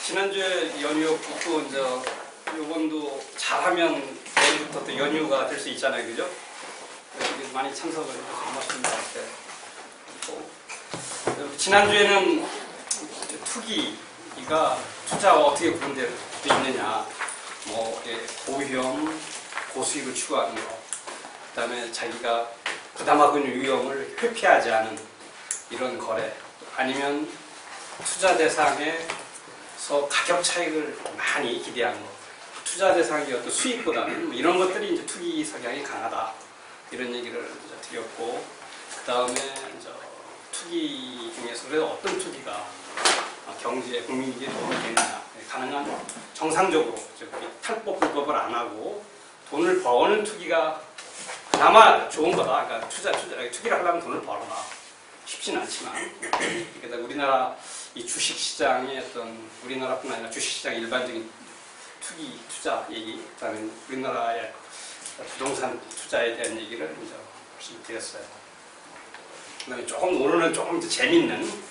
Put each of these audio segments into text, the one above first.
지난주에 연휴였고 이제 요번도 잘하면 내일부터 또 연휴가 될 수 있잖아요, 그죠? 그래서 많이 참석을 해주셔서 고맙습니다. 지난주에는 투기가 투자가 어떻게 구분되어 있느냐, 뭐 고위험, 고수익을 추구하는 거, 그다음에 자기가 부담하고 있는 위험을 회피하지 않은 이런 거래, 아니면 투자 대상에서 가격 차익을 많이 기대하는 거, 투자 대상의 어떤 수익보다는 뭐 이런 것들이 이제 투기 성향이 강하다, 이런 얘기를 이제 드렸고, 그 다음에 투기 중에서 그래도 어떤 투기가 경제에 국민에게 도움이 되느냐, 가능한 정상적으로 탈법 불법을 안 하고 돈을 버는 투기가 그나마 좋은 거다. 그러니까 투기를 하려면 돈을 벌어라. 쉽지는 않지만, 그러니까 우리나라 이 주식 시장의 어떤, 우리나라뿐 아니라 주식 시장 일반적인 투기 투자 얘기, 그다음에 우리나라의 부동산 투자에 대한 얘기를 이제 말씀드렸어요. 그다음에 오늘은 조금 더 재밌는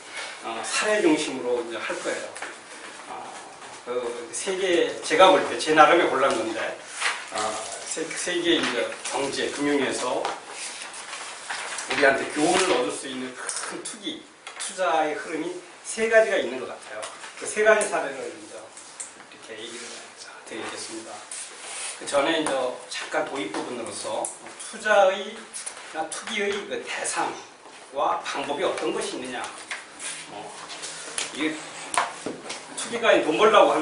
사례 중심으로 이제 할 거예요. 그 세계, 제가 볼 때 제 나름에 골란 건데, 세계 이제 경제, 금융에서 우리한테 교훈을 얻을 수 있는 큰 투기, 투자의 흐름이 세 가지가 있는 것 같아요. 그 세 가지 사례를 이제 이렇게 얘기를 드리겠습니다. 그 전에 이제 잠깐 도입 부분으로서 투자의나 투기의 그 대상과 방법이 어떤 것이 있느냐. 이게 투기가 돈 벌려고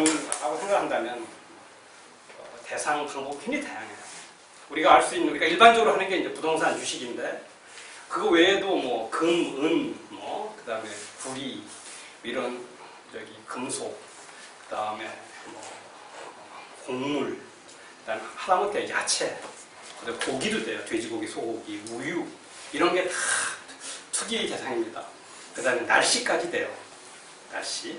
생각한다면 대상, 방법이 굉장히 다양해요. 우리가 알 수 있는, 우리가 일반적으로 하는 게 이제 부동산, 주식인데, 그거 외에도 뭐 금, 은, 뭐 그다음에 구리, 이런 금속, 그다음에 뭐 곡물, 그다음에 하다못해 야채, 그다음에 고기도 돼요. 돼지고기, 소고기, 우유, 이런 게 다 투기의 대상입니다. 그다음에 날씨까지 돼요. 날씨.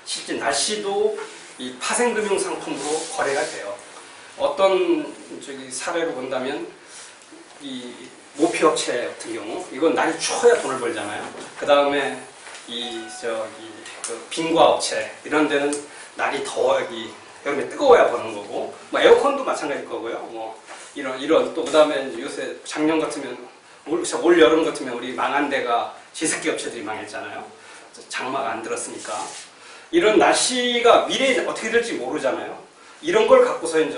실제 날씨도 이 파생금융 상품으로 거래가 돼요. 어떤 사례로 본다면 이 모피업체 같은 경우, 이건 날이 추워야 돈을 벌잖아요. 그 다음에 그 빙과업체, 이런 데는 날이 여름에 뜨거워야 버는 거고, 뭐 에어컨도 마찬가지일 거고요. 뭐 이런 또 그다음에 요새 작년 같으면 올 여름 같으면 우리 망한 데가 제습기 업체들이 망했잖아요. 장마가 안 들었으니까. 이런 날씨가 미래에 어떻게 될지 모르잖아요. 이런 걸 갖고서 이제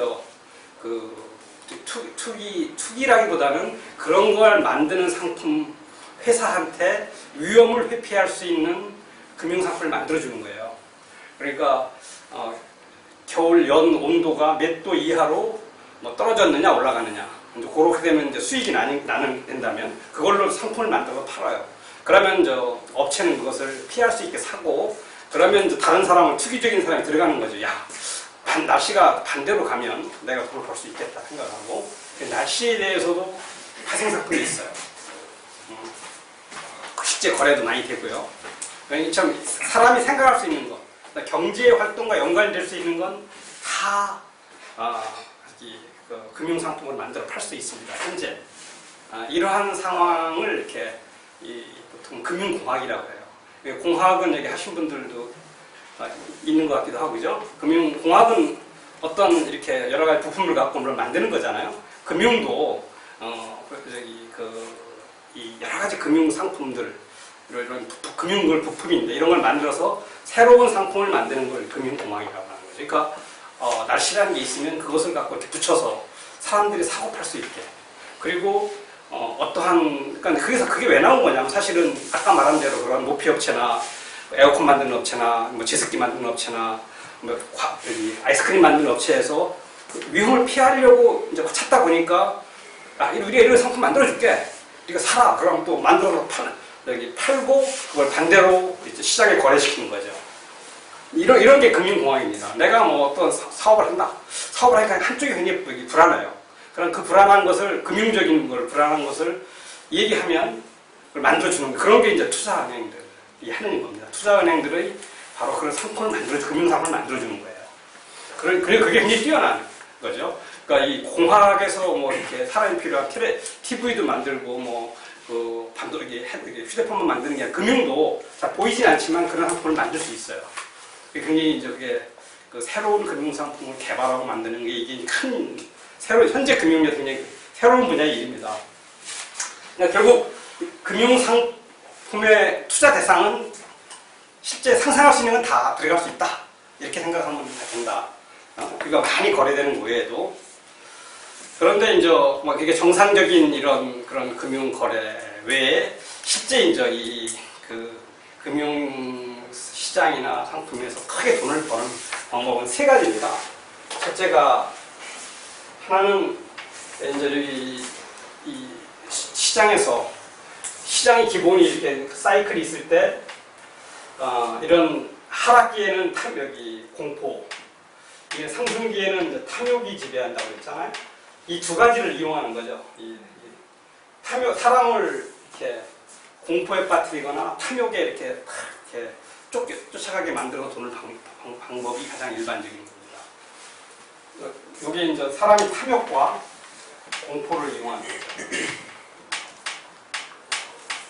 투기라기보다는 그런 걸 만드는 상품 회사한테 위험을 회피할 수 있는 금융상품을 만들어주는 거예요. 그러니까 겨울 연 온도가 몇 도 이하로 뭐 떨어졌느냐 올라가느냐, 이제 그렇게 되면 이제 수익이 된다면 그걸로 상품을 만들어서 팔아요. 그러면 업체는 그것을 피할 수 있게 사고, 그러면 이제 다른 사람은, 투기적인 사람이 들어가는 거죠. 야, 날씨가 반대로 가면 내가 돈을 벌 수 있겠다 생각하고, 날씨에 대해서도 파생상품이 있어요. 실제 거래도 많이 되고요. 그러니까 참 사람이 생각할 수 있는 것, 경제 활동과 연관될 수 있는 건 다 금융상품을 만들어 팔 수 있습니다. 현재 이러한 상황을 이렇게 보통 금융공학이라고 해요. 공학은 여기 하신 분들도 있는 것 같기도 하고, 그죠? 금융공학은 어떤 이렇게 여러 가지 부품을 갖고 물론 만드는 거잖아요. 금융도 이 여러 가지 금융 상품들, 이런 금융 부품인데 이런 걸 만들어서 새로운 상품을 만드는 걸 금융공학이라고 하는 거죠. 그러니까 날씨라는 게 있으면 그것을 갖고 이렇게 붙여서 사람들이 사고 팔 수 있게. 그리고 그러니까 그게 왜 나온 거냐면, 사실은 아까 말한 대로 그런 모피업체나 에어컨 만드는 업체나 뭐 제습기 만드는 업체나 뭐 아이스크림 만드는 업체에서 위험을 피하려고 이제 찾다 보니까, 우리가 이런 상품 만들어줄게, 우리가 사라. 그럼 또 만들어서 팔고 그걸 반대로 이제 시장에 거래시키는 거죠. 이런 게 금융공학입니다. 내가 뭐 어떤 사업을 한다. 사업을 하니까 한쪽이 굉장히 불안해요. 그럼 그 불안한 것을, 금융적인 걸, 불안한 것을 얘기하면 그걸 만들어주는 거. 그런 게 이제 투자은행들이 하는 겁니다. 투자은행들의 바로 그런 상품을 금융상품을 만들어주는 거예요. 그리고 그게 굉장히 뛰어난 거죠. 그러니까 이 공학에서 뭐 이렇게 사람이 필요한 TV도 만들고, 뭐 휴대폰만 만드는 게 아니라 금융도 잘 보이진 않지만 그런 상품을 만들 수 있어요. 굉장히 이제 그게 그 새로운 금융상품을 개발하고 만드는 게 이게 큰 새로운 현재 금융業굉장히 새로운 분야의 일입니다. 그러니까 결국 금융상품의 투자 대상은 실제 상상할 수 있는 건 다 들어갈 수 있다 이렇게 생각하면 된다. 그러니까 많이 거래되는 외에도 그런데 이제 뭐 이게 정상적인 이런 그런 금융 거래 외에 실제 이제 이 그 금융 시장이나 상품에서 크게 돈을 버는 방법은 세 가지입니다. 첫째가 하나는 이제 이 시장에서 시장의 기본이 이렇게 사이클이 있을 때 이런 하락기에는 탐욕이 공포, 상승기에는 이제 탐욕이 지배한다고 그랬잖아요. 이 두 가지를 이용하는 거죠. 탐욕, 사람을 이렇게 공포에 빠뜨리거나 탐욕에 이렇게 쫓아가게 만들어 돈을 버는 방법이 가장 일반적인 겁니다. 이게 이제 사람이 탐욕과 공포를 이용하는 거죠.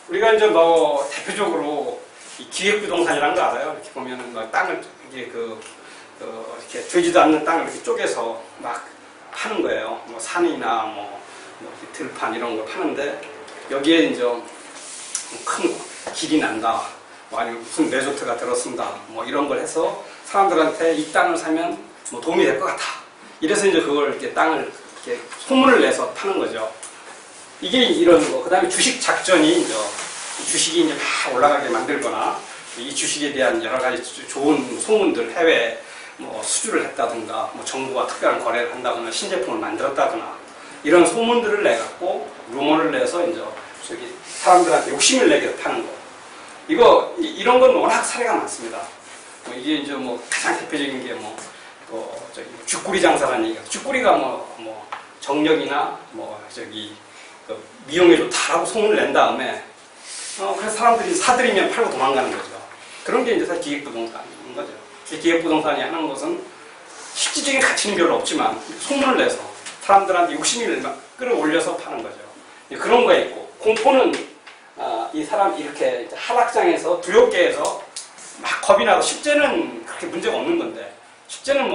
우리가 이제 뭐 대표적으로 이 기획부동산이라는 거 알아요? 이렇게 보면은 막 땅을 이게 이렇게 되지도 않는 땅을 이렇게 쪼개서 막 파는 거예요. 뭐 산이나 뭐 들판 이런 걸 파는데 여기에 이제 큰 길이 난다, 뭐 아니면 무슨 레조트가 들어선다, 뭐 이런 걸 해서 사람들한테 이 땅을 사면 뭐 도움이 될 것 같아. 이래서 이제 그걸 이렇게 땅을 이렇게 소문을 내서 파는 거죠. 이게 이런 거. 그 다음에 주식 작전이 이제 주식이 이제 막 올라가게 만들거나 이 주식에 대한 여러 가지 좋은 소문들, 해외 뭐 수주를 했다든가, 뭐 정부와 특별한 거래를 한다거나 신제품을 만들었다거나 이런 소문들을 내갖고 루머를 내서 이제 저기 사람들한테 욕심을 내게 파는 거. 이런 건 워낙 사례가 많습니다. 이게 이제 뭐 가장 대표적인 게 저기 쥐꼬리 장사라는 얘기가. 쥐꼬리가 정력이나 미용에 좋다라고 소문을 낸 다음에 그래서 사람들이 사들이면 팔고 도망가는 거죠. 그런 게 이제 사실 기획부동산인 거죠. 기획부동산이 하는 것은 실질적인 가치는 별로 없지만 소문을 내서 사람들한테 욕심을 끌어올려서 파는 거죠. 그런 거 있고, 공포는 이 사람 이렇게 하락장에서 두렵게 해서 막 겁이 나서 실제는 그렇게 문제가 없는 건데, 실제는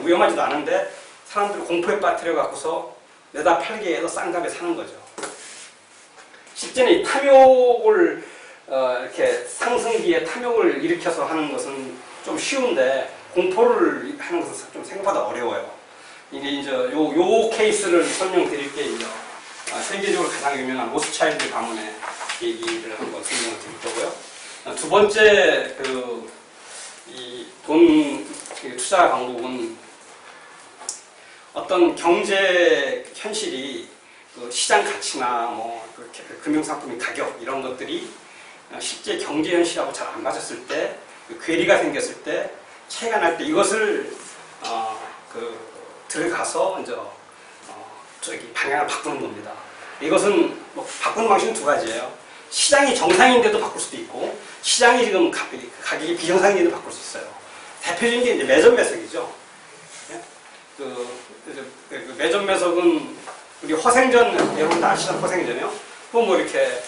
위험하지도 않은데 사람들을 공포에 빠뜨려 갖고서 내다 팔게 해서 싼 값에 사는 거죠. 실제는 이 탐욕을 이렇게 상승기에 탐욕을 일으켜서 하는 것은 좀 쉬운데 공포를 하는 것은 좀 생각보다 어려워요. 이게 이제 요 케이스를 설명드릴게 이제 세계적으로 가장 유명한 로스차일드 가문의 얘기를 한번 설명을 드릴 거고요. 두 번째 이 돈 투자 방법은 어떤 경제 현실이 시장 가치나 금융상품의 가격 이런 것들이 실제 경제 현실하고 잘 안 맞았을 때, 괴리가 생겼을 때, 차이가 날 때 이것을 들어가서 이제 방향을 바꾸는 겁니다. 이것은 바꾸는 방식은 두 가지예요. 시장이 정상인데도 바꿀 수도 있고, 시장이 지금 가격이 비정상인데도 바꿀 수 있어요. 대표적인 게 이제 매점 매석이죠. 매점 매석은 우리 허생전, 여러분들 아시는 허생전이요? 이렇게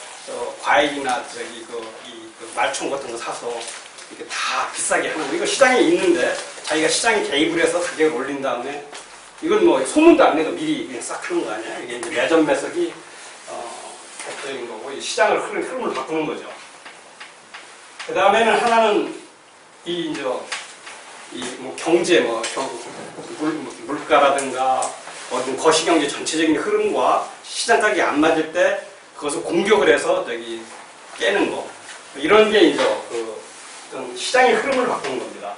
과일이나 말총 같은 거 사서 이렇게 다 비싸게 하는 거. 이거 시장에 있는데 자기가 시장에 개입을 해서 가격을 올린 다음에 이건 소문도 안 내고 미리 그냥 싹 하는 거 아니야? 이게 이제 매점 매석이 대표적인 거고, 이 시장을 흐름을 바꾸는 거죠. 그 다음에는 하나는 경제, 물가라든가 거시경제 전체적인 흐름과 시장 가격이 안 맞을 때 그것을 공격을 해서 깨는 거. 이런 게 이제 시장의 흐름을 바꾸는 겁니다.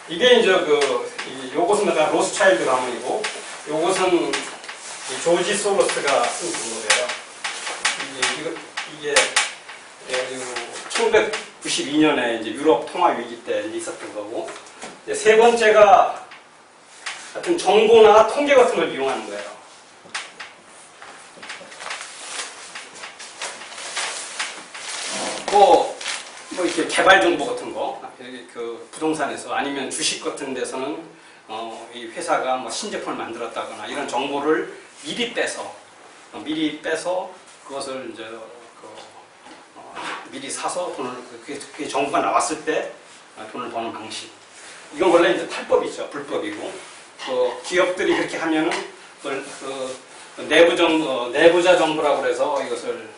이게 이제 요것은 로스차일드 가문이고, 요것은 조지 소로스가 쓴 문서예요. 이게 1992년에 이제 유럽 통화 위기 때 있었던 거고, 세 번째가 하여튼 정보나 통계 같은 걸 이용하는 거예요. 이렇게 개발 정보 같은 거, 부동산에서 아니면 주식 같은 데서는 이 회사가 신제품을 만들었다거나 이런 정보를 미리 빼서 그것을 이제 미리 사서 돈을 그게 정보가 나왔을 때 돈을 버는 방식. 이건 원래 이제 탈법이죠. 불법이고. 기업들이 그렇게 하면은 내부자 정보라고 그래서 이것을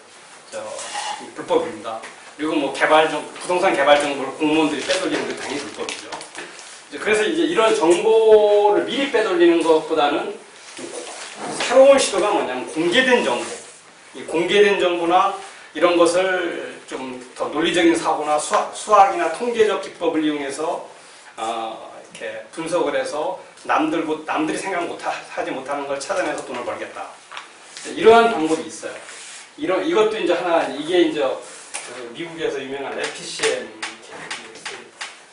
불법입니다. 그리고 뭐 부동산 개발 정보를 공무원들이 빼돌리는 게 당연히 불법이죠. 그래서 이제 이런 정보를 미리 빼돌리는 것보다는 새로운 시도가 뭐냐면 공개된 정보. 이 공개된 정보나 이런 것을 좀 더 논리적인 사고나 수학이나 통계적 기법을 이용해서 이렇게 분석을 해서 남들이 생각 하지 못하는 걸 찾아내서 돈을 벌겠다. 이러한 방법이 있어요. 이것도 이제 이게 이제 미국에서 유명한 FPCM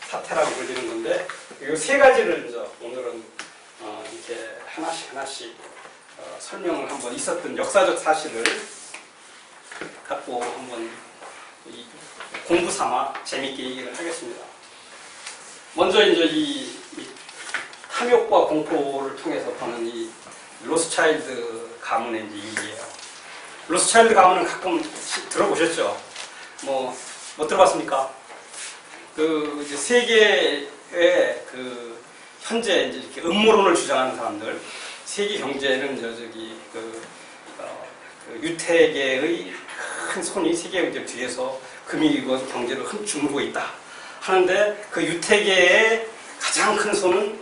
사태라고 불리는 건데, 이 세 가지를 이제 오늘은 이렇게 하나씩 설명을 한번 있었던 역사적 사실을 갖고 한번 공부 삼아 재밌게 얘기를 하겠습니다. 먼저 이제 이 탐욕과 공포를 통해서 보는 이 로스차일드 가문의 이제 얘기예요. 로스차일드 가문은 가끔 들어보셨죠? 못 들어봤습니까? 이제 세계의 현재 이제 이렇게 음모론을 주장하는 사람들, 세계 경제는 유태계의 큰 손이 세계 경제 뒤에서 금융기관 경제를 주무르고 있다 하는데, 그 유태계의 가장 큰 손은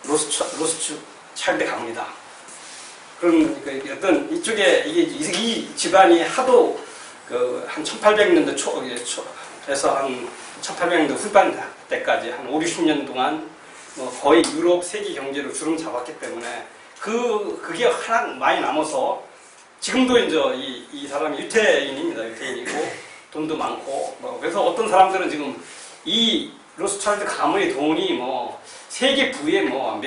로스차일드 가문이다. 그런 어떤 이쪽에 이 집안이 하도 한 1800년대 초에서 한 1800년대 후반 때까지 한 5, 60년 동안 거의 유럽 세계 경제를 주름 잡았기 때문에 그게 하나 많이 남아서 지금도 이제 이 사람이 유태인입니다. 유태인이고 돈도 많고 그래서 어떤 사람들은 지금 이 로스차일드 가문의 돈이 세계 부의 한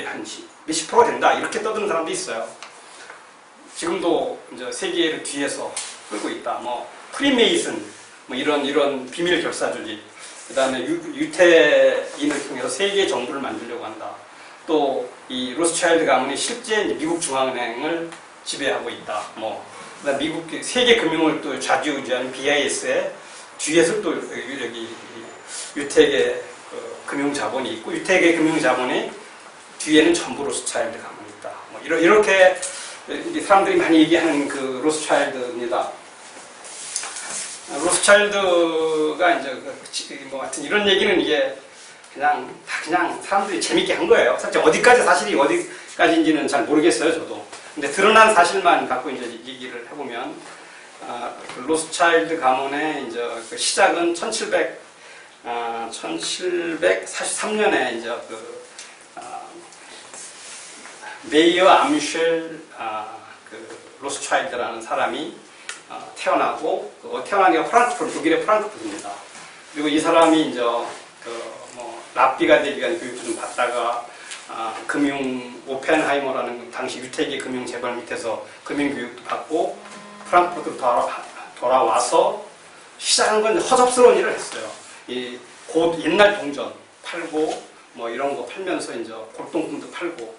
몇십 프로 된다 이렇게 떠드는 사람도 있어요. 지금도 이제 세계를 뒤에서 끌고 있다. 프리메이슨 이런 비밀 결사주의, 그다음에 유태인을 통해서 세계 정부를 만들려고 한다. 또 이 로스차일드 가문이 실제 미국 중앙은행을 지배하고 있다. 그다음 미국 세계 금융을 또 좌지우지하는 BIS의 뒤에서 또 여기 유태계 금융 자본이 있고, 유태계 금융 자본의 뒤에는 전부 로스차일드 가문이 있다. 이렇게 사람들이 많이 얘기하는 그 로스차일드입니다. 로스차일드가 이제 하여튼 이런 얘기는 이게 그냥 사람들이 재밌게 한 거예요. 사실 어디까지 사실이 어디까지인지는 잘 모르겠어요, 저도. 근데 드러난 사실만 갖고 이제 얘기를 해보면, 로스차일드 가문의 이제 그 시작은 1743년에 이제 메이어 암쉘 로스차일드라는 사람이 태어나고, 태어난 게 프랑크푸르트, 독일의 프랑크푸르트입니다. 그리고 이 사람이 이제 랍비가 되기 위한 교육도 좀 받다가 금융 오펜하이머라는 당시 유태계 금융 재벌 밑에서 금융 교육도 받고 프랑크푸르트로 돌아와서 시작한 건 허접스러운 일을 했어요. 옛날 동전 팔고 이런 거 팔면서 이제 골동품도 팔고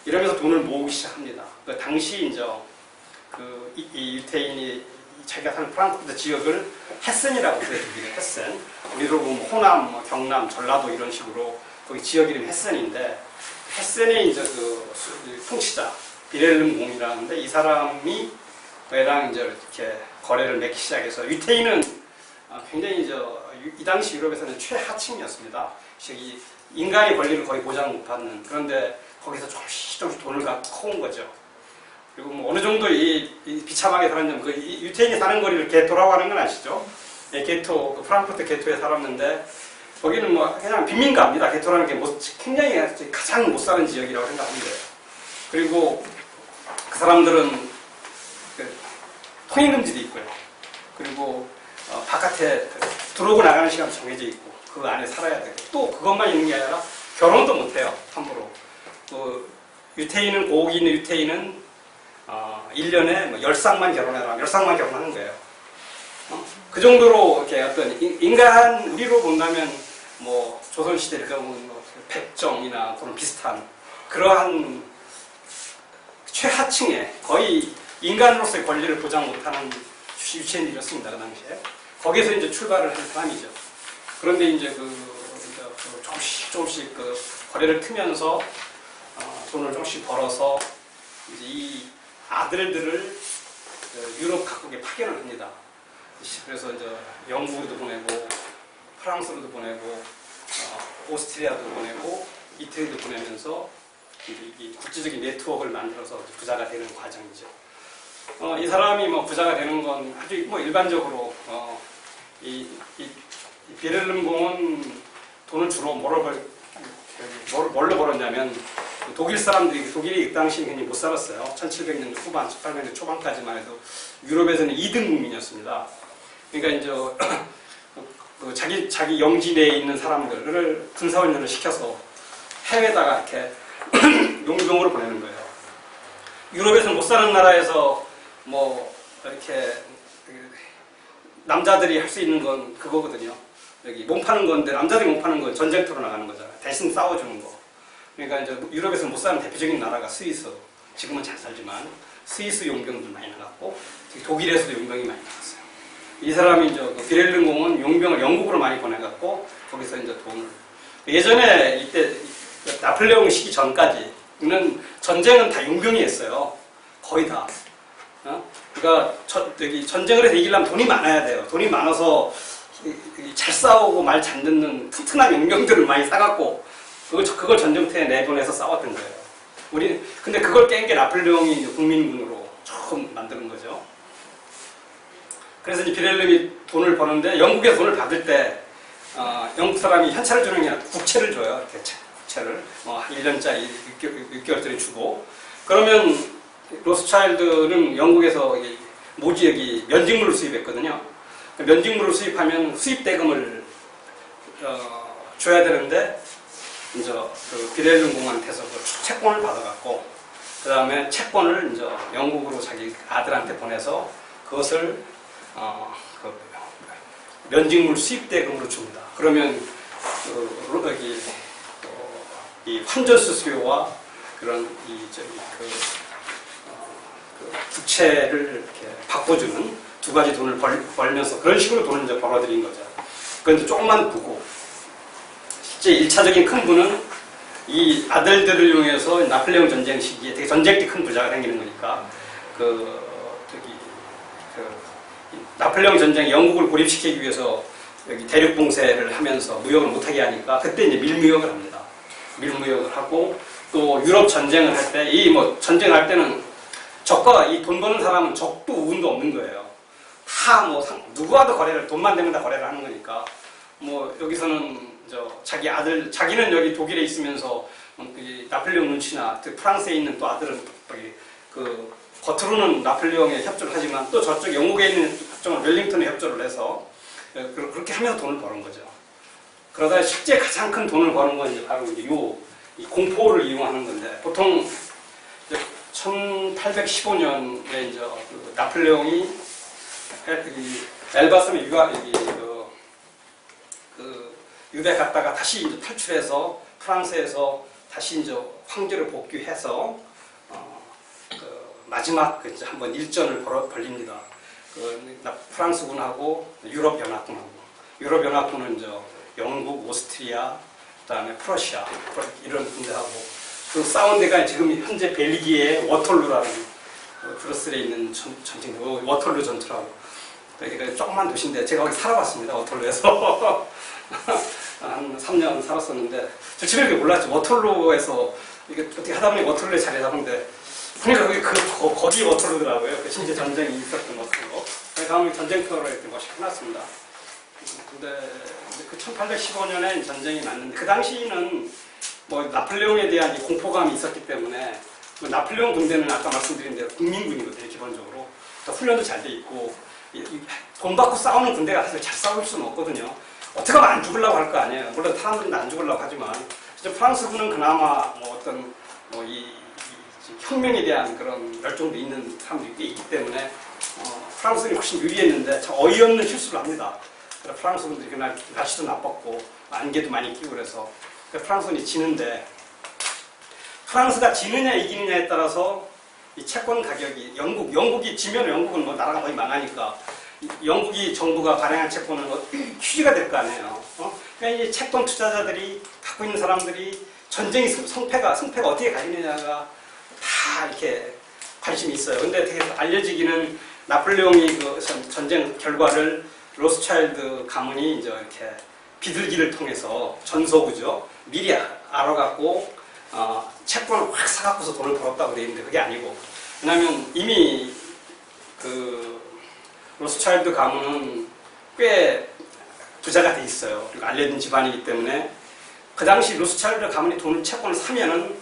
이러면서 돈을 모으기 시작합니다. 당시 이제 이 유태인이 자기가 사는 프랑크푸르트 지역을 헤센이라고 그래요. 헤센. 우리로 보면 호남, 경남, 전라도 이런 식으로 거기 지역 이름이 헤센인데, 헤센의 이제 통치자 비렐름 공이라는데, 이 사람이 얘랑 이제 이렇게 거래를 맺기 시작해서, 유태인은 굉장히 이 당시 유럽에서는 최하층이었습니다. 인간의 권리를 거의 보장 못받는, 그런데 거기서 조금씩 돈을 커온 거죠. 그리고 어느 정도 비참하게 살았냐면, 유태인이 사는 거리를 게토라고 하는 건 아시죠? 게토, 프랑크푸르트 게토에 살았는데, 거기는 그냥 빈민가입니다. 게토라는 게 굉장히 가장 못 사는 지역이라고 생각하면 돼요. 그리고 그 사람들은 통행금지도 있고요. 그리고 바깥에 들어오고 나가는 시간도 정해져 있고, 그 안에 살아야 되고, 또 그것만 있는 게 아니라 결혼도 못 해요. 함부로. 유태인은, 고기 있는 유태인은 1년에 10쌍만 결혼해라. 10쌍만 결혼하는 거예요. 그 정도로 이렇게 어떤 인간, 우리로 본다면 조선시대를 가면 백정이나 그런 비슷한 그러한 최하층의 거의 인간으로서의 권리를 보장 못하는 유치인들이었습니다. 그 당시에. 거기에서 이제 출발을 한 사람이죠. 그런데 이제 조금씩 그 거래를 트면서 돈을 조금씩 벌어서 이제 이 아들들을 유럽 각국에 파견을 합니다. 그래서 이제 영국으로도 보내고 프랑스로도 보내고 오스트리아도 보내고 이태리도 보내면서 이 국제적인 네트워크를 만들어서 부자가 되는 과정이죠. 이 사람이 뭐 부자가 되는 건 아주 뭐 일반적으로 이 비렐름 공은 돈을 주로 뭘로 벌었냐면 독일 사람들이 독일이 그 당시에 굉장히 못 살았어요. 1700년대 후반, 1800년대 초반까지만 해도 유럽에서는 2등 국민이었습니다. 그러니까 이제 자기 영지 내에 있는 사람들을 군사훈련을 시켜서 해외에다가 이렇게 용병으로 보내는 거예요. 유럽에서는 못 사는 나라에서 뭐 이렇게 남자들이 할 수 있는 건 그거거든요. 여기 몸 파는 건데 남자들이 몸 파는 건 전쟁터로 나가는 거잖아요. 대신 싸워주는 거. 그러니까 이제 유럽에서 못 사는 대표적인 나라가 스위스. 지금은 잘 살지만 스위스 용병들 많이 나갔고 독일에서도 용병이 많이 나갔어요. 이 사람이 이제 비렐름 공은 용병을 영국으로 많이 보내갖고 거기서 이제 돈을 예전에 이때 나폴레옹 시기 전까지는 전쟁은 다 용병이 했어요. 거의 다. 그러니까 여기 전쟁을 해서 이기려면 돈이 많아야 돼요. 돈이 많아서 잘 싸우고 말 잘 듣는 튼튼한 용병들을 많이 사갖고 그걸 전쟁터에 내보내서 싸웠던 거예요. 근데 그걸 깬 게 나폴레옹이 국민군으로 처음 만드는 거죠. 그래서 이제 비렐름이 돈을 버는데 영국에서 돈을 받을 때 영국 사람이 현찰을 주는 게 아니라 국채를 줘요. 이렇게 국채를 1년짜리 6개월짜리 주고 그러면 로스차일드는 영국에서 여기 면직물을 수입했거든요. 면직물을 수입하면 수입 대금을 줘야 되는데 이제 그 비렐름 공한테서 그 채권을 받아갖고 그 다음에 채권을 이제 영국으로 자기 아들한테 보내서 그것을 그 면직물 수입 대금으로 줍니다. 그러면 여기 이 환전 수수료와 그런 부채를 이렇게 바꿔주는 두 가지 돈을 벌면서 그런 식으로 돈을 이제 벌어들인 거죠. 그런데 조금만 보고 실제 1차적인 큰 부는 이 아들들을 이용해서 나폴레옹 전쟁 시기에 되게 전쟁 때 큰 부자가 생기는 거니까 나폴레옹 전쟁 영국을 고립시키기 위해서 여기 대륙 봉쇄를 하면서 무역을 못하게 하니까 그때 이제 밀무역을 합니다. 밀무역을 하고 또 유럽 전쟁을 할 때 전쟁할 때는 적과 이 돈 버는 사람은 적도 우운도 없는 거예요. 다 누구와도 돈만 되면 다 거래를 하는 거니까 여기서는 자기는 여기 독일에 있으면서 나폴레옹 눈치나 프랑스에 있는 또 아들은 겉으로는 나폴레옹에 협조를 하지만 또 저쪽 영국에 있는 협정을 웰링턴에 협조를 해서 그렇게 하면서 돈을 버는 거죠. 그러다 실제 가장 큰 돈을 버는 건 이제 바로 이 공포를 이용하는 건데 보통 1815년에 이제 나폴레옹이 엘바스의 유배 갔다가 다시 이제 탈출해서 프랑스에서 다시 이제 황제를 복귀해서 마지막 이제 한번 일전을 벌립니다. 프랑스군하고 유럽연합군하고 유럽연합군은 이제 영국, 오스트리아, 그다음에 프러시아 이런 군대하고 그 싸운 데가 지금 현재 벨기에의 워털루라는 브루셀에 있는 전쟁 워털루 전투라고 그러니까 조그만 도시인데 제가 거기 살아봤습니다. 워털루에서 한 3년 살았었는데 저 집에 그게 몰랐죠. 워털루에서 이게 어떻게 하다 보니 워털루에 자리 잡은데 그러니까 거기 워털루더라고요. 그 진짜 전쟁이 있었던 워털루. 다음에 전쟁터로 이렇게 멋있게 해놨습니다. 근데 그 1815년에 전쟁이 났는데 그 당시는 나폴레옹에 대한 공포감이 있었기 때문에 나폴레옹 군대는 아까 말씀드린 대로 국민군이거든요. 기본적으로 훈련도 잘 돼 있고 돈 받고 싸우는 군대가 사실 잘 싸울 수는 없거든요. 어떻게 하면 안 죽으려고 할 거 아니에요. 물론 사람들은 안 죽으려고 하지만 프랑스군은 그나마 이 혁명에 대한 그런 열정도 있는 사람들이 꽤 있기 때문에 프랑스군이 훨씬 유리했는데 참 어이없는 실수를 합니다. 프랑스군들이 그날 날씨도 나빴고 안개도 많이 끼고 그래서 프랑스군이 지는데 프랑스가 지느냐 이기느냐에 따라서 이 채권 가격이 영국이 지면 영국은 나라가 거의 망하니까 영국이 정부가 발행한 채권은 휴지가 될 거 아니에요. 그러니까 이 채권 투자자들이 갖고 있는 사람들이 전쟁의 승패가 어떻게 갈리느냐가 다 이렇게 관심이 있어요. 근데 되게 알려지기는 나폴레옹이 그 전쟁 결과를 로스차일드 가문이 이제 이렇게 비둘기를 통해서 전소구죠. 미리 알아갖고 채권을 확 사갖고서 돈을 벌었다고 돼 있는데 그게 아니고, 왜냐하면 이미 그 로스차일드 가문은 꽤 부자가 돼 있어요. 그리고 알려진 집안이기 때문에 그 당시 로스차일드 가문이 채권을 사면은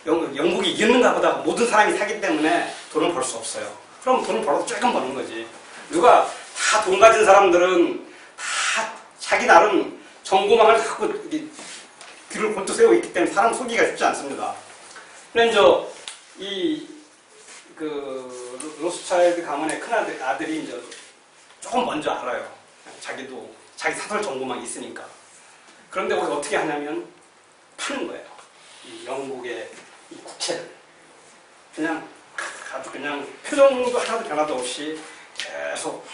영국이 이겼는가 보다 모든 사람이 사기 때문에 돈을 벌 수 없어요. 그럼 돈을 벌어도 조금 버는 거지. 누가 다 돈 가진 사람들은 다 자기 나름 정보망을 갖고 귀를 곤두 세우고 있기 때문에 사람 속이기가 쉽지 않습니다. 그래서 이제 로스차일드 가문의 큰 아들이 이제 조금 먼저 알아요. 자기 사설 정보망이 있으니까. 그런데 어떻게 하냐면 파는 거예요. 이 영국의 이 국채를 그냥 아주 그냥 표정도 하나도 변화도 없이 계속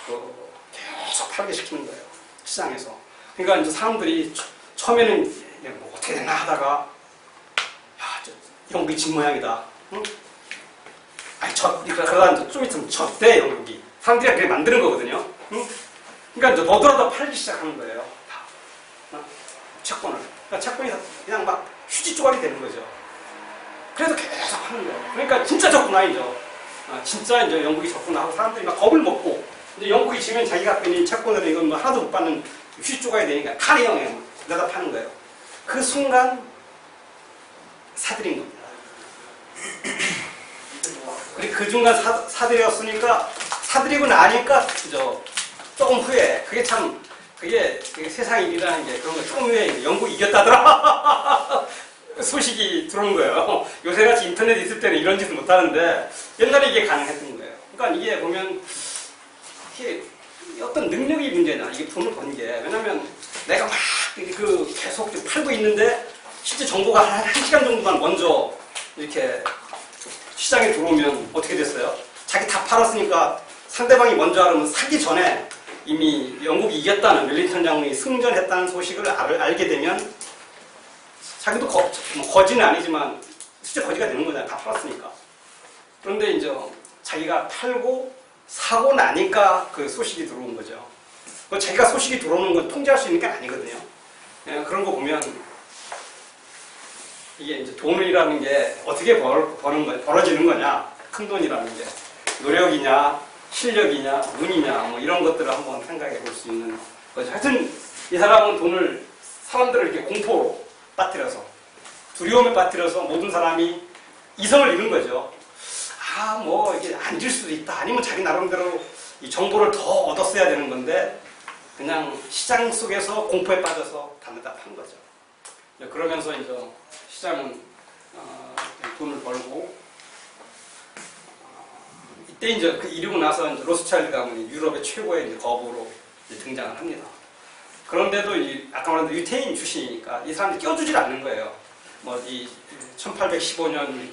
팔게 시키는 거예요. 시장에서. 그러니까 이제 사람들이 처음에는 뭐 어떻게 되나 하다가 영국이 진 모양이다. 응? 그러다 이제 좀 있으면 졌대 영국이. 사람들이 그렇게 만드는 거거든요. 응? 그러니까 이제 너도나도 팔기 시작하는 거예요. 채권을. 그러니까 채권이 그냥 막 휴지 조각이 되는 거죠. 그래서 계속 하는 거예요. 그러니까 진짜 적군아이죠. 진짜 이제 영국이 적군하고 사람들이 막 겁을 먹고, 이제 영국이 지면 자기가 갖고 있는 채권을 이건 뭐 하나도 못 받는 휴지 조각이 되니까 파네 형이에요. 내가 파는 거예요. 그 순간 사들인 겁니다. 그리고 그 순간 사들였으니까 사들이고 나니까 조금 후에 그게 세상 일이라는 게 그런 거 조금 후에 영국이 이겼다더라 소식이 들어온 거예요. 요새같이 인터넷 있을 때는 이런 짓을 못 하는데 옛날에 이게 가능했던 거예요. 그러니까 이게 보면 이게 어떤 능력이 문제나 이게 돈을 번 게, 왜냐면 내가 막 계속 팔고 있는데 실제 정보가 한 시간 정도만 먼저 이렇게 시장에 들어오면 어떻게 됐어요? 자기 다 팔았으니까 상대방이 먼저 알으면 사기 전에 이미 영국이 이겼다는, 웰링턴 장군이 승전했다는 소식을 알게 되면 자기도 거지는 아니지만 실제 거지가 되는 거잖아요. 다 팔았으니까. 그런데 이제 자기가 팔고 사고 나니까 그 소식이 들어온 거죠. 자기가 소식이 들어오는 건 통제할 수 있는 게 아니거든요. 그런 거 보면 이게 이제 돈이라는 게 어떻게 벌어지는 거냐, 큰 돈이라는 게 노력이냐, 실력이냐, 눈이냐, 뭐 이런 것들을 한번 생각해 볼 수 있는 거죠. 하여튼 이 사람은 돈을 사람들을 이렇게 공포로 빠뜨려서, 두려움에 빠뜨려서 모든 사람이 이성을 잃은 거죠. 뭐 이게 안 질 수도 있다. 아니면 자기 나름대로 이 정보를 더 얻었어야 되는 건데 그냥 시장 속에서 공포에 빠져서 담에다 판 거죠. 그러면서 이제 시장은 돈을 벌고, 이때 이제 이러고 나서 이제 로스차일드 가문이 유럽의 최고의 이제 거부로 이제 등장을 합니다. 그런데도 아까 말한 유태인 출신이니까 이 사람들이 껴주질 않는 거예요. 이 1815년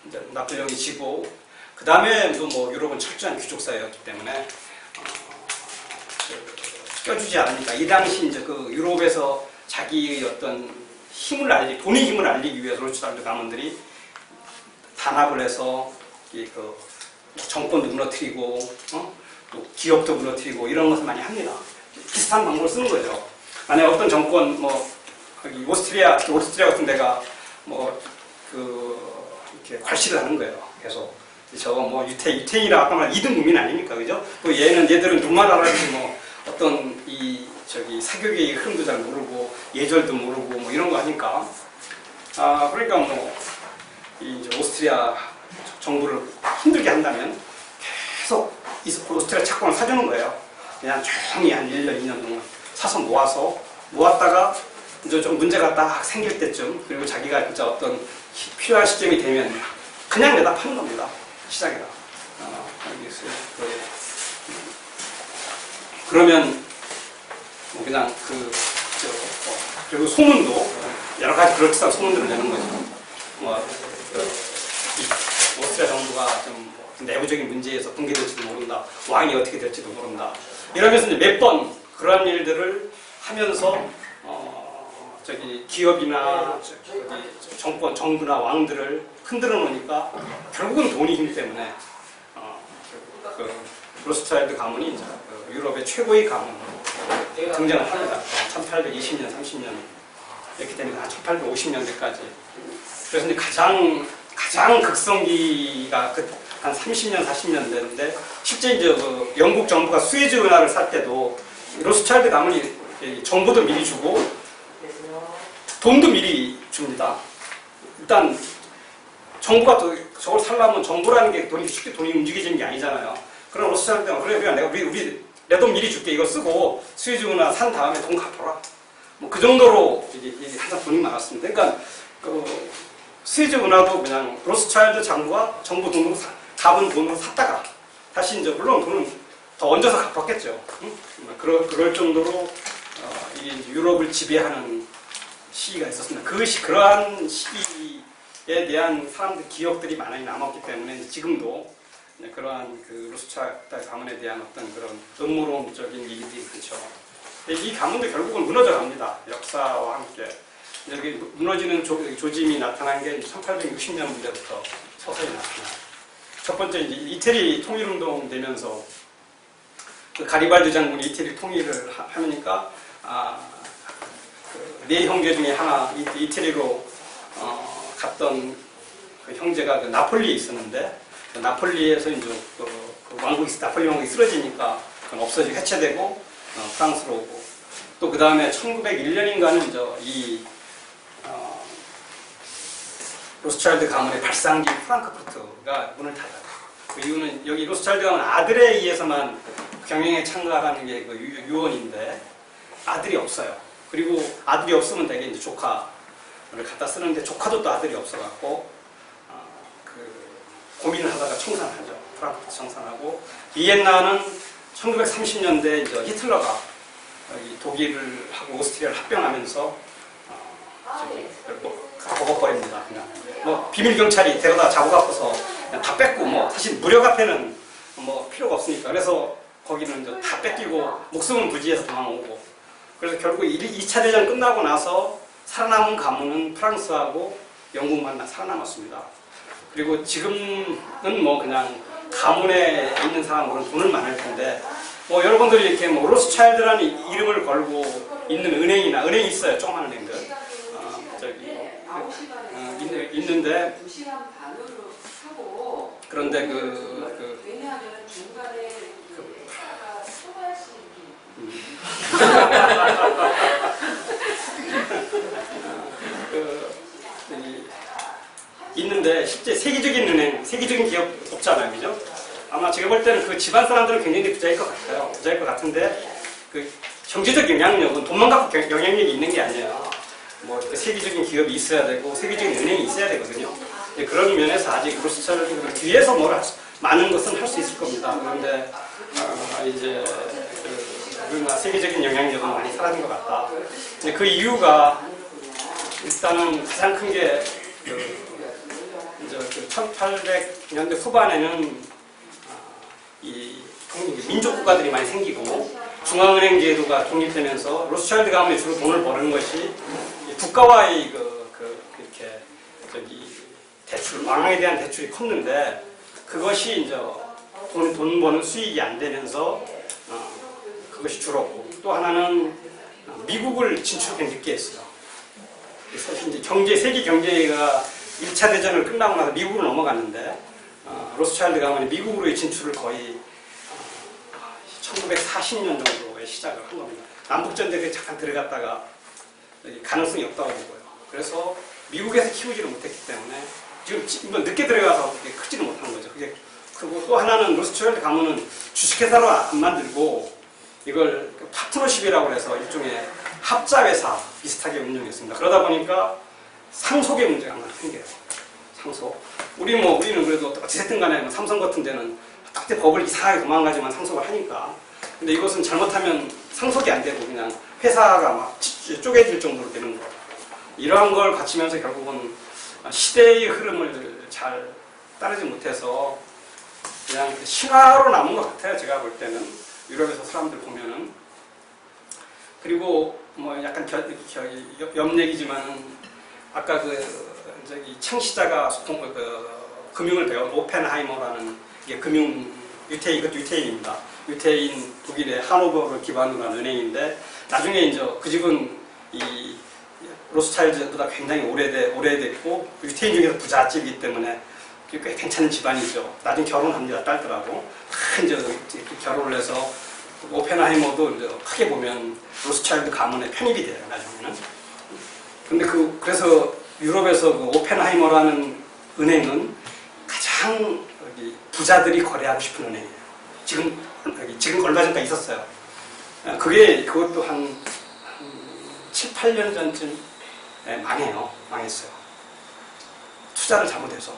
이제 나폴레옹이 지고, 그 다음에도 뭐 유럽은 철저한 귀족 사회였기 때문에 껴주지 않으니까 이 당시 이제 그 유럽에서 자기의 어떤 돈의 힘을 알리기 위해서 로스차일드 가문들이 단합을 해서 그 정권도 무너뜨리고, 또 기업도 무너뜨리고 이런 것을 많이 합니다. 비슷한 방법을 쓰는 거죠. 만약 어떤 정권, 여기 오스트리아 같은 데가 이렇게 괄시를 하는 거예요. 계속. 저거 유태인이라 아까 말한 2등 국민 아닙니까? 그죠? 또 얘들은 눈만 알아야지 어떤 사교계의 흐름도 잘 모르고, 예절도 모르고, 이런 거 하니까. 그러니까 이제 오스트리아 정부를 힘들게 한다면 계속 오스트리아 채권을 사주는 거예요. 그냥 조용히 한 1년, 2년 동안 사서 모았다가 이제 좀 문제가 딱 생길 때쯤, 그리고 자기가 진짜 어떤 필요한 시점이 되면 그냥 내다 파는 겁니다. 시장에다. 그러면 그냥 그리고 소문도 여러 가지 그럴듯한 소문들을 내는 거죠. 오스트리아 정부가 좀 내부적인 문제에서 붕괴될지도 모른다. 왕이 어떻게 될지도 모른다. 이러면서 이제 몇 번 그러한 일들을 하면서 기업이나 정부나 왕들을 흔들어 놓으니까 결국은 돈이 힘 때문에 로스차일드 가문이 이제 유럽의 최고의 가문으로 등장을 합니다. 1820년, 30년 이렇게 되니까 한 1850년대까지. 그래서 이제 가장 극성기가 한 30년, 40년 되는데 실제 이제 영국 정부가 수에즈 운하를 살 때도 로스차일드 가문이 정보도 미리 주고 돈도 미리 줍니다. 일단 정부가 또 저걸 살려면 정부라는 게 쉽게 돈이 움직이지는 게 아니잖아요. 그럼 로스차일드가 그래 내가 내 돈 미리 줄게. 이거 쓰고 수에즈 운하 산 다음에 돈 갚아라. 뭐 그 정도로 이게 항상 돈이 많았습니다. 그러니까 수에즈 운하도 그냥 로스차일드 장부가 정부 돈으로 잡은 돈으로 샀다가 다시 이제 물론 돈은 더 얹어서 갚았겠죠. 응? 그럴 정도로 이 유럽을 지배하는 시기가 있었습니다. 그러한 시기에 대한 기억들이 많이 남았기 때문에 지금도 그러한 로스차일드 가문에 대한 어떤 그런 음모론적인 일들이 많죠. 이 가문도 결국은 무너져 갑니다. 역사와 함께. 여기 무너지는 조짐이 나타난 게 1860년대부터 서서히 나타나요. 첫 번째 이태리 통일운동 되면서 가리발디 장군이 이태리 통일을 하니까 네 형제 중에 하나 이태리로 갔던 그 형제가 나폴리에 있었는데 나폴리에서 이제 나폴리 왕국이 쓰러지니까 없어지고 해체되고 프랑스로 오고 또 그 다음에 1901년인가는 이 로스차일드 가문의 발상지 프랑크푸르트가 문을 닫아요. 그 이유는 여기 로스차일드 가문 아들에 의해서만 경영에 참가하는 게 그 유언인데 아들이 없어요. 그리고 아들이 없으면 되게 이제 조카를 갖다 쓰는데 조카도 또 아들이 없어갖고 고민을 하다가 청산하죠. 프랑크푸르트 청산하고 비엔나는 1930년대 이제 히틀러가 독일을 하고 오스트리아를 합병하면서 버벅거립니다. 그냥 비밀 경찰이 데려다 잡아갖고서 다 뺏고 사실 무력 앞에는 필요가 없으니까 그래서 거기는 이제 다 뺏기고 목숨은 부지해서 도망오고 그래서 결국 2차 대전 끝나고 나서 살아남은 가문은 프랑스하고 영국만 살아남았습니다. 그리고 지금은 그냥 가문에 있는 사람들은 돈을 많을 텐데 여러분들이 이렇게 로스차일드라는 이름을 걸고 있는 은행이 있어요. 조그만 은행들. 있는데 그런데 있는데 실제 세계적인 기업 없잖아요, 그죠? 아마 제가 볼 때는 그 집안 사람들은 굉장히 부자일 것 같아요. 부자일 것 같은데 그 경제적 영향력은 돈만 갖고 영향력이 있는 게 아니에요. 세계적인 기업이 있어야 되고 세계적인 은행이 있어야 되거든요. 그런 면에서 아직 로스차일드 뒤에서 많은 것은 할 수 있을 겁니다. 그런데 이제 우리나라 세계적인 영향력은 많이 사라진 것 같다. 그 이유가 일단은 가장 큰 게 이제 1800년대 후반에는 이 민족 국가들이 많이 생기고 중앙은행 제도가 독립되면서 로스차일드 가문이 주로 돈을 버는 것이 국가와의 이렇게 대출, 왕에 대한 대출이 컸는데 그것이 이제 돈 버는 수익이 안 되면서 그것이 줄었고 또 하나는 미국을 진출을 굉장히 늦게 했어요. 그래서 이제 세계 경제가 1차 대전을 끝나고 나서 미국으로 넘어갔는데 로스차일드 가문이 미국으로의 진출을 거의 1940년 정도에 시작을 한 겁니다. 남북전쟁에 잠깐 들어갔다가 가능성이 없다고 보고요. 그래서 미국에서 키우지를 못했기 때문에 지금 늦게 들어가서 크지는 못한 거죠. 그게 크고 또 하나는 로스차일드 가문은 주식회사로 안 만들고 이걸 파트너십이라고 해서 일종의 합자회사 비슷하게 운영했습니다. 그러다 보니까 상속의 문제가 많이 생겨요. 상속. 우리는 그래도 어찌됐든 간에 삼성 같은 데는 딱히 법을 이상하게 도망가지만 상속을 하니까. 근데 이것은 잘못하면 상속이 안 되고 그냥 회사가 막 쪼개질 정도로 되는 거예요. 이러한 걸 갖추면서 결국은 시대의 흐름을 잘 따르지 못해서 그냥 신화로 남은 것 같아요. 제가 볼 때는 유럽에서 사람들 보면은. 그리고 뭐 약간 옆 얘기지만은 아까 저기 창시자가 금융을 배운 오펜하이머라는 이게 유태인, 이것도 유태인입니다. 유태인 독일의 하노버를 기반으로 한 은행인데 나중에 이제 그 집은 이 로스차일드보다 굉장히 오래됐고 유태인 중에서 부잣집이기 때문에 꽤 괜찮은 집안이죠. 나중에 결혼합니다. 딸들하고 다 이제 결혼을 해서 오펜하이머도 이제 크게 보면 로스차일드 가문의 편입이 돼요. 나중에는. 근데 그래서 유럽에서 오펜하이머라는 은행은 가장 부자들이 거래하고 싶은 은행이에요. 지금 얼마 전까지 있었어요. 그것도 한 7, 8년 전쯤 망했어요. 투자를 잘못해서.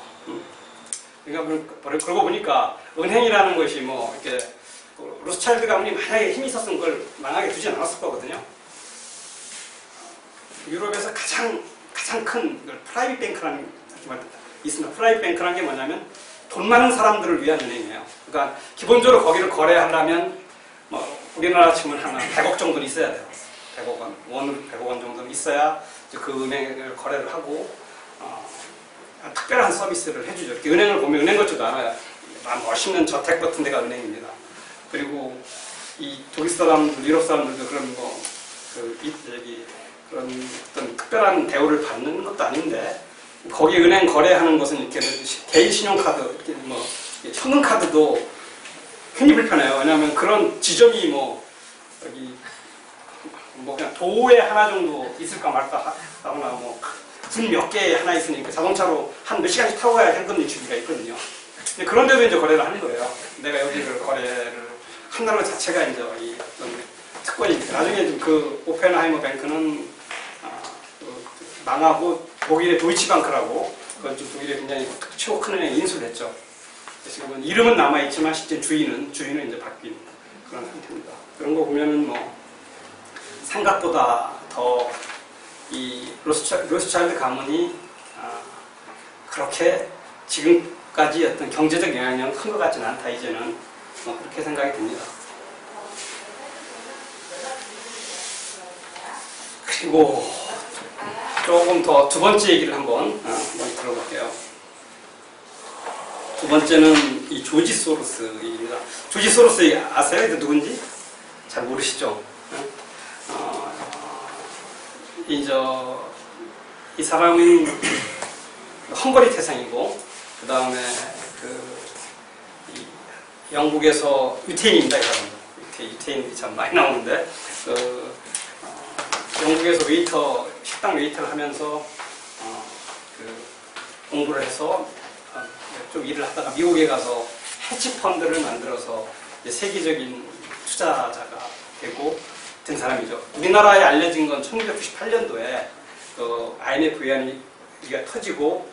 그러니까 그러고 보니까 은행이라는 것이 뭐 이렇게 로스차일드 가문이 만약에 힘이 있었으면 그걸 망하게 두진 않았을 거거든요. 유럽에서 가장 큰 프라이빗 뱅크라는 게 있습니다. 프라이빗 뱅크라는 게 뭐냐면 돈 많은 사람들을 위한 은행이에요. 그러니까 기본적으로 거기를 거래하려면 뭐 우리나라 치면 한 100억 정도는 있어야 돼요. 100억 원 정도는 있어야 그 은행을 거래를 하고 특별한 서비스를 해주죠. 이렇게 은행을 보면 은행 같지도 않아요. 멋있는 저택 같은 데가 은행입니다. 그리고 이 독일 사람들, 유럽 사람들도 그런 그런 어떤 특별한 대우를 받는 것도 아닌데 거기 은행 거래하는 것은 이렇게 개인 신용카드, 이렇게 뭐 현금카드도 굉장히 불편해요. 왜냐하면 그런 지점이 여기 그냥 도에 하나 정도 있을까 말까 하거나 군 몇 개 하나 있으니까 자동차로 한 몇 시간씩 타고 가야 현금 유출기가 있거든요. 근데 그런데도 이제 거래를 하는 거예요. 내가 여기를 거래를 한다는 것 자체가 이제 이 어떤 특권이니까. 나중에 그 오펜하이머 뱅크는 망하고 독일의 도이치방크라고 그건 좀 독일의 굉장히 최고 큰 은행에 인수를 했죠. 지금은 이름은 남아있지만 실제 주인은 이제 바뀐 그런 상태입니다. 그런 거 보면은 생각보다 더 이 로스차일드 가문이 그렇게 지금까지 어떤 경제적 영향력은 큰 것 같지는 않다. 이제는 그렇게 생각이 듭니다. 그리고 조금 더 두 번째 얘기를 한번 들어볼게요. 두 번째는 이 조지 소로스 얘기입니다. 조지 소로스 아세요? 이게 누군지? 잘 모르시죠? 이 사람은 헝가리 태생이고, 그 다음에 영국에서 유태인입니다. 이 사람은. 유태인이 참 많이 나오는데, 영국에서 식당 웨이터를 하면서 공부를 해서 좀 일을 하다가 미국에 가서 헤지펀드를 만들어서 세계적인 투자자가 되고 된 사람이죠. 우리나라에 알려진 건 1998년도에 IMF 위기가 터지고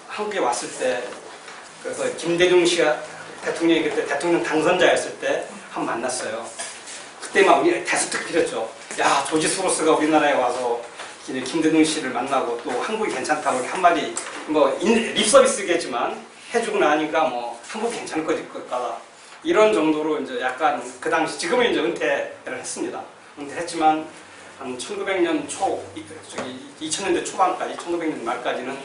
한국에 왔을 때, 그래서 김대중 씨가 대통령이 그때 대통령 당선자였을 때 한 만났어요. 그때 막 우리 대수특 피렸죠. 야, 조지 소로스가 우리나라에 와서 김대중 씨를 만나고 또 한국이 괜찮다고 이렇게 한마디 립서비스겠지만 해주고 나니까 한국이 괜찮을 거다. 이런 정도로 이제 약간 그 당시, 지금은 이제 은퇴를 했습니다. 은퇴했지만 한 1900년 초, 2000년대 초반까지, 1900년 말까지는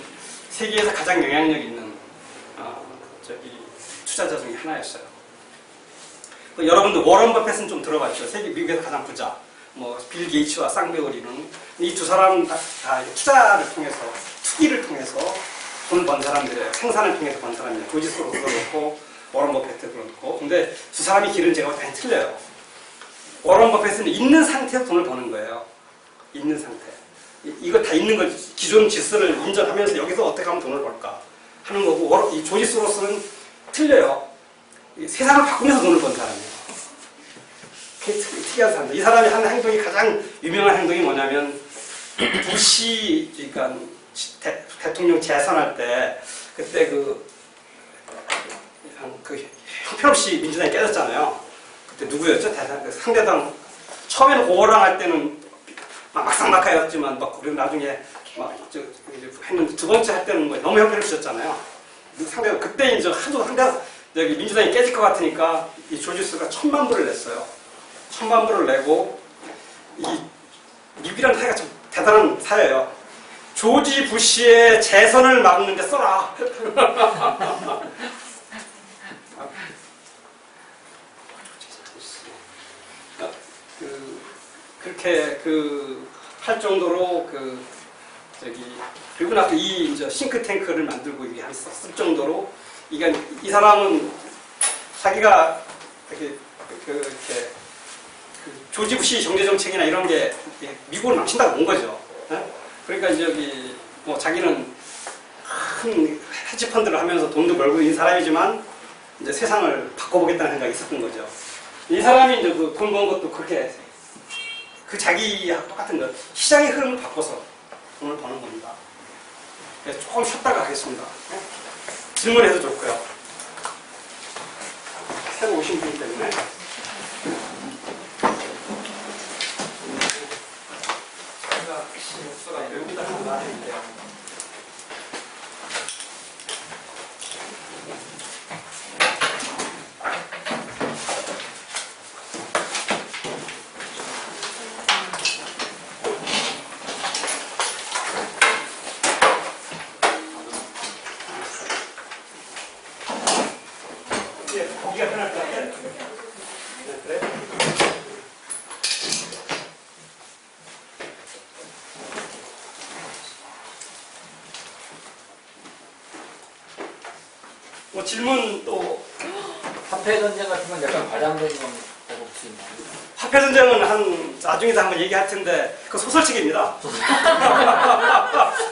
세계에서 가장 영향력 있는 투자자 중에 하나였어요. 여러분들 워런 버핏은 좀 들어봤죠. 미국에서 가장 부자. 빌 게이츠와 쌍배우리는 이 두 사람은 다 투자를 통해서, 투기를 통해서 돈을 번 사람들이에요. 생산을 통해서 번 사람이에요. 조지 소로스도 그렇고 워런 버핏도 그렇고. 근데 두 사람이 길은 제가 많이 틀려요. 워런 버핏은 있는 상태에서 돈을 버는 거예요. 있는 상태. 이거 다 있는 거, 기존 지수를 인정하면서 여기서 어떻게 하면 돈을 벌까 하는 거고, 이 조지 소로스는 틀려요. 세상을 바꾸면서 돈을 번 사람이에요. 특이한 사람들. 이 사람이 하는 행동이 가장 유명한 행동이 뭐냐면, 부시, 그러니까 대통령 재선할 때, 그때 형편없이 민주당이 깨졌잖아요. 그때 누구였죠? 상대당. 처음에는 고거랑 할 때는 막상막하였지만, 그리고 나중에 했는데, 두 번째 할 때는 너무 형편없으셨잖아요. 상대가 그때 이제 하도 여기 민주당이 깨질 것 같으니까 이 조지스가 1000만 불을 냈어요. 1000만 불을 내고 이 미국이라는 사회가 좀 대단한 사회예요. 조지 부시의 재선을 막는데 써라. 그렇게 할 정도로 그리고 나서 이 이제 싱크탱크를 만들고 이게 쓸 정도로 이 사람은 자기가 이렇게 조지 부시 경제 정책이나 이런 게 미국을 망친다고 본 거죠. 그러니까 이제 뭐 자기는 큰 헤지 펀드를 하면서 돈도 벌고 있는 사람이지만 이제 세상을 바꿔보겠다는 생각이 있었던 거죠. 이 사람이 이제 돈 번 것도 그렇게 자기하고 똑같은 거 시장의 흐름을 바꿔서 돈을 버는 겁니다. 조금 쉬었다가 하겠습니다. 질문해도 좋고요. 새로 오신 분이기 때문에. 목소가 여기다 하나 놔드릴게요. 거기가 편할 것 같아. 그래? 뭐 질문 또 화폐 전쟁 같은 건 약간 과장된 건 혹시 있나요? 화폐 전쟁은 나중에도 한번 얘기할 텐데 그 소설책입니다.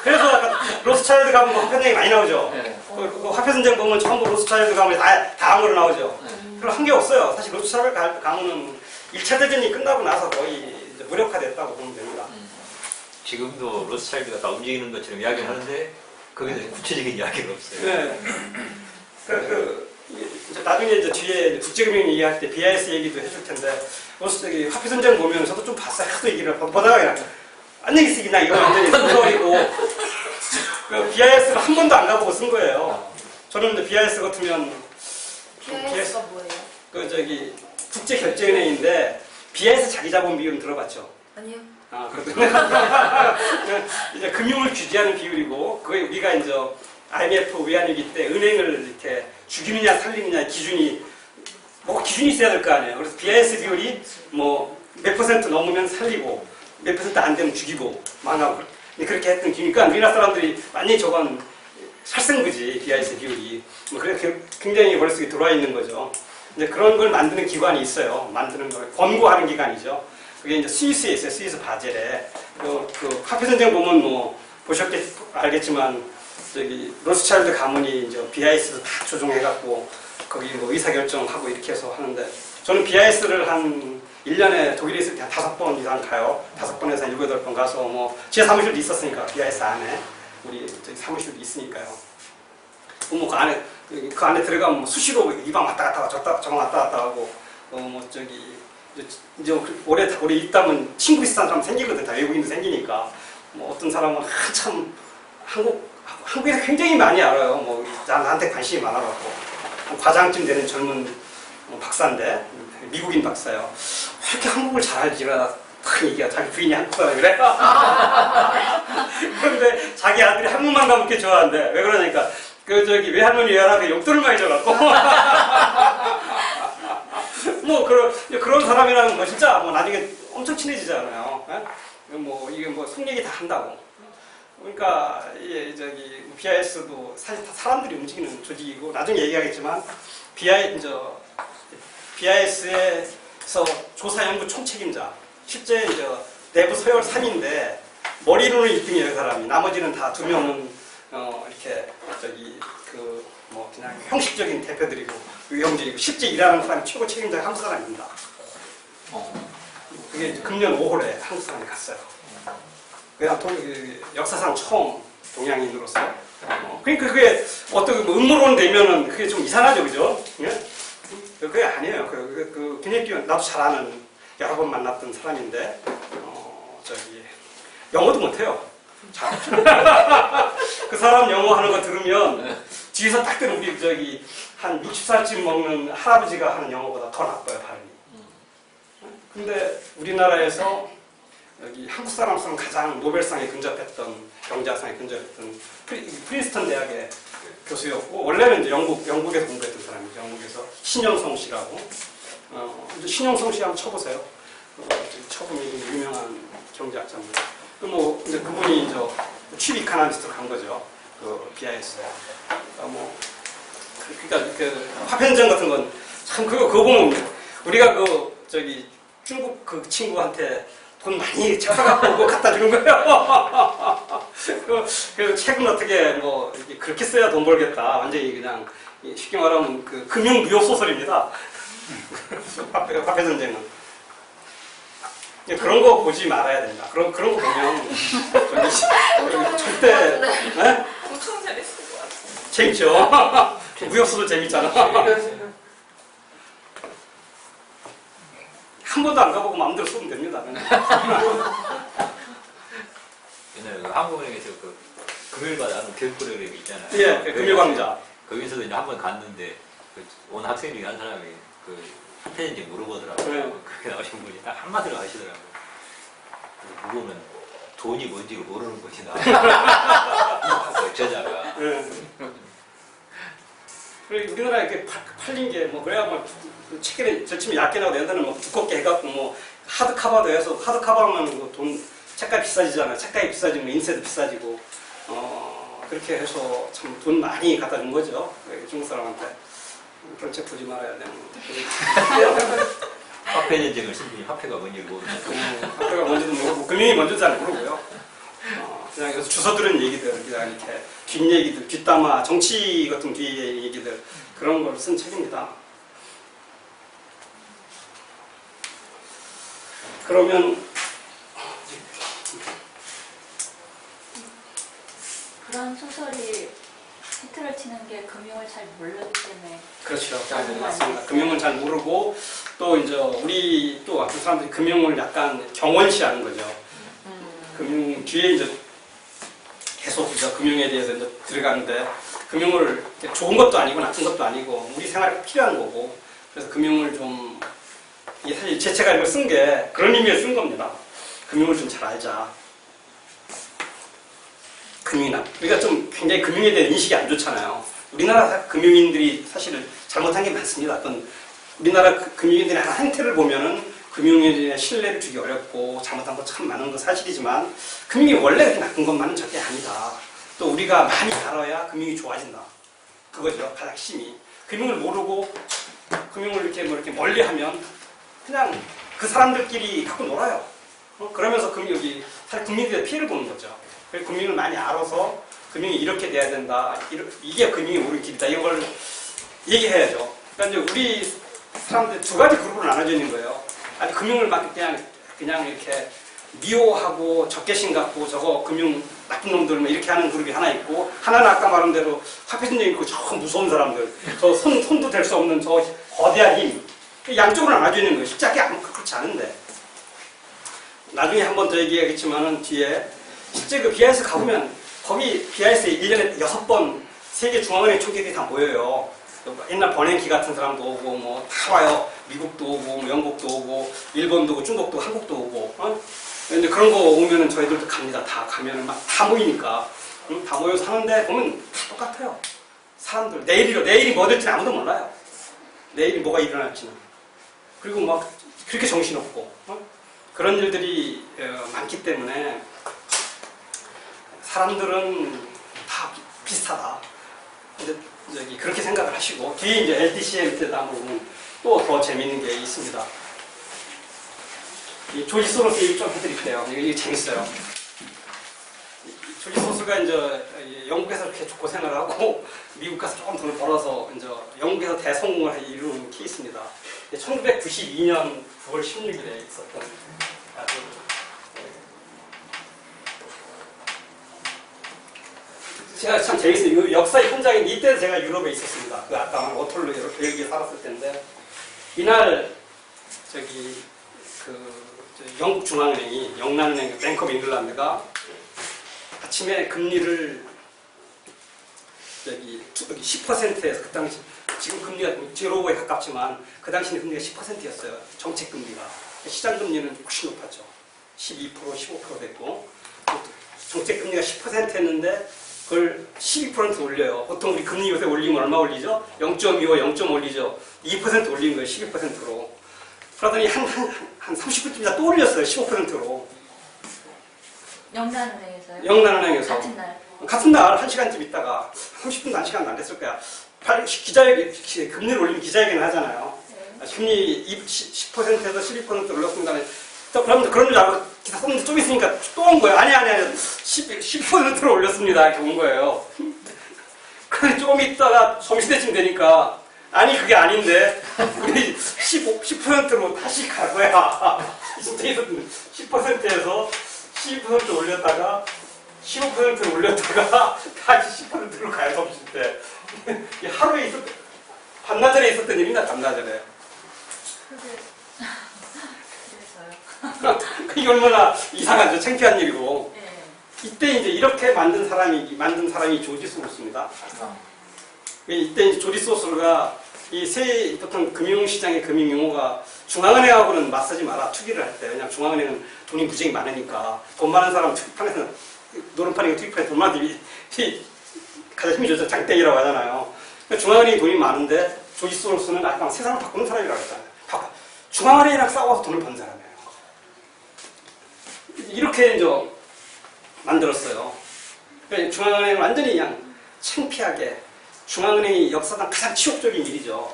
그래서 로스차일드 가면 화폐 전쟁이 많이 나오죠. 네. 그 화폐 전쟁 보면 전부 로스차일드 가문이 다 한거로 나오죠. 그럼 한 게 없어요. 사실 로스차일드 가문은 1차 대전이 끝나고 나서 거의 이제 무력화됐다고 보면 됩니다. 지금도 로스차일드가 다 움직이는 것처럼 이야기를 하는데 거기에 대해서 구체적인 이야기가 없어요. 네. 이제 나중에 이제 뒤에 국제금융 얘기할 때 BIS 얘기도 해줄 텐데 화폐 전쟁 보면 저도 좀 봤어요. 하도 얘기를 보다가 그냥 안녕히 쓰기나 이거 완전히 소설이고 BIS를 한 번도 안 가보고 쓴 거예요. 저는 이제 BIS 같으면 BIS가 뭐예요? 국제결제은행인데 BIS 자기자본 비율은 들어봤죠? 아니요. 그렇군요. 이제 금융을 규제하는 비율이고 그게 우리가 이제 IMF 외환위기 때 은행을 이렇게 죽이느냐 살리느냐 기준이 있어야 될 거 아니에요. 그래서 BIS 비율이 뭐 몇 퍼센트 넘으면 살리고 몇 퍼센트 안 되면 죽이고 망하고 그렇게 했던 기니까 우리나라 사람들이 완전히 저건 살생부지 BIS 비율이 그래 굉장히 머릿속에 들어와 있는 거죠. 이제 그런 걸 만드는 기관이 있어요. 만드는 걸 권고하는 기관이죠. 그게 이제 스위스에 있어요. 스위스 바젤에 그 화폐 전쟁 보면 뭐 알겠지만 로스차일드 가문이 이제 BIS를 다 조종해갖고 거기 뭐 의사결정하고 이렇게 해서 하는데 저는 BIS를 한 1년에 독일에 있을 때 한 5번 이상 가요. 5번에서 7, 8번 가서 뭐 제 사무실도 있었으니까 BIS 안에 우리 사무실도 있으니까요. 뭐 그 안에 들어가면 뭐 수시로 이 방 왔다 갔다 하고 저방 왔다 갔다 하고 이제 오래 있다면 친구 비슷한 사람 생기거든. 다 외국인도 생기니까 뭐 어떤 사람은 한참 한국에서 굉장히 많이 알아요. 뭐 나한테 관심이 많아갖고 과장쯤 되는 젊은 박사인데 미국인 박사요. 왜 이렇게 한국을 잘 알지? 딱 얘기가 자기 부인이 한국 사람 그래. 그런데 자기 아들이 한국만 가면 그렇게 좋아한대. 왜 그러니까 외할머니 외할아버지 욕들을 많이 줘갖고 뭐 그런 사람이라는 거 진짜 뭐 나중에 엄청 친해지잖아요. 뭐 이게 뭐 속 얘기 다 한다고. 그러니까 BIS도 사실 다 사람들이 움직이는 조직이고 나중에 얘기하겠지만 BIS에서 조사 연구 총책임자 실제 이제 내부 서열 3인데 머리로는 1등이에요 그 사람이. 나머지는 다 2명은 이렇게 뭐 그냥 형식적인 대표들이고 유형들이고 실제 일하는 사람이 최고 책임자가 한국 사람입니다. 그게 금년 5월에 한국 사람이 갔어요. 그냥 역사상 처음 동양인으로서. 그러니까 그게 어떤 음모론 되면은 그게 좀 이상하죠, 그죠? 예? 그게 아니에요. 김혁기 나도 잘 아는 여러 번 만났던 사람인데, 영어도 못해요. 그 사람 영어 하는 거 들으면 뒤에서 딱 들은 우리 한 60살쯤 먹는 할아버지가 하는 영어보다 더 나빠요, 발음이. 근데 우리나라에서 여기 한국 사람으로서는 가장 노벨상에 근접했던, 경제학상에 근접했던 프린스턴 대학의 교수였고, 원래는 이제 영국에서 공부했던 사람이죠. 영국에서 신영성 씨라고. 신영성 씨 한번 쳐보세요. 쳐보면 유명한 경제학자입니다. 이제 그분이 이제 취입 이카노미스트로 간 거죠. 그 BIS에. 그러니까 그 화폐전쟁 같은 건 참 그거 보면 우리가 중국 그 친구한테 돈 많이 찾아갖고 오고 갖다 주는 거예요. 그 책은 어떻게 이렇게 그렇게 써야 돈 벌겠다. 완전히 그냥 쉽게 말하면 그 금융 무효 소설입니다. 화폐 전쟁은. 그런 거 보지 말아야 된다. 그런 거 보면 절대 네? 엄청 재밌을 것 같아요. 재밌죠. 무효 소설 재밌잖아. 한 번도 안 가보고 마음대로 쓰면 됩니다. 옛날에 그 한국은행에서 그 금요일마다 하는 교육 프로그램이 있잖아요. 예, 금요광자. 거기서도 이제 한 번 갔는데 온 학생 중에 한 사람이 그 화폐인지 물어보더라고요. 네. 그렇게 나오신 분이 딱 한마디로 하시더라고요. 물으면 돈이 뭔지를 모르는 것이 나. 저자가. 네. 우리나라 이렇게 팔린 게 그래야 책에 절치면 얇게 나오고 옛날에는 두껍게 해갖고 하드 카바도 해서 하드 카바면 돈 책값 비싸지잖아요. 책값이 비싸지면 인쇄도 비싸지고 그렇게 해서 참 돈 많이 갖다 준 거죠. 중국 사람한테. 그런 책 보지 말아야 되는 화폐 전쟁을 쓴 분이 화폐가 뭔지를 모르는. 화폐가 뭔지도 모르고 금융이 뭔지도 잘 모르고요. 그냥 여기서 주워 들은 얘기들, 그냥 이렇게 뒷얘기들, 뒷담화, 정치 같은 뒤에 얘기들 그런 걸 쓴 책입니다. 그러면 그런 소설이 히트를 치는 게 금융을 잘 모르기 때문에. 그렇죠. 맞습니다. 금융을 잘 모르고 또 이제 우리 또 같은 사람들이 금융을 약간 경원시하는 거죠. 금융 뒤에 이제 계속 금융에 대해서 이제 들어가는데 금융을 좋은 것도 아니고 나쁜 것도 아니고 우리 생활에 필요한 거고 그래서 금융을 좀 사실 제 책가 이걸 쓴 게 그런 의미에서 쓴 겁니다. 금융을 좀 잘 알자. 금융이나 우리가 좀 굉장히 금융에 대한 인식이 안 좋잖아요. 우리나라 금융인들이 사실은 잘못한 게 많습니다. 어떤 우리나라 금융인들의 행태를 보면은 금융에 대한 신뢰를 주기 어렵고 잘못한 거 참 많은 건 사실이지만 금융이 원래 그렇게 나쁜 것만은 절대 아니다. 또 우리가 많이 다뤄야 금융이 좋아진다. 그거죠. 가장 핵심이. 금융을 모르고 금융을 이렇게 멀리하면 그냥 그 사람들끼리 갖고 놀아요. 그러면서 금융이 사실 국민들의 피해를 보는 거죠. 그래서 금융을 많이 알아서 금융이 이렇게 돼야 된다. 이게 금융이 옳은 길이다. 이런 걸 얘기해야죠. 그러니까 이제 우리 사람들 두 가지 그룹으로 나눠져 있는 거예요. 아니 금융을 막 그냥 이렇게 미워하고 적개심 갖고 저거 금융 나쁜 놈들 이렇게 하는 그룹이 하나 있고 하나는 아까 말한 대로 화폐전쟁 있고 저 무서운 사람들 저 손도 댈 수 없는 저 거대한 힘 양쪽으로 나눠져 있는 거예요. 실제 그렇지 않은데 나중에 한 번 더 얘기하겠지만은 뒤에 실제 그 BIS 가보면 거기 BIS에 1년에 6번 세계 중앙은행 총재들이 다 모여요. 옛날 버냉키 같은 사람도 오고 다 와요. 미국도 오고 영국도 오고 일본도 오고 중국도 오고 한국도 오고 근데 그런 거 오면은 저희들도 갑니다. 다 가면은 막 다 모이니까 다 모여서 하는데 보면 다 똑같아요. 사람들 내일이 뭐 될지는 아무도 몰라요. 내일이 뭐가 일어날지는. 그리고 막 그렇게 정신없고 그런 일들이 많기 때문에 사람들은 다 비슷하다. 근데 그렇게 생각을 하시고 뒤에 이제 LDCM 때 보면 또 더 재밌는 게 있습니다. 이 조지 소로스 얘기 좀 해드릴게요. 이게 재밌어요. 조지 소로스가 이제 영국에서 이렇게 고생을 하고 미국 가서 조금 돈을 벌어서 이제 영국에서 대성공을 이루는 케이스입니다. 1992년 9월 16일에 있었던 아주 제가 참 재밌어요. 역사의 현장인 이때 제가 유럽에 있었습니다. 그 아까 워털로 벨기에 살았을 때인데 이날 영국 중앙은행이 영란은행 뱅크 오브 잉글랜드가 아침에 금리를 10%에서 그 당시 지금 금리가 제로에 가깝지만 그 당시에 금리가 10%였어요. 정책 금리가. 시장 금리는 훨씬 높았죠. 12%, 15% 됐고 정책 금리가 10%였는데 그걸 12% 올려요. 보통 우리 금리 요새 올리면 얼마 올리죠? 0.25, 0.5 올리죠. 2% 올린 거예요. 12%로. 그러더니 한 30분쯤 있다 또 올렸어요. 15%로. 영란은행에서요? 영란은행에서. 같은 날. 같은 날 1시간쯤 있다가 30분도 1시간도 안 됐을 거야. 기자회견, 금리를 올리면 기자회견을 하잖아요. 네. 금리 10%에서 12% 올렸습니다. 그럼 그런 줄 알고 기사 썼는데 좀 있으니까 또 온 거예요. 아니 10%로 올렸습니다. 이렇게 온 거예요. 그런데 좀 있다가 점심때쯤 되니까 아니 그게 아닌데 우리 10%로 다시 갈 거야. 진짜 있었는데 10%에서 12% 올렸다가 15%를 올렸다가 다시 10%로 가요. 점심때. 하루에 반나절에 있었던 일이나 반나절에. 그래서요. 그게 얼마나 이상하죠. 창피한 일이고. 네. 이때 이제 이렇게 만든 사람이 조지 소로스입니다. 이때 이제 조지 소로스가 이 새 보통 금융시장의 금융용어가 중앙은행하고는 맞서지 마라. 투기를 할 때. 왜냐하면 중앙은행은 돈이 무지하게 많으니까 돈 많은 사람 투기판에서는 노름판이고 투기판에 돈 많은 사람이 가장 힘이 좋죠. 장땡이라고 하잖아요. 그러니까 중앙은행이 돈이 많은데 조지 소로스는 아까 세상을 바꾸는 사람이라고 했잖아요. 중앙은행이랑 싸워서 돈을 번 사람이에요. 이렇게 이제 만들었어요. 그러니까 중앙은행은 완전히 그냥 창피하게 중앙은행이 역사상 가장 치욕적인 일이죠.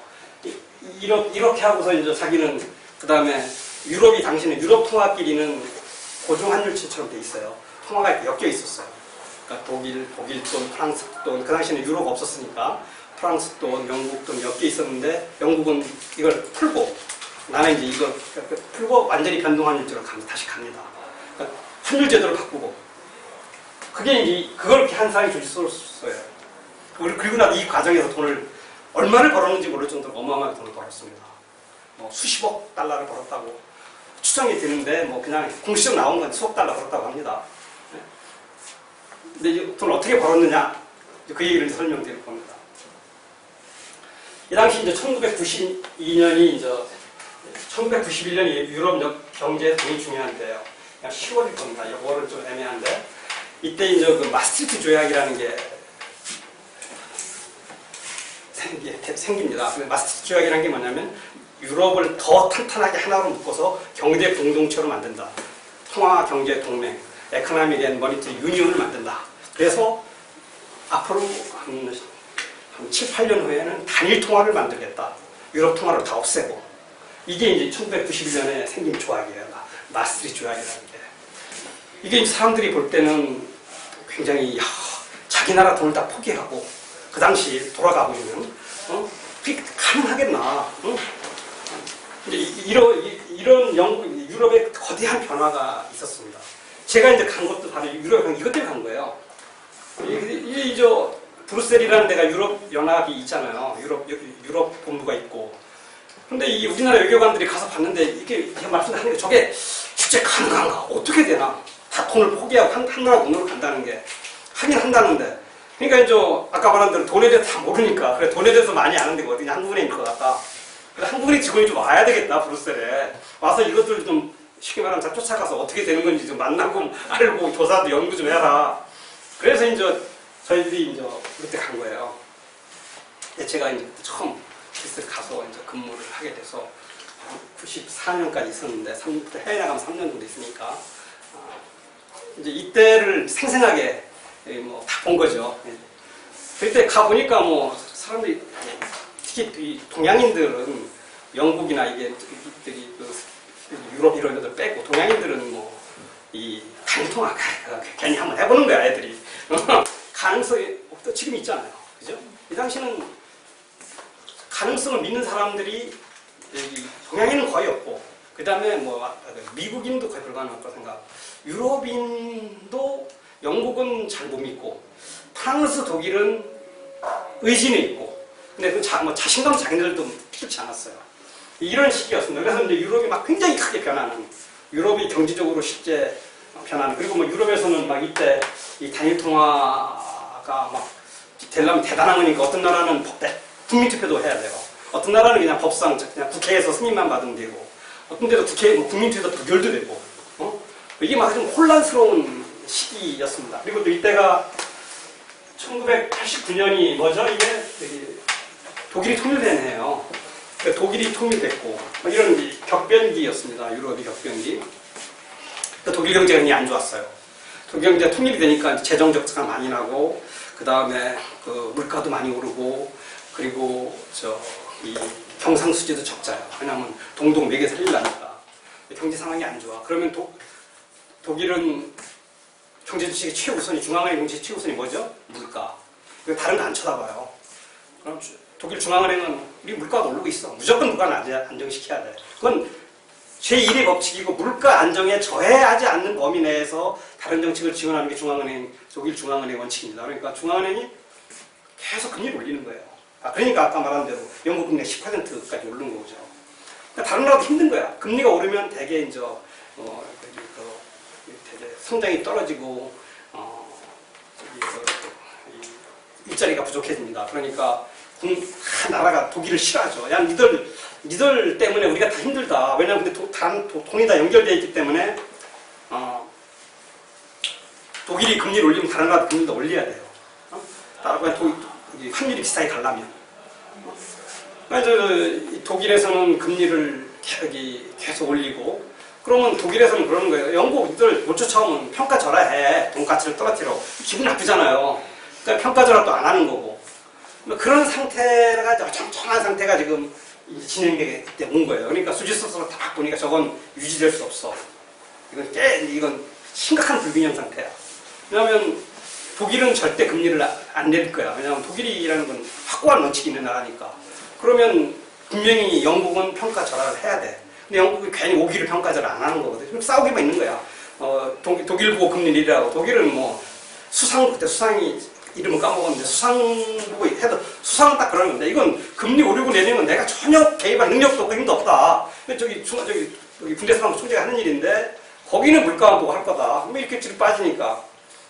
이렇게 하고서 이제 자기는 그 다음에 유럽이 당시는 유럽 통화끼리는 고정환율처럼 돼 있어요. 통화가 이렇게 엮여 있었어요. 그러니까 독일 돈, 프랑스 돈, 그 당시에는 유로가 없었으니까 프랑스 돈, 영국 돈 엮여 있었는데 영국은 이걸 풀고 나는 이제 이거 풀고 완전히 변동환율제로 다시 갑니다. 그러니까 환율 제도를 바꾸고 그게 이제 그걸 이렇게 한 사람이 조지 소로스예요. 그리고 나서 이 과정에서 돈을 얼마를 벌었는지 모를 정도로 어마어마하게 돈을 벌었습니다. 뭐 수십억 달러를 벌었다고 추정이 되는데 뭐 그냥 공시적 나온 건 수억 달러 벌었다고 합니다. 근데 이 돈을 어떻게 벌었느냐 그 얘기를 이제 설명드릴 겁니다. 이 당시 이제 1992년이 이제 1991년이 유럽 경제에 굉장히 중요한 때예요. 그냥 10월일 겁니다. 5월은 좀 애매한데 이때 이제 그 마스트리트 조약이라는 게 생깁니다. 마스트리트 조약이라는 게 뭐냐면 유럽을 더 탄탄하게 하나로 묶어서 경제 공동체로 만든다. 통화 경제 동맹, 에코노믹 앤 머니터리 유니온을 만든다. 그래서 앞으로 한 7, 8년 후에는 단일 통화를 만들겠다. 유럽 통화를 다 없애고. 이게 이제 1991년에 생긴 조약이에요. 마스트리트 조약이라는 게. 이게 이제 사람들이 볼 때는 굉장히 자기 나라 돈을 다 포기하고 그 당시 돌아가고 있는 그게 가능하겠나? 이제 이런 유럽의 거대한 변화가 있었습니다. 제가 이제 간 것도 바로 유럽에 이것 때문에 간 거예요. 이제 브뤼셀이라는 데가 유럽 연합이 있잖아요. 유럽 본부가 있고. 근데 이 우리나라 외교관들이 가서 봤는데 이게 말씀하는 게 저게 실제 가능한가? 어떻게 되나? 다 돈을 포기하고 한 나라 돈으로 간다는 게 하긴 한다는데. 그러니까 이제 아까 말한 대로 돈에 대해서 다 모르니까 그래 돈에 대해서 많이 아는데 어디냐 한국은행일 것 같다. 그래 한국은행 직원이 좀 와야 되겠다 브뤼셀에 와서 이것들 좀 쉽게 말하면 다 쫓아가서 어떻게 되는 건지 좀 만나고 알고 조사도 연구 좀 해라. 그래서 이제 저희들이 이제 그때 간 거예요. 제가 이제 처음 브뤼셀 가서 이제 근무를 하게 돼서 94년까지 있었는데 해외 나가면 3년 정도 있으니까 이제 이때를 생생하게 뭐 다 본 거죠. 그때 가 보니까 뭐 사람들이 특히 이 동양인들은 영국이나 이게 유럽 이런 데들 빼고 동양인들은 뭐 이 단통화 괜히 한번 해보는 거야 애들이. 가능성이 없다 지금 있잖아요. 그죠? 이 당시는 가능성을 믿는 사람들이 동양인은 거의 없고 그 다음에 뭐 미국인도 거의 불가능할 거라 생각. 유럽인도 영국은 잘 못 믿고 프랑스, 독일은 의지는 있고 근데 그 자신감 자기들도 필요치 않았어요. 이런 시기였습니다. 그래서 이제 유럽이 막 굉장히 크게 변하는 유럽이 경제적으로 실제 변하는 그리고 뭐 유럽에서는 막 이때 이 단일 통화가 막 되려면 대단한 거니까 어떤 나라는 국민투표도 해야 돼요. 어떤 나라는 그냥 법상 그냥 국회에서 승인만 받으면 되고, 어떤 데도 국민투표도 부결도 되고, 이게 막 좀 혼란스러운 시기였습니다. 그리고 또 이때가 1989년이 뭐죠? 이게 독일이 통일된 해예요. 그러니까 독일이 통일됐고 이런 격변기였습니다. 유럽이 격변기. 그러니까 독일 경제가 굉장히 안 좋았어요. 독일 경제가 통일이 되니까 재정 적자가 많이 나고 그 다음에 그 물가도 많이 오르고 그리고 이 경상수지도 적자예요. 왜냐하면 동동 매개 살리려니까 경제 상황이 안 좋아. 그러면 독일은 경제 주식의 최우선이 중앙은행 경제 최우선이 뭐죠? 물가. 다른 거 안 쳐다봐요. 그럼 독일 중앙은행은 우리 물가가 오르고 있어. 무조건 물가는 안정시켜야 돼. 그건 제1의 법칙이고 물가 안정에 저해하지 않는 범위 내에서 다른 정책을 지원하는 게 독일 중앙은행 원칙입니다. 그러니까 중앙은행이 계속 금리를 올리는 거예요. 그러니까 아까 말한 대로 영국 금리가 10%까지 오르는 거죠. 그러니까 다른 나라도 힘든 거야. 금리가 오르면 되게 이제 되게 성장이 떨어지고 일자리가 부족해집니다. 그러니까 나라가 독일을 싫어하죠. 야, 니들 때문에 우리가 다 힘들다. 왜냐하면 근데 돈이 다 연결되어 있기 때문에 독일이 금리를 올리면 다른 나라도 금리도 올려야 돼요. 따라서 환율이 비슷하게 가려면. 독일에서는 금리를 계속 올리고 그러면 독일에서는 그러는 거예요. 영국들 못 쫓아오면 평가절하해. 돈가스를 떨어뜨려. 기분 나쁘잖아요. 그러니까 평가절하도 안 하는 거고. 그런 상태가 정청한 상태가 지금 진행되게 온 거예요. 그러니까 수지소설을 딱 보니까 저건 유지될 수 없어. 이건 심각한 불균형 상태야. 왜냐하면 독일은 절대 금리를 안 내릴 거야. 왜냐하면 독일이라는 건 확고한 원칙이 있는 나라니까. 그러면 분명히 영국은 평가 절하를 해야 돼. 근데 영국이 괜히 오기를 평가절을 안 하는 거거든. 좀 싸우기만 있는 거야. 독일 보고 금리 내리라고. 독일은 뭐 그때 수상이 이름을 까먹었는데 수상 보고 해도 수상은 딱 그러는 건데 이건 금리 오르고 내리는 건 내가 전혀 개입할 능력도 없고 힘도 없다. 저기 분대사방 총재가 하는 일인데 거기는 물가만 보고 할 거다. 뭐 이렇게 뒤로 빠지니까.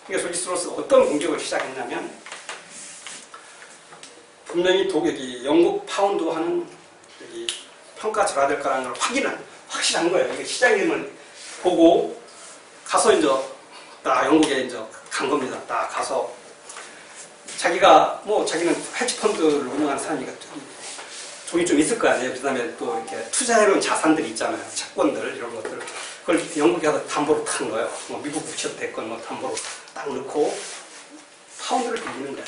그러니까 솔직히로서 어떤 공격을 시작했냐면 분명히 영국 파운드와는 평가 절하될 거라는 걸 확실한 거예요. 이게 시장님을 보고 가서 이제 딱 영국에 이제 간 겁니다. 딱 가서 자기는 헤지펀드를 운영하는 사람이니까 돈이 좀 있을 거 아니에요. 그 다음에 또 이렇게 투자해놓은 자산들이 있잖아요. 채권들 이런 것들. 그걸 영국에 가서 담보로 탄 거예요. 뭐 미국 부채도 됐건 뭐 담보로 딱 넣고 파운드를 빌리는 거야.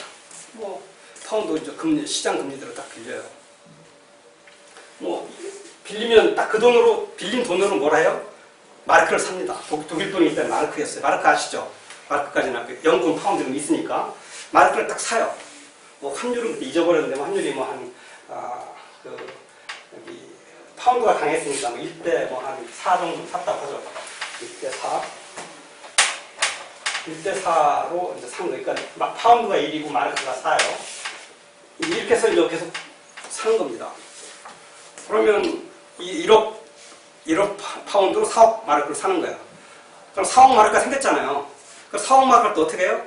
뭐 파운드 이제 시장 금리대로 딱 빌려요. 뭐 빌리면 딱 그 돈으로 빌린 돈으로 뭐라 해요? 마르크를 삽니다. 독일 돈이 일단 마르크였어요. 마르크 아시죠? 마르크까지는 영국은 파운드는 있으니까 마르크를 딱 사요. 뭐 환율은 그때 잊어버렸는데 환율이 파운드가 강했으니까 1대 한 4 정도 샀다고 하죠. 1대 4로 이제 산 거니까 파운드가 1이고 마르크가 4요. 이렇게 해서 이제 계속 사는 겁니다. 그러면 1억 파운드로 4억 마르크를 사는 거야. 그럼 4억 마르크가 생겼잖아요. 그럼 4억 마르크를 또 어떻게 해요?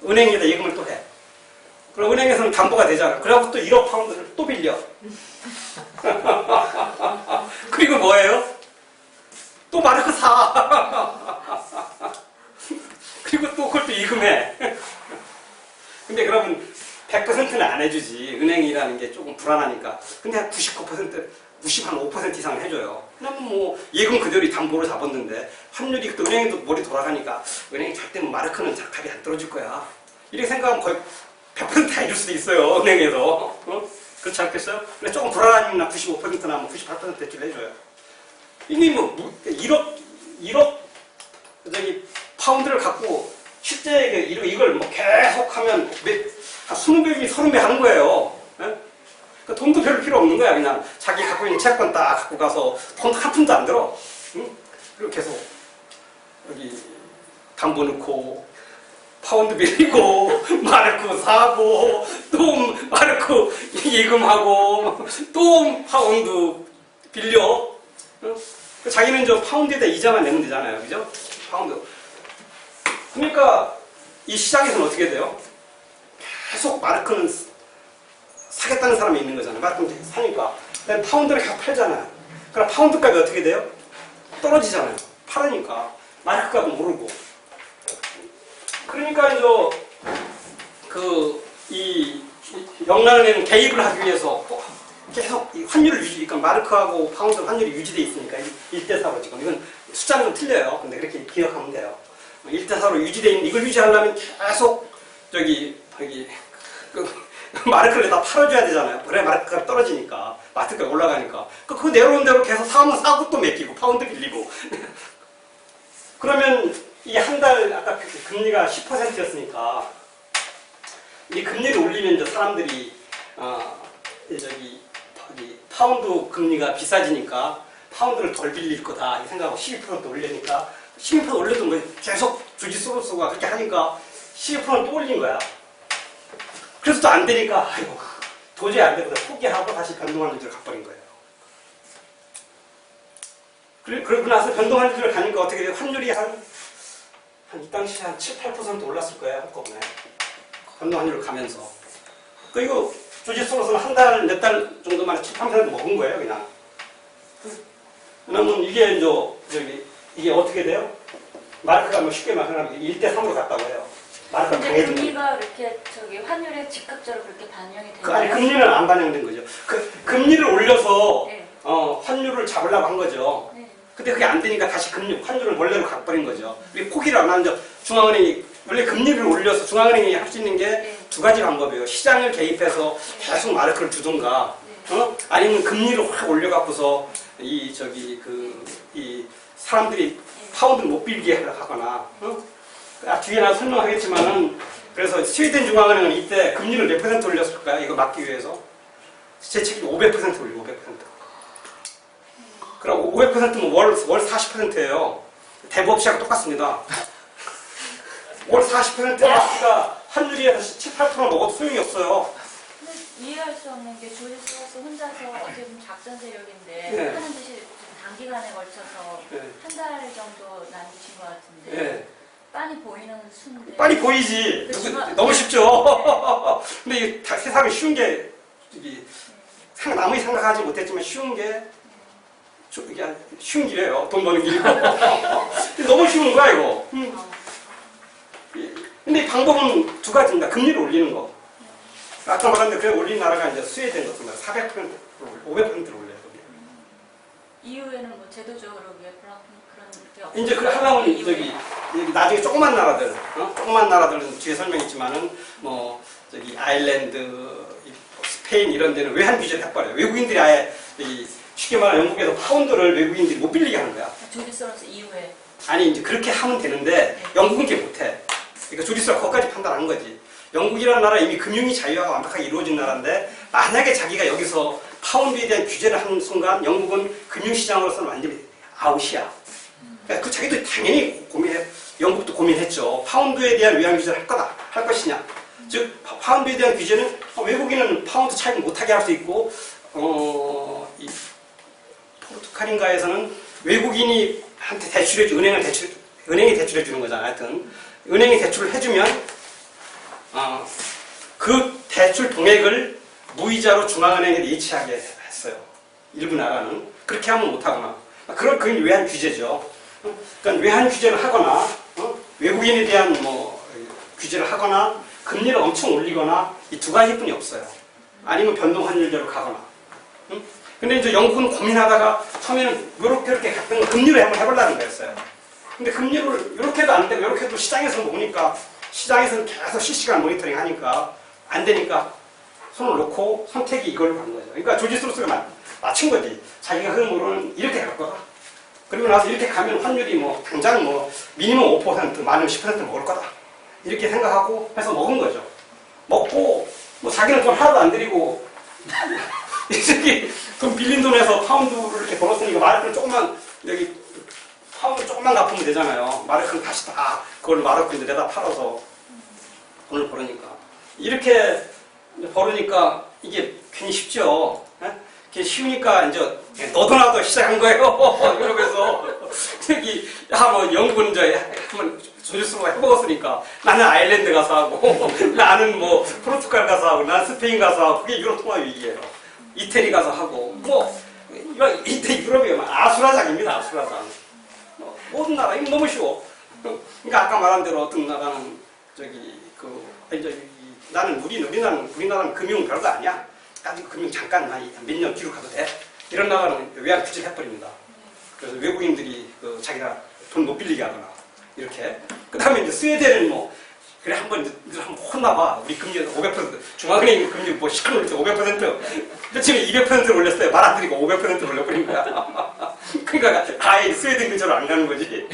은행에다 예금을 또 해. 그럼 은행에서는 담보가 되잖아. 그래갖고 또 1억 파운드를 또 빌려. 그리고 뭐예요? 또 마르크 사. 그리고 또 그걸 또 예금해. 근데 그러면 100%는 안 해주지. 은행이라는 게 조금 불안하니까. 근데 한 99%, 95% 이상은 해줘요. 왜냐면 뭐 예금 그대로 담보로 잡았는데 환율이 또 은행에도 머리 돌아가니까 은행이 절대 뭐 마르크는 답이 안 떨어질 거야. 이렇게 생각하면 거의 100% 다 해줄 수도 있어요. 은행에서. 그렇지 않겠어요? 근데 조금 불안하니까 95%나 98%쯤 해줘요. 이게 뭐 1억 파운드를 갖고 실제 이걸 뭐 계속 하면 한 20배, 30배 하는 거예요. 그러니까 돈도 별로 필요 없는 거야. 그냥 자기 갖고 있는 채권 딱 갖고 가서 돈 한 푼도 안 들어. 응? 그리고 계속 여기 담보 넣고 파운드 빌리고 마르크 사고 또 마르크 예금하고 또 파운드 빌려. 자기는 저 파운드에다 이자만 내면 되잖아요. 그죠? 파운드. 그러니까 이 시장에서는 어떻게 돼요? 계속 마르크는 사겠다는 사람이 있는 거잖아요. 마르크 사니까. 근데 파운드를 계속 팔잖아요. 그럼 파운드 값이 어떻게 돼요? 떨어지잖아요. 팔으니까. 마르크 값은 오르고. 그러니까 이제 이 영란은행은 개입을 하기 위해서 계속 이 환율을 그러니까 마르크하고 파운드 환율이 유지돼 있으니까 1대4로 지금 이건 숫자는 좀 틀려요. 근데 그렇게 기억하면 돼요. 1대4로 유지돼 있는 이걸 유지하려면 계속 마르크를 다 팔아줘야 되잖아요. 그래 마르크가 떨어지니까 마트가 올라가니까 그거 내려온 대로 계속 사면 사고 또 맡기고 파운드 빌리고 그러면 이 한 달 아까 금리가 10%였으니까 이 금리를 올리면 이제 사람들이 파운드 금리가 비싸지니까 파운드를 덜 빌릴 거다 이 생각하고 12% 올리니까 12% 올려도 뭐 계속 주지 소로스가 그렇게 하니까 12%는 또 올린 거야. 그래서 또 안 되니까 아이고 도저히 안 되거든 포기하고 다시 변동환율을 가버린 거예요. 그러고 나서 변동환율을 가니까 어떻게 돼요? 환율이 이 당시에 한 7, 8% 올랐을 거예요 한꺼번에 변동환율을 가면서. 그리고 조지 소로스는 한 달, 몇 달 정도 만에 7, 8% 먹은 거예요 그냥. 그러면 이게 이게 어떻게 돼요? 마르크가 뭐 쉽게 말하면 1대3으로 갔다고 해요. 마르크가 근데 강해진 금리가 이렇게 환율에 직접적으로 그렇게 반영이 되나요? 아니 금리는 안 반영된 거죠. 금리를 올려서 네. 환율을 잡으려고 한 거죠. 네. 근데 그게 안 되니까 다시 환율을 원래로 가버린 거죠. 우리 포기를 안 하는 중앙은행이 원래 금리를 올려서 중앙은행이 할 수 있는 게 두 가지 방법이에요. 시장을 개입해서 계속 마르크를 주던가, 아니면 금리를 확 올려갖고서 이 사람들이 파운드를 못 빌게 하거나, 뒤에 나 설명하겠지만은 그래서 스웨덴 중앙은행은 이때 금리를 몇 퍼센트 올렸을까요? 이거 막기 위해서 제 책이 500% 올리고 500%. 그럼 500%면 월 40%예요. 대부업시하고 똑같습니다. 월 40% 마스가 환율이 다시 7, 8% 먹어도 소용이 없어요. 근데 이해할 수 없는 게 조지 소로스 혼자서 어떻게 보면 작전 세력인데 네. 하는 짓이 좀 단기간에 걸쳐서 네. 한 달 정도 남기신 것 같은데 네. 빤히 보이는 수인데 빨리 보이지. 그렇지만- 너무 쉽죠. 근데 이게 다 세상에 쉬운 게 남이 생각하지 못했지만 쉬운 게 이게 쉬운 길이에요. 돈 버는 길이고. 너무 쉬운 거야 이거. 근데 방법은 두 가지입니다. 금리를 올리는 거. 아까 말한 대로 올린 나라가 이제 스웨덴 같은 거 400%, 500%를 올려요. 이후에는 뭐 제도적으로 왜 그런 게 이제 그 하나는 나중에 조그만 나라들, 조그만 나라들은 뒤에 설명했지만은 뭐 아일랜드, 스페인 이런 데는 외환 규제를 해버려요. 외국인들이 아예 쉽게 말하면 영국에서 파운드를 외국인들이 못 빌리게 하는 거야. 조지 소로스 이후에 아니 이제 그렇게 하면 되는데 영국은 그렇게 못해. 그러니까 조지스가 거기까지 판단한 거지. 영국이라는 나라 이미 금융이 자유화가 완벽하게 이루어진 나라인데 만약에 자기가 여기서 파운드에 대한 규제를 하는 순간 영국은 금융시장으로서는 완전히 아웃이야. 그러니까 그 자기도 당연히 영국도 고민했죠. 파운드에 대한 외환 규제를 할 것이냐. 즉 파운드에 대한 규제는 외국인은 파운드 차익 못하게 할 수 있고 이 포르투갈인가에서는 외국인이 한테 은행이 대출해 주는 거잖아요. 하여튼 은행이 대출을 해주면 그 대출 동액을 무이자로 중앙은행에 예치하게 했어요. 일부 나라는 그렇게 하면 못하거나 그건 외환 규제죠. 그러니까 외환 규제를 하거나 외국인에 대한 규제를 하거나 금리를 엄청 올리거나 이 두 가지뿐이 없어요. 아니면 변동환율제로 가거나. 근데 이제 영국은 고민하다가 처음에는 이렇게 갔던 금리를 한번 해보려는 거였어요. 근데 금리를 이렇게도 안 되고 이렇게도 시장에서 보니까 시장에서는 계속 실시간 모니터링 하니까 안 되니까 손을 놓고 선택이 이걸로 간 거죠. 그러니까 조지 소로스가 맞춘 거지. 자기가 흐름으로는 이렇게 갈 거다. 그리고 나서 이렇게 가면 환율이 당장 미니멈 5%, 많으면 10% 먹을 거다. 이렇게 생각하고 해서 먹은 거죠. 먹고 자기는 돈 하나도 안 들이고 돈 빌린 돈에서 파운드를 이렇게 벌었으니까 마르크는 파운드 조금만 갚으면 되잖아요. 마르크는 다시 다 그걸 마르크인데 내다 팔아서 돈을 벌으니까. 이렇게 벌으니까 이게 괜히 쉽죠. 그게 쉬우니까 이제 너도 나도 시작한 거예요. 이러면서 영국은 이제 한번 조지스가 해먹었으니까 나는 아일랜드 가서 하고 나는 뭐 포르투갈 가서 하고 나는 스페인 가서 하고 그게 유럽 통합 위기예요. 이태리 가서 하고 뭐 이때 유럽이 아수라장입니다. 아수라장. 모든 나라 이거 너무 쉬워. 그러니까 아까 말한 대로 어떤 나라는 나는 우리나라는 금융 별거 아니야. 아직 금융 잠깐 몇 년 뒤로 가도 돼. 이런 나라는 외환 규제를 해버립니다. 그래서 외국인들이 자기가 돈 못 빌리게 하거나 이렇게. 그 다음에 이제 스웨덴은 뭐 그래 한번 혼나봐. 우리 금리 500% 중앙은행 금리 뭐 시끄러울 때 500% 며칠에 200%를 올렸어요. 말 안 들으니까 500%를 올려버린 거야. 그러니까 아예 스웨덴 근처로 안 가는 거지.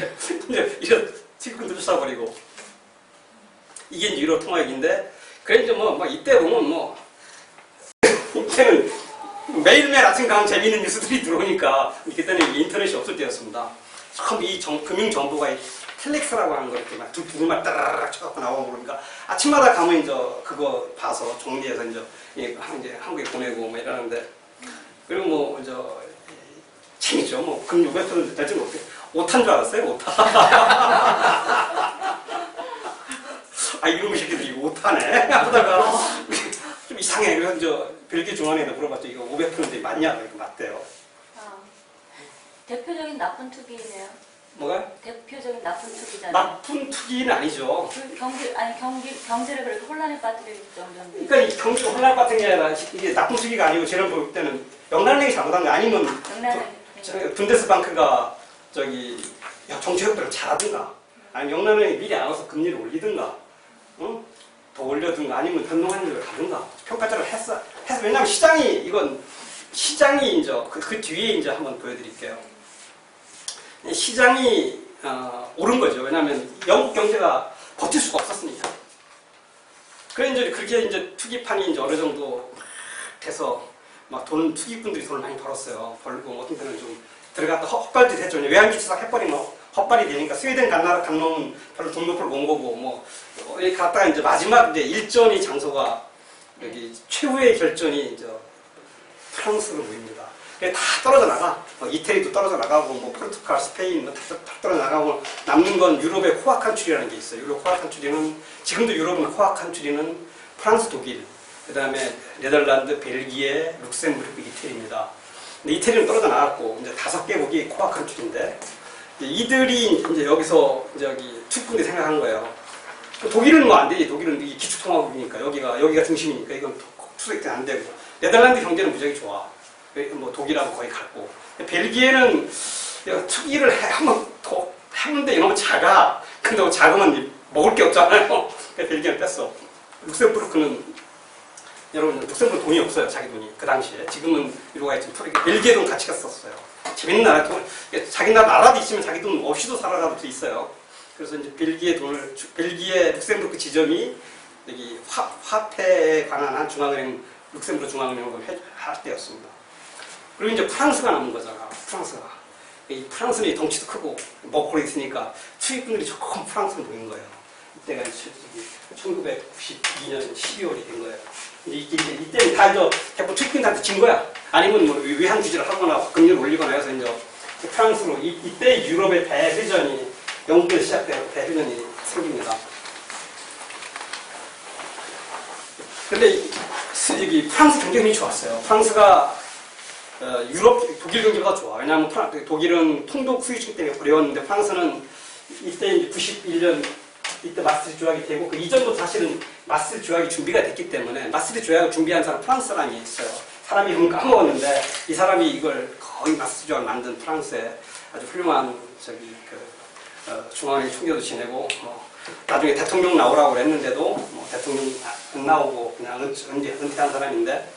이제 이런 티끌도 쫓아버리고 이게 이제 유럽 통화액인데 그래 이제 뭐 이때 보면 이때는 매일매일 아침 가면 재미있는 뉴스들이 들어오니까 그때는 인터넷이 없을 때였습니다. 처음 이 금융정보가 텔렉스라고 하는 거 이렇게 막 두루만 따라락 쳐갖고 나오고 그러니까 아침마다 가면 이제 그거 봐서 정리해서 이제 한국에 보내고 뭐 이러는데 그리고 뭐 이제 재밌죠. 뭐 금융 웹툰 될지 모르겠어요. 오타인 줄 알았어요. 오타. 아 이놈의 새끼들이 오타네 하다가 좀 이상해. 그래서 저 벨기에 중앙에다 물어봤죠. 이거 500%인데 맞냐? 이렇게 맞대요. 대표적인 나쁜 투기네요. 뭐가? 대표적인 나쁜 투기잖아요. 나쁜 투기는 아니죠. 경제를 그렇게 혼란에 빠뜨릴 정도인데. 그러니까 이 경기가 혼란 같은 게 아니라 이게 나쁜 투기가 아니고 제가 볼 때는 영란행이 잘못한 게 아니면 분데스방크가 정치협조를 잘하든가 아니면 영란행이 미리 알아서 금리를 올리든가 응? 더 올려든가 아니면 변동한 일을 가든가 평가절을 했어. 왜냐면 시장이 이제 그 뒤에 이제 한번 보여드릴게요. 시장이 오른 거죠. 왜냐하면 영국 경제가 버틸 수가 없었으니까. 그래 이제 그렇게 이제 투기판이 이제 어느 정도 돼서 막 투기꾼들이 돈을 많이 벌었어요. 벌고 어떤 때는 좀 들어갔다 헛발질 했죠. 외환기치사 해버리면 헛발이 되니까 스웨덴 간 놈은 별로 돈 높을 온 거고 뭐 여기 갔다가 이제 마지막 이제 일전이 장소가 여기 최후의 결전이 이제 프랑스로 보입니다. 다 떨어져 나가. 이태리도 떨어져 나가고, 뭐 포르투갈, 스페인 다 떨어져 나가고 남는 건 유럽의 코어 칸츄리라는 게 있어요. 유럽 코어 칸츄리는 지금도 유럽은 코어 칸츄리는 프랑스, 독일, 그 다음에 네덜란드, 벨기에, 룩셈부르크, 이태리입니다. 근데 이태리는 떨어져 나갔고 이제 5개국이 코어 칸츄리인데 이들이 이제 여기서 투기꾼들이 생각한 거예요. 독일은 뭐 안 되지. 독일은 기축통화국이니까 여기가 중심이니까 이건 투색도 안 되고. 네덜란드 경제는 무지하게 좋아. 뭐 독일하고 거의 같고. 벨기에는 투기를 한번 더 했는데 너무 작아. 근데 작으면 먹을 게 없잖아요. 그래서 벨기에는 뺐어. 룩셈부르크는 여러분 룩셈부르크 돈이 없어요. 자기 돈이 그 당시에. 지금은 위로가 있지만 벨기에 돈 같이 갔었어요. 재밌는 나라 돈. 자기 나라도 있으면 자기 돈 없이도 살아가도 있어요. 그래서 이제 벨기에 룩셈부르크 지점이 여기 화폐에 관한 한 중앙은행 룩셈부르크 중앙은행으로 할 때였습니다. 그리고 이제 프랑스가 남은 거잖아. 이 프랑스는 덩치도 크고 먹고 있으니까 투기꾼들이 조금 프랑스로 모인 거예요. 이때가 1992년 12월이 된 거예요. 이때는 다 대부분 투기꾼들한테 진 거야. 아니면 뭐 외환 규제를 하거나 금리를 올리거나 해서 이제 프랑스로 이때 유럽의 대회전이 영국에서 시작되고 대회전이 생깁니다. 근데 여기 프랑스 경쟁이 좋았어요. 프랑스가 독일 경제보다 좋아. 왜냐하면 독일은 통독 수요층 때문에 어려웠는데 프랑스는 이때 이제 91년 이때 마스트리트 조약이 되고 그 이전부터 사실은 마스트리트 조약이 준비가 됐기 때문에 마스트리트 조약을 준비한 사람 프랑스 사람이 있어요. 사람이 이름을 까먹었는데 이 사람이 이걸 거의 마스트리트 조약을 만든 프랑스의 아주 훌륭한 중앙회 총재도 지내고 나중에 대통령 나오라고 그랬는데도 대통령 안 나오고 그냥 은퇴한 사람인데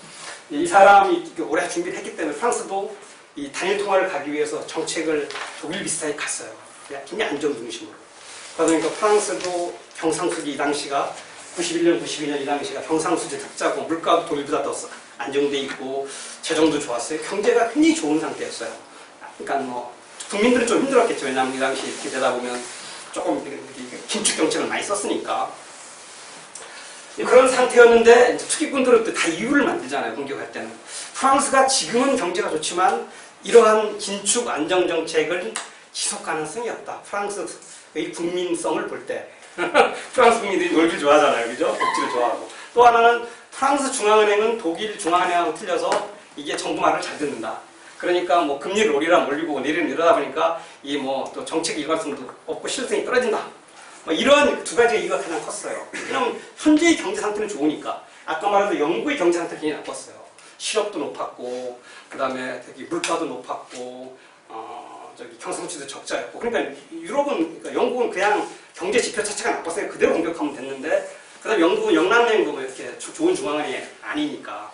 이 사람이 오래 준비를 했기 때문에 프랑스도 이 단일 통화를 가기 위해서 정책을 독일 비슷하게 갔어요. 굉장히 안정 중심으로. 그러니까 프랑스도 경상수지 이 당시가 91년, 92년 이 당시가 경상수지 흑자고 물가도 독일보다 더 안정돼 있고 재정도 좋았어요. 경제가 굉장히 좋은 상태였어요. 그러니까 국민들은 좀 힘들었겠죠. 왜냐하면 이 당시 이렇게 되다 보면 조금 긴축 정책을 많이 썼으니까. 그런 상태였는데 투기꾼들은 또 다 이유를 만들잖아요. 공격할 때는. 프랑스가 지금은 경제가 좋지만 이러한 긴축 안정 정책을 지속 가능성이 없다. 프랑스 이 국민성을 볼 때 프랑스 국민들이 놀기를 좋아하잖아요, 그죠? 복지를 좋아하고. 또 하나는 프랑스 중앙은행은 독일 중앙은행하고 틀려서 이게 정부 말을 잘 듣는다. 그러니까 뭐 금리를 오리라 몰리고 내리는 이러다 보니까 이 뭐 또 정책 일관성도 없고 실효성이 떨어진다. 뭐 이런 두 가지 이유가 가장 컸어요. 왜냐면 현재의 경제 상태는 좋으니까. 아까 말한 영국의 경제 상태가 굉장히 나빴어요. 실업도 높았고, 그 다음에 되게 물가도 높았고, 저기 경상치도 적자였고. 그러니까 유럽은, 그러니까 영국은 그냥 경제 지표 자체가 나빴어요. 그대로 공격하면 됐는데, 그 다음에 영국은 영남은행도 뭐 이렇게 좋은 중앙은행이 아니니까.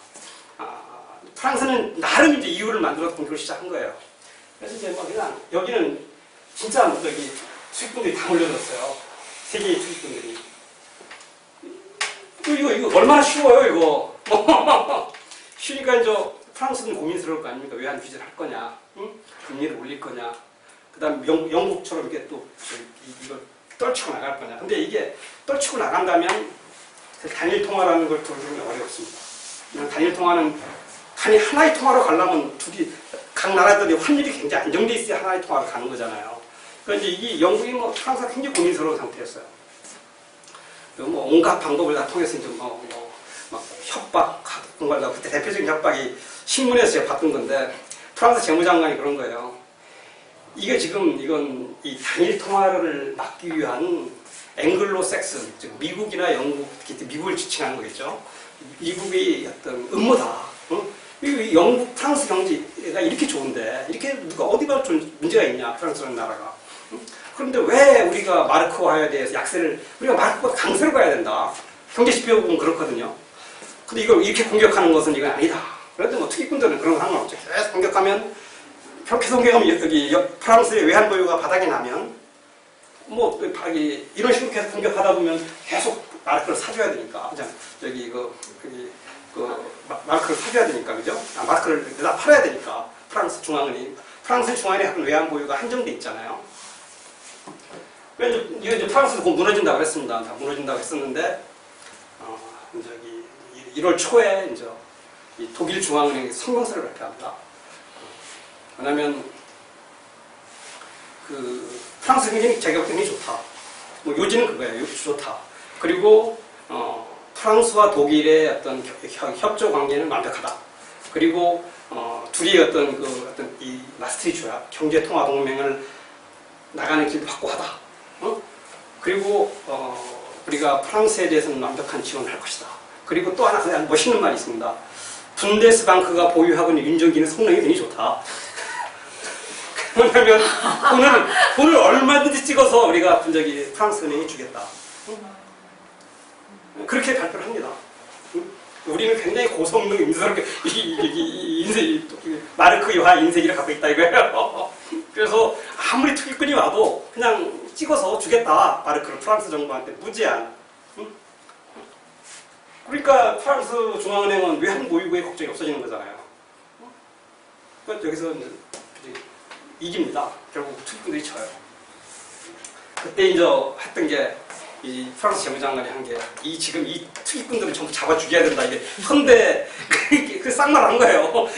프랑스는 나름 이제 이유를 만들어서 공격을 시작한 거예요. 그래서 이제 뭐 그냥 여기는 진짜 뭐 저기 수익분들이 다 몰려들었어요. 세계의 수익분들이. 이거 얼마나 쉬워요, 이거. 쉬니까 이제 프랑스는 고민스러울 거 아닙니까? 외환 규제를 할 거냐, 응? 금리를 올릴 거냐, 그 다음 영국처럼 이렇게 또 이걸 떨치고 나갈 거냐. 근데 이게 떨치고 나간다면 단일 통화라는 걸 들어주면 어렵습니다. 단일 통화는 단위 하나의 통화로 가려면 각 나라들이 환율이 굉장히 안정돼 있어야 하나의 통화로 가는 거잖아요. 그러니까 이제 이 영국이 뭐 프랑스가 굉장히 고민스러운 상태였어요. 뭐 온갖 방법을 다 통해서 이제 막 협박, 공갈다 그때 대표적인 협박이 신문에서 제가 봤던 건데 프랑스 재무장관이 그런 거예요. 이게 지금 이건 이 단일 통화를 막기 위한 앵글로 섹슨, 즉 미국이나 영국, 특히 미국을 지칭하는 거겠죠. 미국의 어떤 음모다. 응? 이 영국, 프랑스 경제가 이렇게 좋은데 이렇게 누가 어디가 좀 문제가 있냐, 프랑스라는 나라가. 응? 그런데 왜 우리가 마르크화에 대해서 약세를, 우리가 마르크화 강세로 가야 된다. 경제 지표 보면 그렇거든요. 근데 이걸 이렇게 공격하는 것은 이건 아니다. 그런데 뭐 특이꾼들은 그런 거 상관없죠. 계속 공격하면, 그렇게 공격하면 여기 프랑스의 외환 보유가 바닥이 나면, 뭐 이런 식으로 계속 공격하다 보면 계속 마르크를 사줘야 되니까. 그냥 여기 마르크를 사줘야 되니까, 그죠? 마르크를 내다 팔아야 되니까. 프랑스 중앙은행 외환 보유가 한정돼 있잖아요. 이게 프랑스도 곧 무너진다고 했습니다. 다 무너진다고 했었는데, 저기 1월 초에 이제 이 독일 중앙은행이 성명서를 발표합니다. 왜냐하면 그 프랑스 경제는 제가 볼 때는 좋다. 뭐 요지는 그거예요. 좋다. 그리고 프랑스와 독일의 어떤 협조 관계는 완벽하다. 그리고 둘이 어떤 이 마스트리히트 조약, 경제 통화 동맹을 나가는 길도 확고하다. 그리고 우리가 프랑스에 대해서는 완벽한 지원을 할 것이다. 그리고 또 하나 그냥 멋있는 말이 있습니다. 분데스방크가 보유하고 있는 윤정기는 성능이 굉장히 좋다. 왜냐하면 돈을 얼마든지 찍어서 우리가 프랑스 은행에 주겠다. 그렇게 발표를 합니다. 우리는 굉장히 고성능 인쇄스럽게 마르크화 인쇄기를 갖고 있다 이거예요. 그래서 아무리 투기꾼이 와도 그냥 찍어서 주겠다. 마르크를 프랑스 정부한테 무제한. 그러니까 프랑스 중앙은행은 외환 보유고의 걱정이 없어지는 거잖아요. 그러니까 여기서 이제 이깁니다. 결국 투기꾼들이 져요. 그때 이제 했던 게 이 프랑스 재무장관이 한 게 지금 이 투기꾼들을 전부 잡아 죽여야 된다. 이게 현대 그 쌍말 한 거예요.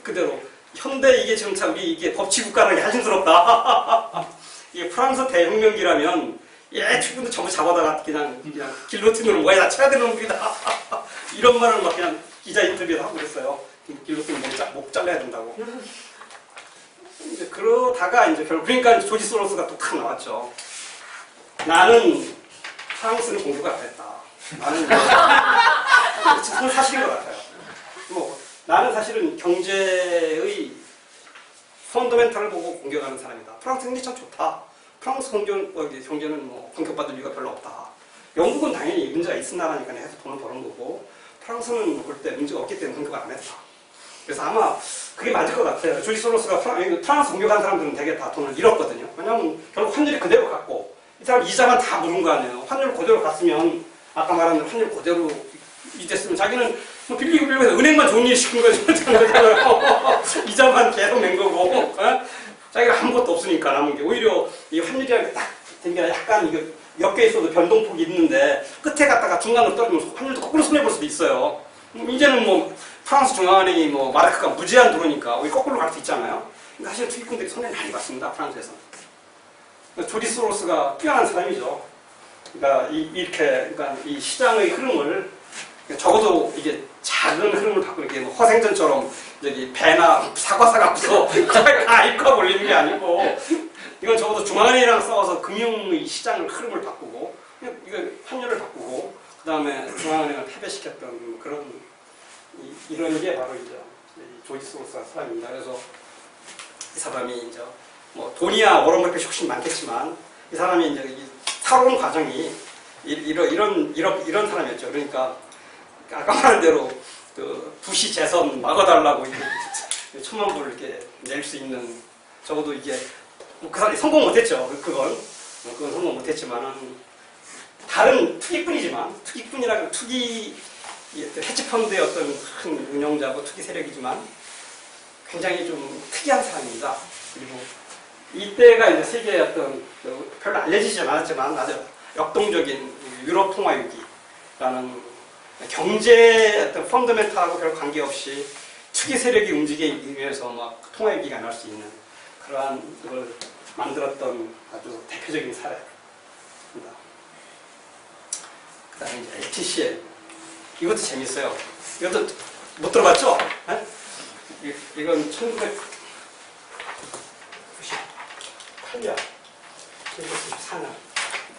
그대로 현대 이게 지금 참 우리 이게 법치 국가라는 게 한심스럽다. 이게 프랑스 대혁명기라면 투기꾼들 전부 잡아다가 그냥 길로틴으로 뭐에 다 쳐야 되는 놈들이다. 이런 말을 막 그냥 기자 인터뷰에서 하고 그랬어요. 길로틴 목 잘라야 된다고. 이제 그러다가 이제 결국 그러니까 조지 소로스가 또 탁 나왔죠. 나는 프랑스는 공부가 안 했다. 나는 그건 사실인 것 같아요. 뭐 나는 사실은 경제의 펀더멘탈을 보고 공격하는 사람이다. 프랑스 경제 참 좋다. 프랑스 경제는 뭐 공격받을 이유가 별로 없다. 영국은 당연히 문제가 있은 나라니까 해서 돈을 버는 거고 프랑스는 볼 때 문제가 없기 때문에 공격을 안 했다. 그래서 아마 그게 맞을 것 같아요. 조지 소로스가 프랑스 공격한 사람들은 되게 다 돈을 잃었거든요. 왜냐하면 결국 환율이 그대로 갔고 이 사람 이자만 다 물은 거 아니에요. 환율 그대로 갔으면 아까 말한 환율 그대로 이랬으면 자기는 뭐 빌리고 빌리고 은행만 좋은 일 시킨 거죠. 이자만 계속 낸 거고 자기가 아무것도 없으니까 남은 게 오히려 이 환율이라는 게 딱 된 게 약간 이게 몇 개 있어도 변동폭이 있는데 끝에 갔다가 중간으로 떨어지면 환율도 거꾸로 손해볼 수도 있어요. 이제는 뭐 프랑스 중앙은행이 뭐 마르크가 무제한 들어오니까 우리 거꾸로 갈 수 있잖아요. 그러니까 사실 투기꾼들이 손해를 많이 봤습니다. 프랑스에서. 조지 소로스가 뛰어난 사람이죠. 그러니까 그러니까 이 시장의 흐름을 적어도 이게 작은 흐름을 바꾸는 게 뭐 허생전처럼 저기 배나 사과 사갖고서 다 입가 올리는 게 아니고 이건 적어도 중앙은행이랑 싸워서 금융의 시장을 흐름을 바꾸고 이거 환율을 바꾸고 그 다음에 중앙은행을 패배시켰던 그런 이런 게 바로 이제 조지 소로스라는 사람입니다. 그래서 이 사람이 이제 뭐 돈이야 워런 버핏이 훨씬 많겠지만 이 사람이 이제 이 살아온 과정이 이런 사람이었죠. 그러니까 아까 말한 대로 그 부시 재선 막아달라고 이렇게 천만 불을 이렇게 낼 수 있는 적어도 이게 뭐 그 사람이 성공 못했죠. 그건 성공 못했지만은 다른 투기꾼이라고 투기 헤지펀드의 어떤 큰 운영자고 투기 세력이지만 굉장히 좀 특이한 사람입니다. 그리고 이때가 이제 세계의 어떤 별로 알려지지 않았지만 아주 역동적인 유럽 통화 위기라는 경제 어떤 펀더멘탈하고 별 관계없이 투기 세력이 움직이기 위해서 막 통화 위기가 날 수 있는 그러한 걸 만들었던 아주 대표적인 사례입니다. 그다음에 이제 HCL 이것도 재밌어요. 이것도 못 들어봤죠? 네? 이건 1998년 1994년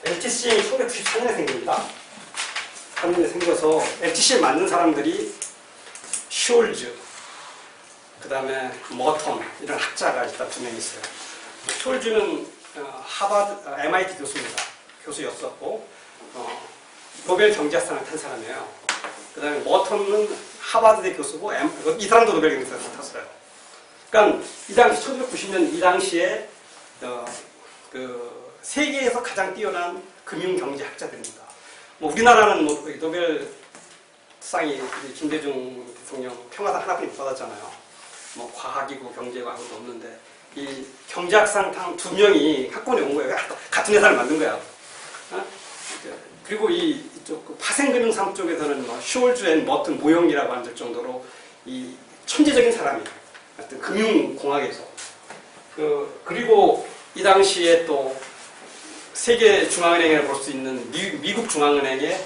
LTCM이 1994년에 생깁니다. 3년에 생겨서 LTCM 만든 사람들이 숄즈 그 다음에 머턴 이런 학자가 일단 2명 있어요. 숄즈는 MIT 교수입니다. 교수였었고 노벨 경제학상을 탄 사람이에요. 그 다음에 머턴은 하버드대 교수고 이 사람도 노벨 경제학상을 탔어요. 그러니까 이 당시 1990년 이 당시에 그 세계에서 가장 뛰어난 금융 경제 학자들입니다. 뭐 우리나라는 뭐 노벨상이 김대중 대통령 평화상 하나뿐이 못 받았잖아요. 뭐 과학이고 경제고 아무것도 없는데 이 경제학상 당 2명이 학원에 온 거예요. 같은 회사를 만든 거야. 어? 그리고 이쪽 그 파생금융상 쪽에서는 뭐 숄즈 앤 머튼 모형이라고 앉을 정도로 이 천재적인 사람이 하여튼 금융공학에서 그리고 이 당시에 또 세계 중앙은행이라고 볼 수 있는 미국 중앙은행의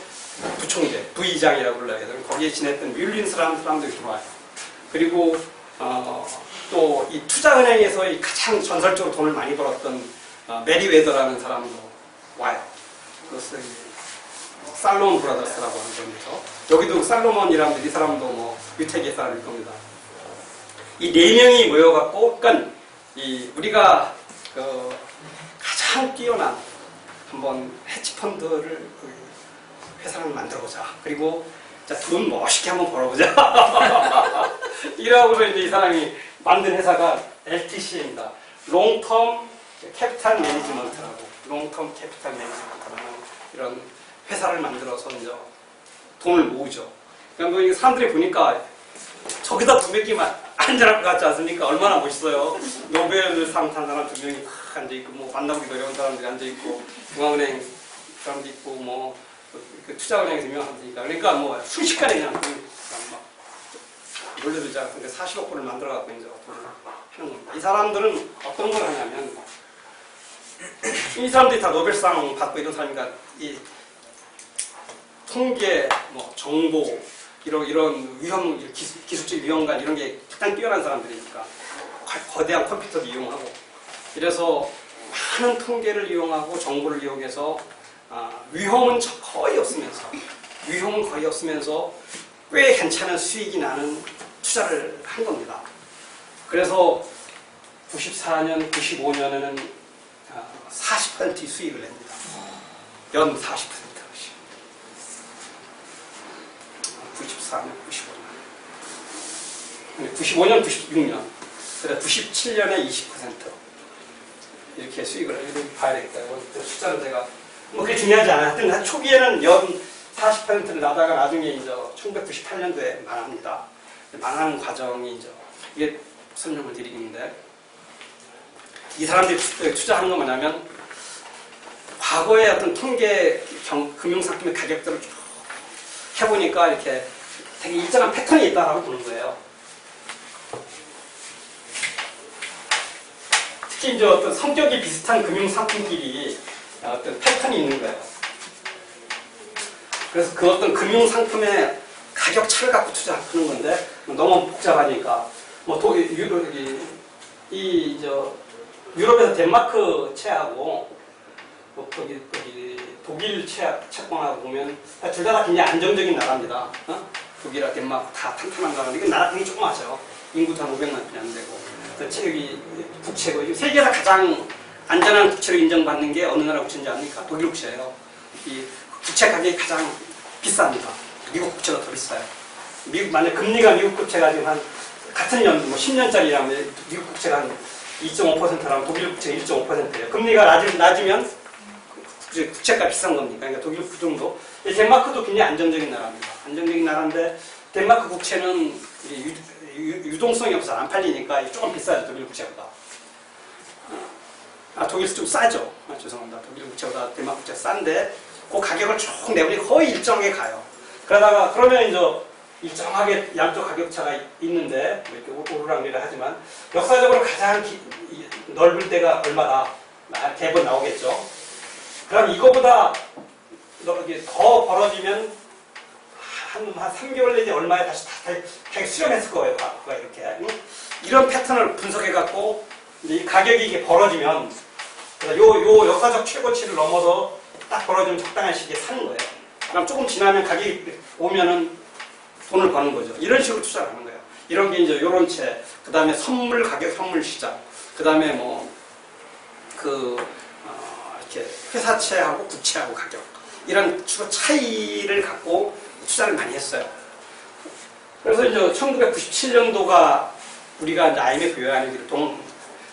부총재, 부의장이라고 불러야 되나 거기에 지냈던 뮬린스라는 사람들이 들어와요. 그리고 또 이 투자은행에서 이 가장 전설적으로 돈을 많이 벌었던 메리웨더라는 사람도 와요. 그것을 살로몬 브라더스라고 하는 겁니다. 여기도 살로몬이라면 이 사람도 뭐 유태계 사람일 겁니다. 이 4명이 모여갖고, 그러니까 우리가 가장 뛰어난 한번 헤지펀드를 회사를 만들어보자. 그리고 돈 멋있게 한번 벌어보자. 이러고서 이제 이 사람이 만든 회사가 LTC입니다. 롱텀 캐피탈 매니지먼트라고, 롱텀 캐피탈 매니지먼트라는 이런 회사를 만들어서 이제 돈을 모으죠. 그러니까 뭐 사람들이 보니까 저기다 돈 몇 개만 앉아날 것 같지 않습니까? 얼마나 멋있어요. 노벨상 탄 사람 2명이 막 앉아있고, 뭐 만나보기 어려운 사람들이 앉아있고, 중앙은행 사람도 있고, 뭐 투자은행에서 유명한 사람들이니까. 그러니까 뭐 순식간에 그냥 막 몰려들자. 근데 40억 불을 만들어갖고 이제 돈을 하는 겁니다. 이 사람들은 어떤 걸 하냐면, 이 사람들이 다 노벨상 받고 이런 사람이니까, 이 통계, 뭐 정보, 이런 기술적 위험관 이런 게 가장 뛰어난 사람들이니까 거대한 컴퓨터도 이용하고 이래서 많은 통계를 이용하고 정보를 이용해서 위험은 거의 없으면서 꽤 괜찮은 수익이 나는 투자를 한 겁니다. 그래서 94년, 95년에는 40% 수익을 냅니다. 연 40%. 94년, 95년, 96년, 그래 97년에 20% 이렇게 수익을 봐야 되겠다. 숫자는 제가 뭐 그게 중요하지 않아요. 하여튼 초기에는 연 40%를 나다가 나중에 이제 1998년도에 망합니다. 망하는 과정이 이제 이게 설명을 드리는데 이 사람들이 투자하는 건 뭐냐면 과거의 어떤 통계 금융상품의 가격들을 쭉 해보니까 이렇게 되게 일정한 패턴이 있다라고 보는 거예요. 특히 이제 어떤 성격이 비슷한 금융 상품끼리 어떤 패턴이 있는 거예요. 그래서 그 어떤 금융 상품의 가격 차를 갖고 투자하는 건데 너무 복잡하니까 뭐 유럽에서 덴마크 채하고 거기 독일 채권하고 보면 둘 다 굉장히 안정적인 나라입니다. 독일이나 덴마크 다 탄탄한 나라인데 이건 나라 굉장히 조그맣죠. 인구도 한 500만 명이 안 되고. 여기 국채고 세계에서 가장 안전한 국채로 인정받는 게 어느 나라 국채인지 아닙니까? 독일 국채예요. 이 국채 가격이 가장 비쌉니다. 미국 국채가 더 비싸요. 만약 금리가 미국 국채가 지금 한 같은 년, 뭐 10년짜리라면 미국 국채가 한 2.5%라면 독일 국채가 1.5%예요. 금리가 낮으면 국채가 비싼 겁니까? 그러니까 독일 그 정도. 덴마크도 굉장히 안정적인 나라입니다. 안정적인 나라인데 덴마크 국채는 유동성이 없어서 안 팔리니까 조금 비싸죠. 독일 국채보다. 독일에서 좀 싸죠. 죄송합니다. 독일 국채보다 덴마크 국채가 싼데 그 가격을 쭉 내보니 거의 일정하게 가요. 그러면 이제 일정하게 양쪽 가격차가 있는데 이렇게 오르락내리락 하지만 역사적으로 가장 넓을 때가 얼마나 대번 나오겠죠. 그럼 이거보다 더 벌어지면 한 3개월 내지 얼마에 다시 수렴했을 거예요. 이렇게 이런 패턴을 분석해갖고 이 가격이 이게 벌어지면 요 역사적 최고치를 넘어서 딱 벌어지면 적당한 시기에 사는 거예요. 그럼 조금 지나면 가격이 오면은 돈을 버는 거죠. 이런 식으로 투자를 하는 거예요. 이런 게 이제 요런 채, 그 다음에 선물 가격, 선물 시장, 그 다음에 이렇게 회사채하고 국채하고 가격, 이런 주로 차이를 갖고 투자를 많이 했어요. 그래서 이제 1997년도가 우리가 이제 IMF 요양위기를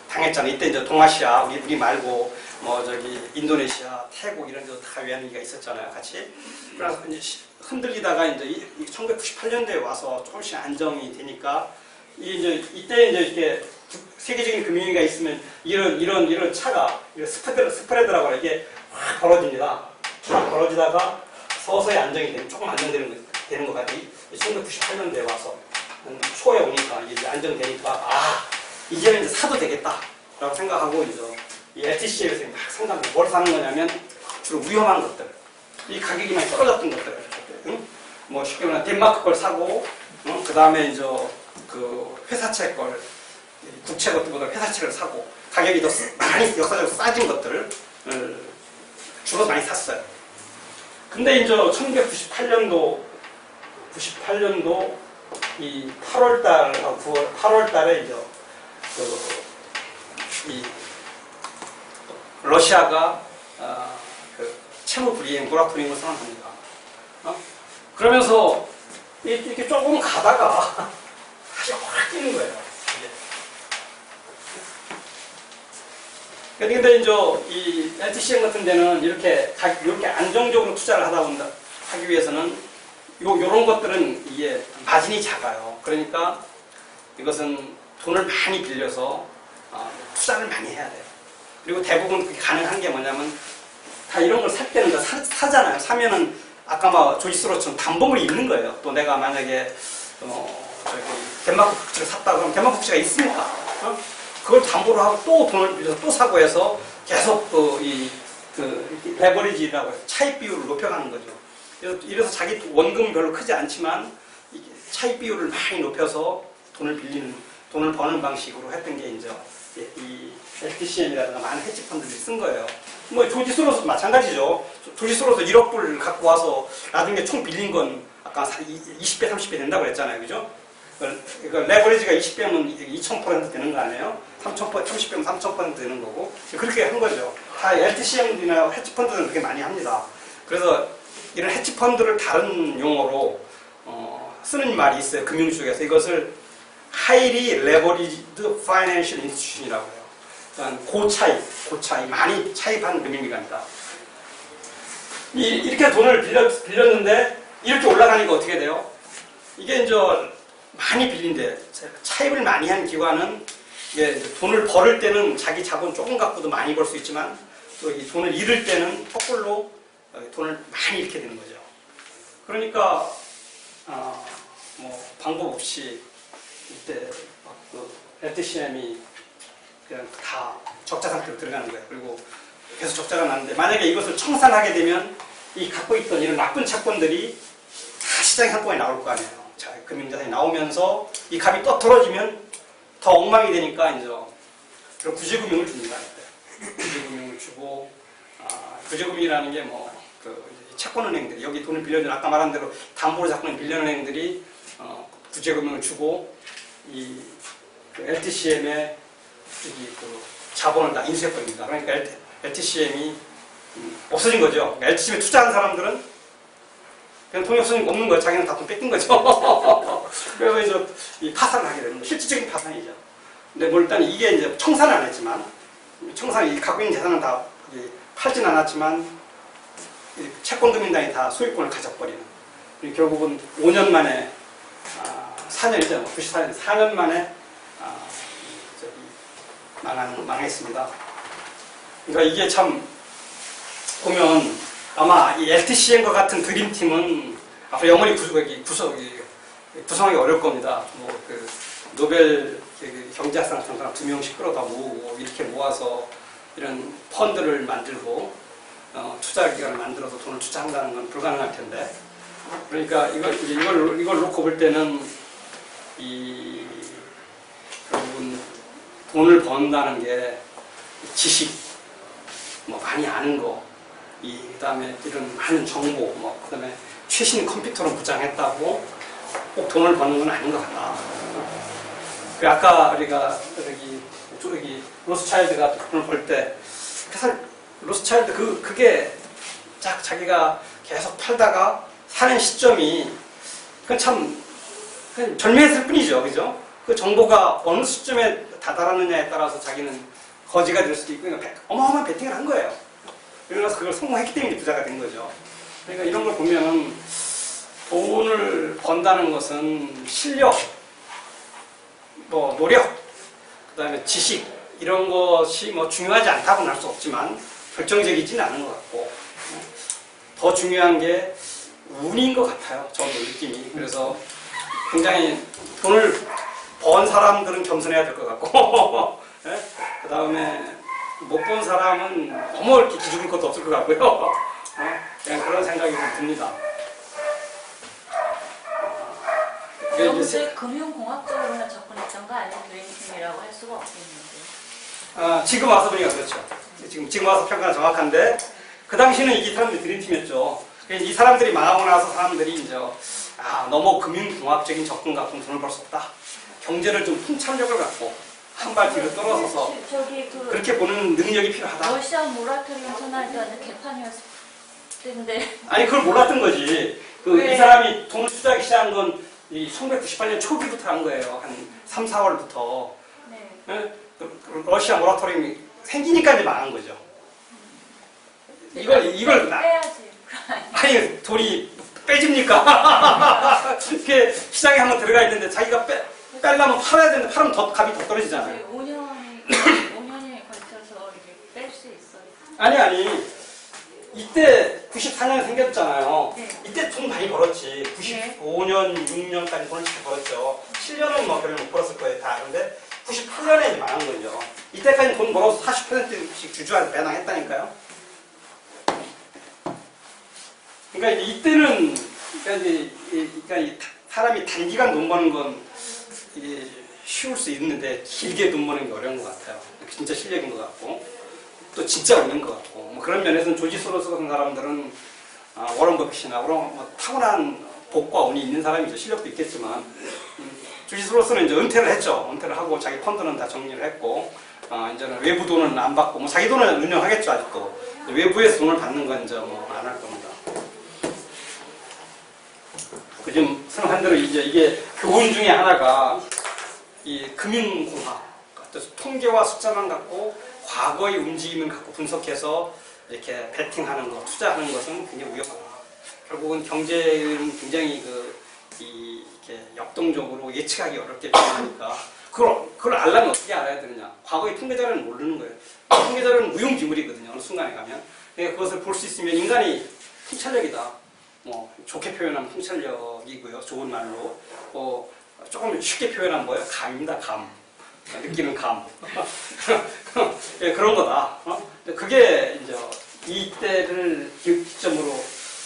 당했잖아요. 이때 이제 동아시아, 우리 말고 인도네시아, 태국 이런 데도 다 외환위기가 있었잖아요, 같이. 그래서 이제 흔들리다가 이제 1998년도에 와서 조금씩 안정이 되니까 이때 이제 이렇게 세계적인 금융위기가 있으면 이런 차가 스프레드라고 해요. 이게 확 벌어집니다. 확 벌어지다가 서서히 안정이 되는, 조금 안정되는 것 같아요. 1998년도에 와서 초에 오니까 이제 안정되니까 이제는 이제 사도 되겠다라고 생각하고 이제 이 LTC에서 막 상담을 뭘 사는 거냐면 주로 위험한 것들, 이 가격이 많이 떨어졌던 것들, 뭐 쉽게 말하면 덴마크 걸 사고, 그 다음에 이제 그 회사채 걸, 국채 것들보다 회사채를 사고 가격이 더 많이 역사적으로 싸진 것들을 주로 많이 샀어요. 근데 이제 1998년도 이 8월 달에 이제 이 러시아가 채무 불이행, 모라토리움을 선언합니다. 그러면서 이렇게 조금 가다가 다시 확 뛰는 거예요. 근데 이제 이 LTCM 같은 데는 이렇게 안정적으로 투자를 하기 위해서는 요런 것들은 이게 마진이 작아요. 그러니까 이것은 돈을 많이 빌려서 투자를 많이 해야 돼요. 그리고 대부분 그게 가능한 게 뭐냐면 다 이런 걸 살 때는 사잖아요. 사면은 아까 막 조지스로처럼 담보물이 있는 거예요. 또 내가 만약에 덴마크 국채를 샀다 그러면 덴마크 국채가 있으니까 그걸 담보로 하고 또 돈을 빌려서 또 사고 해서 계속 레버리지라고 해서 차익 비율을 높여가는 거죠. 이래서 자기 원금은 별로 크지 않지만 차익 비율을 많이 높여서 돈을 버는 방식으로 했던 게 이제 이 LTCM이라든가 많은 헤지 펀드들이 쓴 거예요. 뭐 조지 소로스도 마찬가지죠. 조지 소로스 1억 불 갖고 와서 나중에 총 빌린 건 아까 20배, 30배 된다고 그랬잖아요. 그죠? 레버리지가 20배면 2000% 되는 거 아니에요? 30배면 3000% 되는 거고. 그렇게 한 거죠. 다 LTCM이나 헤지 펀드는 그렇게 많이 합니다. 그래서 이런 헤지 펀드를 다른 용어로 쓰는 말이 있어요. 금융 쪽에서. 이것을 Highly Leveraged Financial Institution이라고 해요. 고차익, 많이 차입한 금융기관이다. 이렇게 돈을 빌렸는데 이렇게 올라가니까 어떻게 돼요? 이게 이제 많이 빌린데 차입을 많이 한 기관은 이게 돈을 벌을 때는 자기 자본 조금 갖고도 많이 벌 수 있지만 또 이 돈을 잃을 때는 거꾸로 돈을 많이 잃게 되는 거죠. 그러니까 뭐 방법 없이 이때 LTCM이 그냥 다 적자 상태로 들어가는 거예요. 그리고 계속 적자가 나는데 만약에 이것을 청산하게 되면 이 갖고 있던 이런 나쁜 채권들이 다 시장에 한꺼번에 나올 거 아니에요. 자, 금융자산이 나오면서 이 값이 또 떨어지면 더 엉망이 되니까 이제 그런 구제금융을 줍니다. 구제금융을 주고 구제금융이라는 게 뭐 그 채권은행들이 여기 돈을 빌려준 아까 말한 대로 담보로 잡고 있는 빌려은행들이 구제금융을 주고 이 LTCM의 그 자본을 다 인수해버립니다. 그러니까 LTCM이 없어진 거죠. LTCM에 투자한 사람들은 그냥 돈이 없는 거예요. 자기는 다 돈 뺏긴 거죠. 그래서 이제 이 파산을 하게 되는 거예요. 실질적인 파산이죠. 근데 뭐 일단 이게 이제 청산을 안 했지만, 청산이 갖고 있는 재산은 다 팔진 않았지만, 채권금융당이 다 소유권을 가져버리는. 결국은 5년 만에, 4년이죠. 94년, 4년 만에, 망했습니다. 그러니까 이게 참, 보면, 아마 이 LTCM과 같은 드림팀은 앞으로 영원히 구성하기 어려울 겁니다. 뭐 그 노벨 경제학상 상사람 2명씩 끌어다 모으고 이렇게 모아서 이런 펀드를 만들고 투자 기관을 만들어서 돈을 투자한다는 건 불가능할 텐데, 그러니까 이걸 놓고 볼 때는 결국은 돈을 번다는 게 지식, 뭐 많이 아는 거, 그다음에 이런 많은 정보, 그다음에 최신 컴퓨터로 무장했다고 꼭 돈을 버는 건 아닌 것 같다. 아까 우리가 여기 로스차일드가 돈을 벌 때, 사실 로스차일드 그게 자기가 계속 팔다가 사는 시점이 그건 참 그냥 절묘했을 뿐이죠, 그죠? 그 정보가 어느 시점에 다다랐느냐에 따라서 자기는 거지가 될 수도 있고, 그러니까 어마어마한 베팅을 한 거예요. 그래서 그걸 성공했기 때문에 부자가 된 거죠. 그러니까 이런 걸 보면 돈을 번다는 것은 실력, 뭐 노력, 그다음에 지식 이런 것이 뭐 중요하지 않다고는 할 수 없지만 결정적이지는 않은 것 같고, 더 중요한 게 운인 것 같아요. 저도 느낌이. 그래서 굉장히 돈을 번 사람들은 겸손해야 될 것 같고, 그 다음에 못 본 사람은 너무 이렇게 기죽을 것도 없을 것 같고요. 그냥 그런 생각이 좀 듭니다. 너무 금융공학적으로만 접근했던가 아니면 드림팀이라고 할 수가 없겠는데. 지금 와서 보니까 그렇죠. 지금 와서 평가가 정확한데, 그 당시는 이 사람들이 드림팀이었죠. 이 사람들이 망하고 나서 사람들이 이제 너무 금융공학적인 접근 갖고 돈을 벌 수 없다. 경제를 좀 통찰력을 갖고 한 발 뒤로 떨어져서 그렇게 보는 능력이 필요하다. 러시아 모라토리움 선언할 때는 개판이었을 텐데. 아니 그걸 몰랐던 거지. 이 사람이 돈을 투자하기 시작한 건 1998년 초기부터 한 거예요. 한 3, 4월부터. 네. 러시아 모라토리움이 생기니까 이제 망한 거죠. 이걸 빼야지. 아니 돈이 빼집니까? 이렇게 시장에 한번 들어가 있는데 자기가 빼려면 팔아야 되는데 팔으면 더 값이 더 떨어지잖아요. 5년에 걸쳐서 뺄 수 있어요. 아니 이때 94년에 생겼잖아요. 네. 이때 돈 많이 벌었지. 95년, 6년까지 돈을 잘 벌었죠. 7년은 뭐 별로 못 벌었을 거예요 다. 근데 98년에 이제 망한 거죠. 이때까지 돈 벌어서 40%씩 주주한테 배당했다니까요. 그러니까 이때는 그러니까 사람이 단기간 돈 버는 건 이게 쉬울 수 있는데 길게 돈 버는 게 어려운 것 같아요. 진짜 실력인 것 같고 또 진짜 없는 것 같고, 뭐 그런 면에서는 조지 소로스 같은 사람들은 워런 버핏이나 뭐 타고난 복과 운이 있는 사람이죠. 실력도 있겠지만 조지 소로스는 이제 은퇴를 했죠. 은퇴를 하고 자기 펀드는 다 정리를 했고, 이제는 외부 돈은 안 받고 뭐 자기 돈을 운영하겠죠. 아직도 외부에서 돈을 받는 건 이제 뭐 안 할 겁니다. 지금 설명한 대로 이게 교훈 중에 하나가 이 금융공학, 통계와 숫자만 갖고 과거의 움직임을 갖고 분석해서 이렇게 베팅하는 것, 투자하는 것은 굉장히 위험하다. 결국은 경제는 굉장히 이렇게 역동적으로 예측하기 어렵게 변하니까 그걸 알려면 어떻게 알아야 되느냐? 과거의 통계자료는 모르는 거예요. 통계자료는 무용지물이거든요. 어느 순간에 가면. 그러니까 그것을 볼 수 있으면 인간이 통찰력이다. 뭐 좋게 표현하면 통찰력이고요. 좋은 말로. 조금 쉽게 표현하면 뭐예요? 감입니다. 감. 느끼는 감. 예, 그런 거다. 그게 이제 이때를 기점으로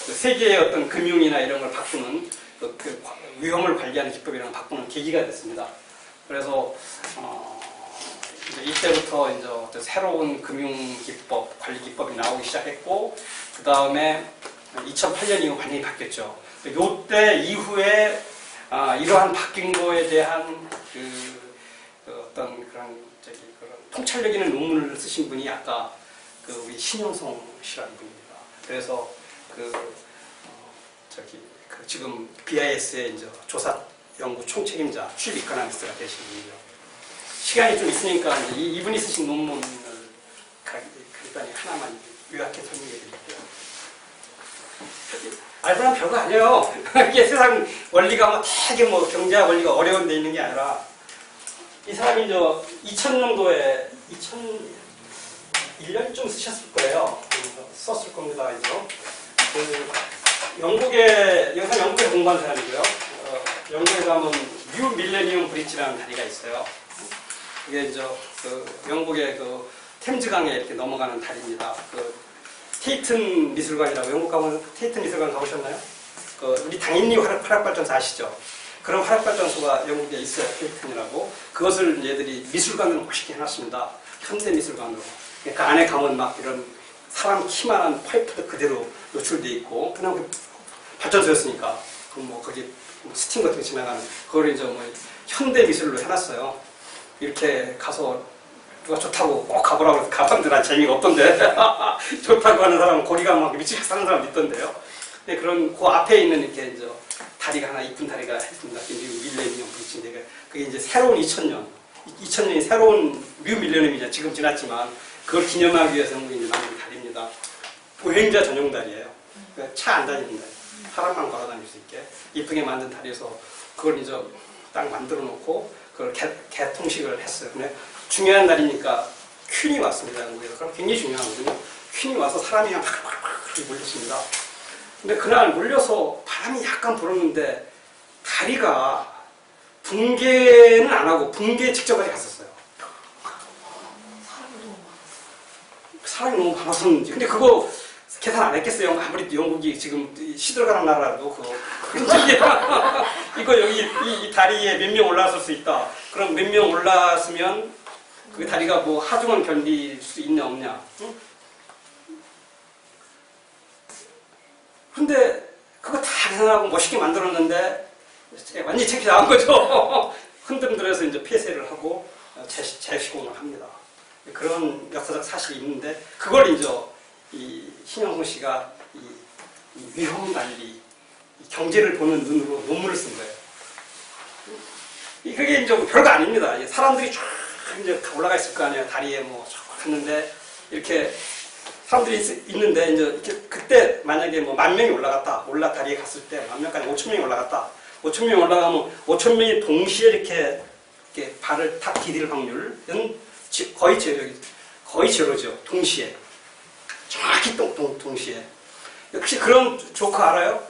그 세계의 어떤 금융이나 이런 걸 바꾸는 그 위험을 관리하는 기법이랑 바꾸는 계기가 됐습니다. 그래서 이제 이때부터 이제 어떤 새로운 금융 기법, 관리 기법이 나오기 시작했고, 그 다음에 2008년 이후 완전히 바뀌었죠. 요때 이후에 이러한 바뀐 거에 대한 그 어떤 그런 통찰력 있는 논문을 쓰신 분이 아까 그 우리 신영성 씨라는 분입니다. 그래서 지금 BIS의 이제 조사 연구 총책임자 칩 이코노미스트가 되신 분이죠. 시간이 좀 있으니까 이제 이분이 쓰신 논문을 간단히 하나만 요약해 설명해 드릴게요. 알고는 별거 아니에요. 이게 세상 원리가 뭐 되게 뭐 경제학 원리가 어려운 데 있는 게 아니라, 이 사람이 이제 2000년도에 2001년쯤 쓰셨을 거예요. 썼을 겁니다. 이제 영국에 공부한 사람이고요. 영국에 가면 뉴 밀레니엄 브릿지라는 다리가 있어요. 이게 이제 영국의 템즈강에 이렇게 넘어가는 다리입니다. 테이튼 미술관이라고, 영국 가면 테이튼 미술관 가보셨나요? 우리 당인리 화력발전소 아시죠? 그런 화력발전소가 영국에 있어요. 테이튼이라고. 그것을 얘들이 미술관으로 멋있게 해놨습니다. 현대 미술관으로. 그 안에 가면 막 이런 사람 키만한 파이프도 그대로 노출돼 있고, 그냥 발전소였으니까 거기 스팀 같은 거 지나가는 그걸 이제 현대 미술로 해놨어요. 이렇게 가서 누가 좋다고 꼭 가보라고 해서 가봤는데 난 재미가 없던데 좋다고 하는 사람은 고리가 막 미치게 사는 사람 있던데요. 근데 그 앞에 있는 이렇게 이제 다리가 하나 이쁜 다리가 있습니다. 밀레니엄 브릿지인데, 그게 이제 새로운 2000년이 새로운 뉴 밀레니엄이죠. 지금 지났지만 그걸 기념하기 위해서 이제 만든 다리입니다. 보행자 전용 다리예요. 차 안 다니는 다리. 사람만 걸어 다닐 수 있게 이쁘게 만든 다리에서 그걸 이제 딱 만들어 놓고 그걸 개통식을 했어요. 근데 중요한 날이니까 퀸이 왔습니다. 영국에서. 그럼 굉장히 중요하거든요. 퀸이 와서 사람이 그냥 팍팍팍 몰렸습니다. 근데 그날 몰려서 바람이 약간 불었는데 다리가 붕괴는 안 하고 붕괴 직전까지 갔었어요. 사람이 너무 많았었는지. 근데 그거 계산 안 했겠어요. 아무리 영국이 지금 시들어가는 나라라도 이거 여기 이 다리에 몇 명 올라왔을 수 있다. 그럼 몇 명 올라왔으면 그 다리가 뭐 하중은 견딜 수 있냐 없냐. 응? 근데 그거 다 계산하고 멋있게 만들었는데 완전히 창피 나간 거죠. 흔들흔들해서 이제 폐쇄를 하고 재시공을 합니다. 그런 역사적 사실이 있는데, 그걸 이제 이 신영성 씨가 이 위험 관리, 경제를 보는 눈으로 논문을 쓴 거예요. 그게 이제 별거 아닙니다. 사람들이 쫙 이제 올라가 있을 거 아니에요. 다리에 쫙 갔는데, 이렇게 사람들이 있는데, 이제 이렇게 그때 만약에 10,000명이 올라 다리에 갔을 때 10,000명까지 5,000명이 올라갔다. 5,000명이 올라가면 5,000명이 동시에 이렇게 발을 탁 디딜 확률은 거의 제로죠. 동시에. 정확히 동시에. 혹시 그런 조커 알아요?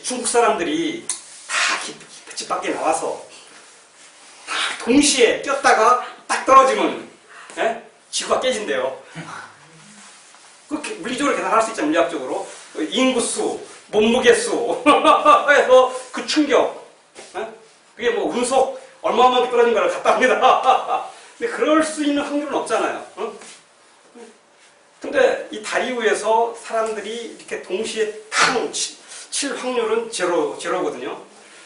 중국 사람들이 다 집 밖에 나와서 다 동시에 뛰었다가 딱 떨어지면 지구가 깨진대요. 그렇게 물리적으로 계산할 수 있잖아요. 물리학적으로. 인구수, 몸무게수 해서 그 충격. 그게 운속 얼마만큼 떨어진 걸 갖다 합니다. 근데 그럴 수 있는 확률은 없잖아요. 근데 이 다리 위에서 사람들이 이렇게 동시에 탕 칠 확률은 제로거든요.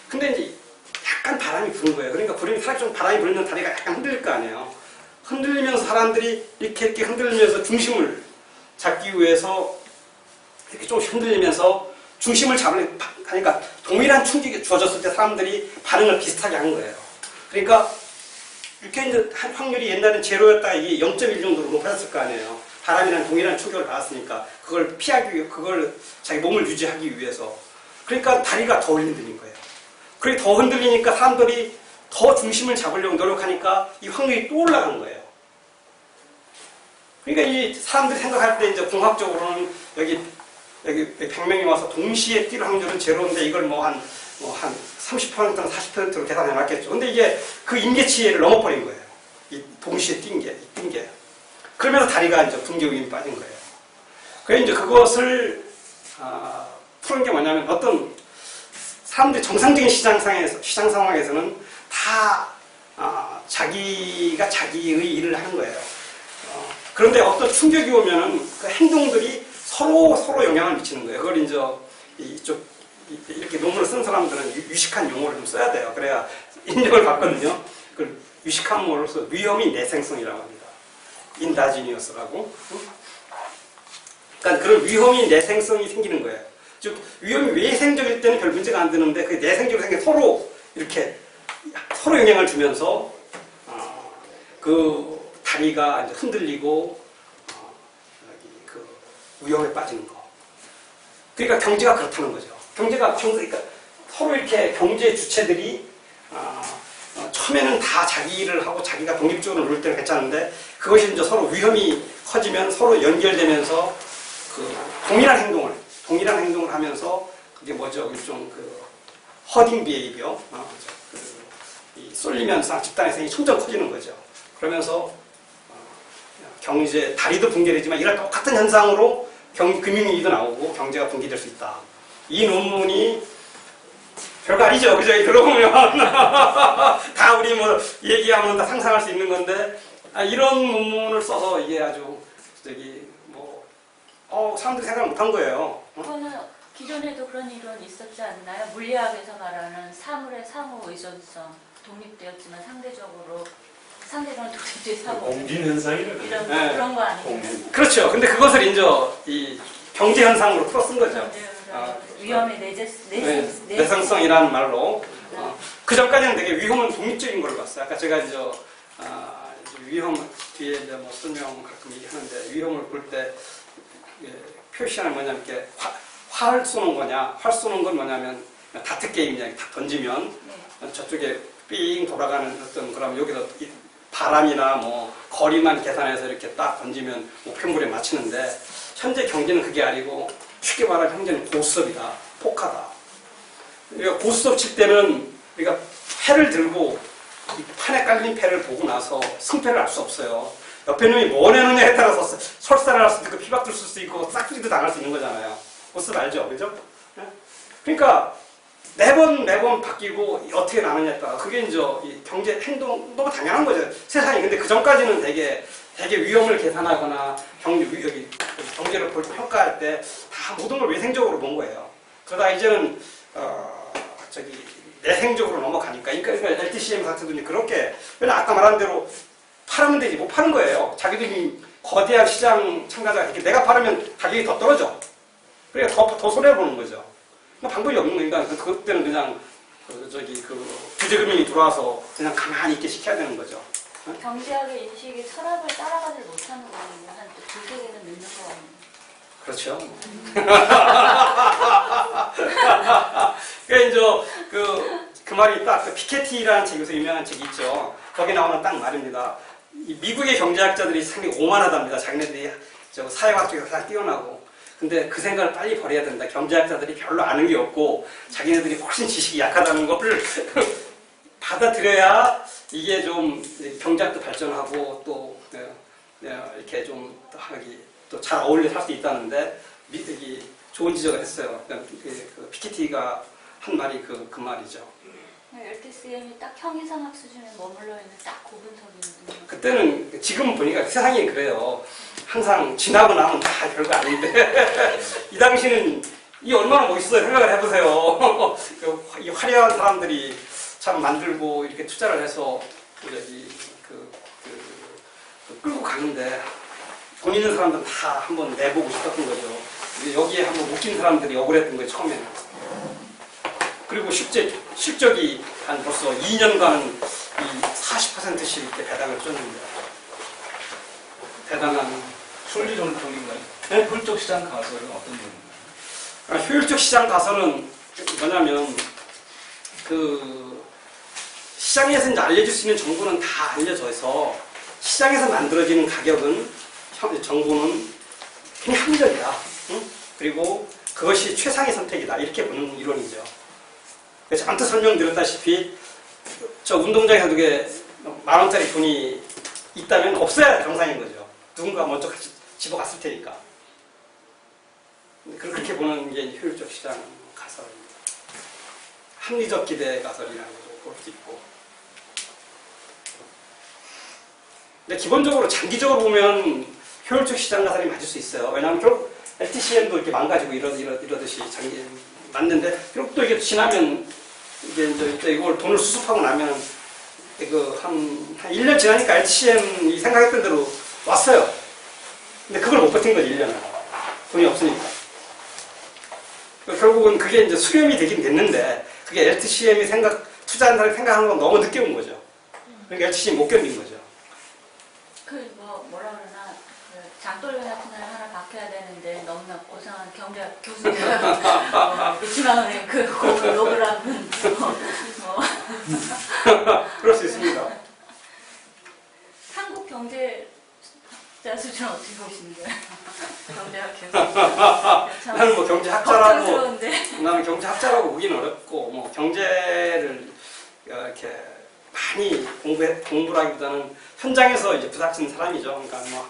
근데 이제 약간 바람이 부는 거예요. 그러니까 좀 바람이 불면 다리가 약간 흔들릴 거 아니에요. 흔들리면서 사람들이 이렇게 흔들리면서 중심을 잡기 위해서 이렇게 조금씩 흔들리면서 중심을 하니까 동일한 충격이 주어졌을 때 사람들이 반응을 비슷하게 하는 거예요. 그러니까 이렇게 이제 확률이 옛날엔 제로였다가 이게 0.1 정도로 높아졌을 거 아니에요. 바람이랑 동일한 충격을 받았으니까 그걸 피하기 위해, 그걸 자기 몸을 유지하기 위해서. 그러니까 다리가 더 흔들린 거예요. 그렇게 더 흔들리니까 사람들이 더 중심을 잡으려고 노력하니까 이 확률이 또 올라간 거예요. 그러니까 이 사람들이 생각할 때 이제 공학적으로는 여기 100명이 와서 동시에 뛸 확률은 제로인데 이걸 한 30%나 40%로 계산해 놨겠죠. 근데 이게 그 임계치를 넘어버린 거예요. 이 동시에 뛴 게. 그러면서 다리가 이제 붕괴음이 빠진 거예요. 그래서 이제 그것을 푸는 게 뭐냐면 어떤 사람들이 정상적인 시장 상황에서는 다 자기가 자기의 일을 하는 거예요. 그런데 어떤 충격이 오면은 그 행동들이 서로 영향을 미치는 거예요. 그걸 이제 이렇게 논문을 쓴 사람들은 유식한 용어를 좀 써야 돼요. 그래야 인정을 받거든요. 그 유식한 용어로서 위험이 내생성이라고 합니다. 인다지니어스라고. 그러니까 그런 위험이 내생성이 생기는 거예요. 즉 위험이 외생적일 때는 별 문제가 안 되는데 그 내생적으로 생겨 서로 영향을 주면서 그 다리가 이제 흔들리고 그 위험에 빠지는 거. 그러니까 경제가 그렇다는 거죠. 그러니까 서로 이렇게 경제 주체들이 처음에는 다 자기 일을 하고 자기가 독립적으로 놀 때는 괜찮은데 그것이 이제 서로 위험이 커지면 서로 연결되면서 그 동일한 행동을 하면서 그게 뭐죠? 일종 그 허딩 비헤이비어, 이 쏠리면서 집단의 점점 커지는 거죠. 그러면서 경제 다리도 붕괴되지만 이런 똑같은 현상으로 금융위기도 나오고 경제가 붕괴될 수 있다. 이 논문이 별거 아니죠. 그죠? 들어보면 다 우리 뭐 얘기하면 다 상상할 수 있는 건데 이런 논문을 써서 이게 아주 사람들이 생각을 못한 거예요. 그거는 기존에도 그런 이론이 있었지 않나요? 물리학에서 말하는 사물의 상호 의존성, 독립되었지만 상대적으로 독립된 상호 공진 현상이라고. 이런 네. 그런 거 아니에요? 그렇죠. 근데 그것을 이제 이 경제 현상으로 풀어 쓴 거죠. 위험의 내성성이라는 말로. 그 전까지는 되게 위험은 독립적인 걸로 봤어요. 아까 제가 이제 위험 뒤에 이제 뭐 설명 가끔 얘기하는데 위험을 볼 때 표시하는 뭐냐면 이렇게 활 쏘는 거냐, 활 쏘는 건 뭐냐면 다트 게임이냐, 다 던지면 저쪽에 삥 돌아가는 어떤 그럼 여기서 바람이나 뭐 거리만 계산해서 이렇게 딱 던지면 목표물에 맞추는데 현재 경제는 그게 아니고 쉽게 말하면 현재는 고스톱이다, 포카다. 우리가 고스톱 칠 때는 우리가 패를 들고 이 판에 깔린 패를 보고 나서 승패를 알 수 없어요. 옆에 놈이 뭐 내느냐에 따라서 설사를 할 수도 있고 피박들 쓸 수도 있고 싹쓸이도 당할 수 있는 거잖아요. 고스톱 알죠? 그죠? 그러니까 매번 바뀌고 어떻게 나느냐에 따라 그게 이제 이 경제 행동 너무 당연한 거죠. 세상이. 근데 그 전까지는 되게 위험을 계산하거나 경제를 평가할 때 다 모든 걸 외생적으로 본 거예요. 그러다 이제는 내생적으로 넘어가니까 그러니까 LTCM 사태도 그렇게 아까 말한 대로 팔으면 되지 못 파는 거예요. 자기들이 거대한 시장 참가자가 이렇게 내가 팔으면 가격이 더 떨어져. 그러니까 더 손해를 보는 거죠. 방법이 없는 거니까 그때는 그냥 규제금융이 들어와서 그냥 가만히 있게 시켜야 되는 거죠. 경제학의 인식이 철학을 따라가지 못하는 거는 한또 두세계는 늦는 거 아니에요? 그렇죠. 그러니까 이제 그 말이 딱 피케티라는 책에서 유명한 책이 있죠. 거기 나오는 딱 말입니다. 이 미국의 경제학자들이 상당히 오만하답니다. 자기네들이 사회학 쪽에서 가장 뛰어나고. 근데 그 생각을 빨리 버려야 된다. 경제학자들이 별로 아는 게 없고 자기네들이 훨씬 지식이 약하다는 것을 받아들여야 이게 좀 경제학도 발전하고 또 이렇게 좀 또 잘 어울려 살 수 있다는데 좋은 지적을 했어요. 그 피케티가 한 말이 그 말이죠. LTCM이 딱 형이상학 수준에 머물러 있는 딱 고분석이거든요. 그때는 지금 보니까 세상이 그래요. 항상 지나고 나면 다 별거 아닌데 이 당시는 이 얼마나 멋있어요. 생각을 해보세요. 이 화려한 사람들이 참 만들고 이렇게 투자를 해서 끌고 가는데 돈 있는 사람들은 다 한번 내보고 싶었던 거죠. 여기에 한번 웃긴 사람들이 억울했던 거예요. 처음에는. 그리고 실적이 한 벌써 2년간은 이 40%씩 이렇게 배당을 쫓는다. 대단한. 순리정통인가요? 네? 훌쩍 시장 가설은 어떤 건가요? 효율적 시장 가설은 뭐냐면 시장에서 이제 알려줄 수 있는 정보는 다 알려져서 시장에서 만들어지는 가격은 정보는 그냥 합리적이다. 응? 그리고 그것이 최상의 선택이다. 이렇게 보는 이론이죠. 잔뜩 설명드렸다시피 저 운동장에서 그게 10,000원짜리 돈이 있다면 없어야 정상인 거죠. 누군가 먼저 같이 집어갔을 테니까. 그렇게 보는 게 효율적 시장 가설입니다. 합리적 기대 가설이라는 것도 볼 수 있고. 근데 기본적으로 장기적으로 보면 효율적 시장 가설이 맞을 수 있어요. 왜냐하면 결국 LTCM도 이렇게 망가지고 이러듯이 맞는데 결국 또 이게 지나면 이게 이제 이걸 돈을 수습하고 나면 한 1년 지나니까 LTCM이 생각했던 대로 왔어요. 근데 그걸 못 버틴 거지 1년을. 돈이 없으니까. 결국은 그게 이제 수렴이 되긴 됐는데 그게 LTCM이 투자한 사람이 생각하는 건 너무 늦게 온 거죠. 그러니까 LTCM이 못 견딘 거죠. 뭐라 그러나 장돌려 같은 날 하나 박혀야 되는데 너무나 고상한 경제학 교수님이랑 지만원의 그 로그랑은 그럴 수 있습니다. 한국 경제자 수준 어떻게 보시는 거예요? 경제학 교수. 나는 뭐 경제학자라고 걱정스러운데. 나는 경제학자라고 보기는 어렵고 뭐 경제를 이렇게 많이 공부라기보다는 현장에서 이제 부닥치는 사람이죠. 그러니까 뭐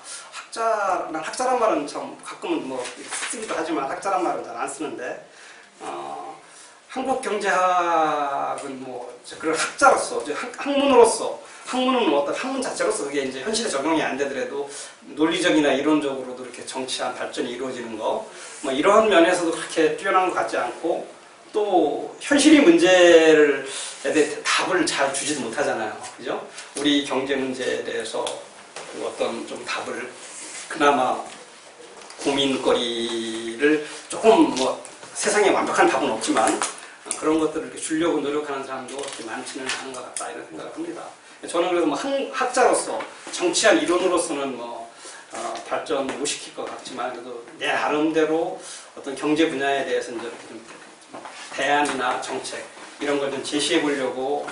난 학자란 말은 참 가끔은 뭐 쓰기도 하지만 학자란 말은 잘 안 쓰는데 한국 경제학은 뭐 그런 학자로서 학문은 어떤 학문 자체로서 그게 이제 현실에 적용이 안 되더라도 논리적이나 이론적으로도 이렇게 정치한 발전이 이루어지는 거 뭐 이러한 면에서도 그렇게 뛰어난 것 같지 않고 또 현실의 문제에 대해 답을 잘 주지도 못하잖아요. 그죠? 우리 경제 문제에 대해서 어떤 좀 답을 그나마 고민거리를 조금 뭐 세상에 완벽한 답은 없지만 그런 것들을 이렇게 주려고 노력하는 사람도 그렇게 많지는 않은 것 같다 이런 생각을 합니다. 저는 그래서 뭐 학자로서 정치한 이론으로서는 뭐 발전 못 시킬 것 같지만 그래도 내 나름대로 어떤 경제 분야에 대해서 이제 좀 대안이나 정책 이런 걸 좀 제시해 보려고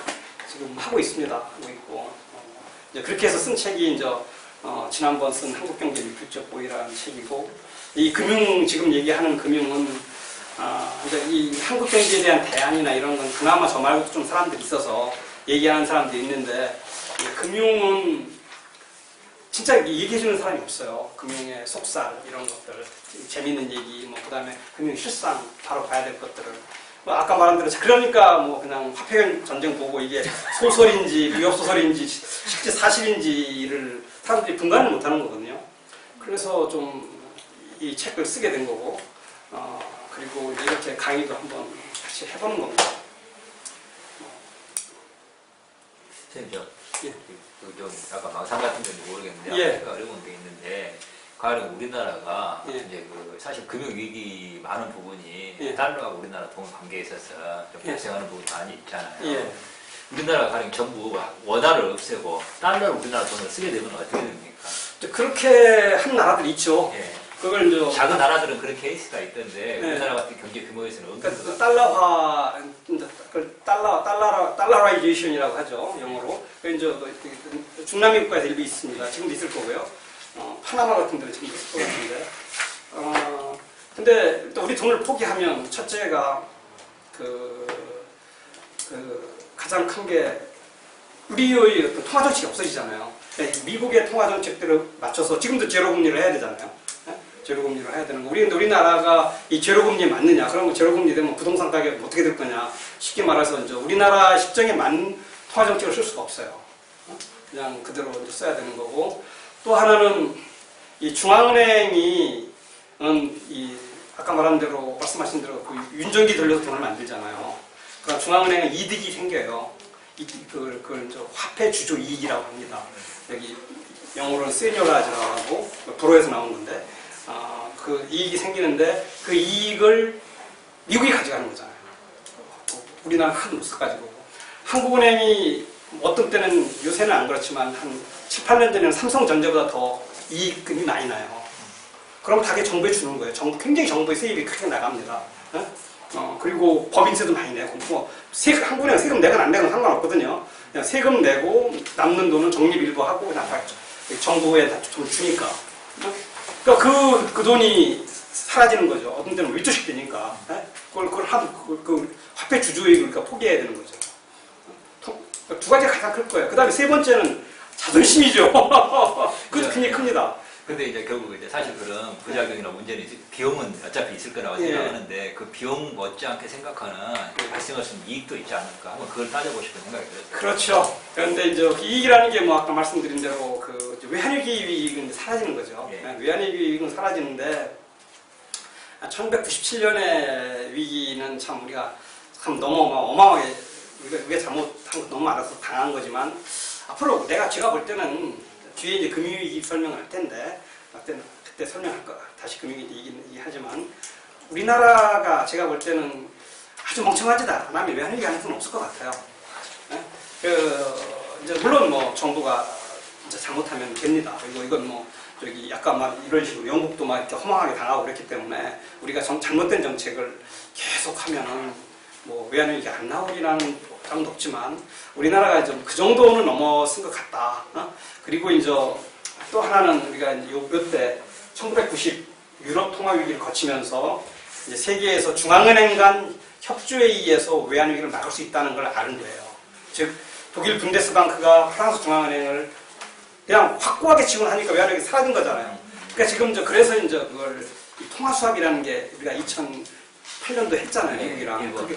지금 하고 있습니다. 하고 있고 이제 그렇게 해서 쓴 책이 이제 지난번 쓴 한국경제 밀필적 보이라는 책이고 이 지금 얘기하는 금융은 이제 이 한국 경제에 대한 대안이나 이런 건 그나마 저 말고도 좀 사람들이 있어서 얘기하는 사람들이 있는데 이 금융은 진짜 얘기해주는 사람이 없어요. 금융의 속살 이런 것들 재밌는 얘기 뭐 그다음에 금융 실상 바로 봐야 될 것들을 뭐 아까 말한 대로 그러니까 뭐 그냥 화폐 전쟁 보고 이게 소설인지 무협 소설인지 실제 사실인지를 사람들이 분간을 못하는 거거든요. 그래서 좀 이 책을 쓰게 된 거고 그리고 이렇게 강의도 한번 같이 해보는 겁니다. 선생님 예. 좀 약간 망상 같은 건지 모르겠는데 예. 아프리카 어려운 게 있는데 가령 우리나라가 예. 이제 사실 금융 위기 많은 부분이 예. 달러하고 우리나라 돈 관계에 있어서 좀 예. 발생하는 부분이 많이 있잖아요. 예. 우리나라 가령 정부 원화를 없애고 달러를 우리나라 돈을 쓰게 되면 어떻게 됩니까? 그렇게 한 나라들이 있죠. 예. 그걸 이제 작은 나라들은 그런 케이스가 있던데 예. 우리나라 같은 경제 규모에서는 없는 것 그러니까 같아요. 달러화, 그걸 달러라이제이션이라고 하죠, 영어로. 그 이제 중남미 국가에서 일부 있습니다. 지금도 있을 거고요. 파나마 같은 데는 지금 있을 것 같은데. 근데 또 우리 돈을 포기하면 첫째가 가장 큰 게 우리의 어떤 통화 정책이 없어지잖아요. 미국의 통화 정책들을 맞춰서 지금도 제로 금리를 해야 되잖아요. 제로 금리를 해야 되는 거. 근데 우리나라가 이 제로 금리에 맞느냐? 그러면 제로 금리 되면 부동산 가격이 어떻게 될 거냐? 쉽게 말해서 이제 우리나라 실정에 맞는 통화 정책을 쓸 수가 없어요. 그냥 그대로 이제 써야 되는 거고. 또 하나는 이 중앙은행이 이 아까 말한 대로 말씀하신 대로 그 윤전기 돌려서 돈을 만들잖아요. 그러니까 중앙은행은 이득이 생겨요. 그걸 화폐 주조 이익이라고 합니다. 여기 영어로는 세뇨라즈라고 하고 불어에서 나온 건데 그 이익이 생기는데 그 이익을 미국이 가져가는 거잖아요. 우리나라 큰 못 가지고 한국은행이 어떤 때는 요새는 안 그렇지만 한 7, 8년 전에는 삼성전자보다 더 이익금이 많이 나요. 그럼 다 정부에 주는 거예요. 굉장히 정부의 세입이 크게 나갑니다. 그리고 법인세도 많이 내고 뭐 한국은행 세금 내건 안 내건 상관없거든요. 그냥 세금 내고 남는 돈은 적립 일부 하고 그냥 정부에 다 좀 주니까. 그러니까 그 돈이 사라지는 거죠. 어떤 때는 12조씩 되니까. 그걸 하도 그 화폐 주주의 그러니까 포기해야 되는 거죠. 두 가지가 가장 클 거예요. 그 다음에 세 번째는 자존심이죠. 그것도 굉장히 큽니다. 근데 이제 결국 이제 사실 그런 부작용이나 문제는 비용은 어차피 있을 거라고 예. 생각하는데 그 비용 못지않게 생각하는 발생할 수 있는 이익도 있지 않을까 한번 그걸 따져보고 싶은 생각이 들었어요. 그렇죠. 그런데 이제 이익이라는 게 뭐 아까 말씀드린 대로 그 외환위기 이익은 사라지는 거죠. 예. 외환위기 이익은 사라지는데 1997년의 위기는 참 우리가 참 너무 어마어마하게 우리가 잘못한 거 너무 알아서 당한 거지만 앞으로 제가 볼 때는 뒤에 이제 금융위기 설명을 할 텐데 그때 설명할 거 다시 금융위기 얘기하지만 우리나라가 제가 볼 때는 아주 멍청하지도 않으면 외환위기 가능성은 없을 것 같아요. 이제 물론 뭐 정부가 이제 잘못하면 됩니다. 그리고 이건 뭐 저기 약간 막 이런 식으로 영국도 막 이렇게 허망하게 당하고 그랬기 때문에 우리가 잘못된 정책을 계속하면은 뭐 외환위기가 안 나오리라는 보장도 없지만 우리나라가 좀 그 정도는 넘어선 것 같다. 그리고 이제 또 하나는 우리가 이제 요때 1990 유럽 통화 위기를 거치면서 이제 세계에서 중앙은행 간 협조에 의해서 외환위기를 막을 수 있다는 걸 아는 거예요. 즉 독일 분데스방크가 프랑스 중앙은행을 그냥 확고하게 지원하니까 외환위기 사라진 거잖아요. 그러니까 지금 그래서 이제 그걸 통화 수합이라는 게 우리가 2008년도 했잖아요. 미국이랑.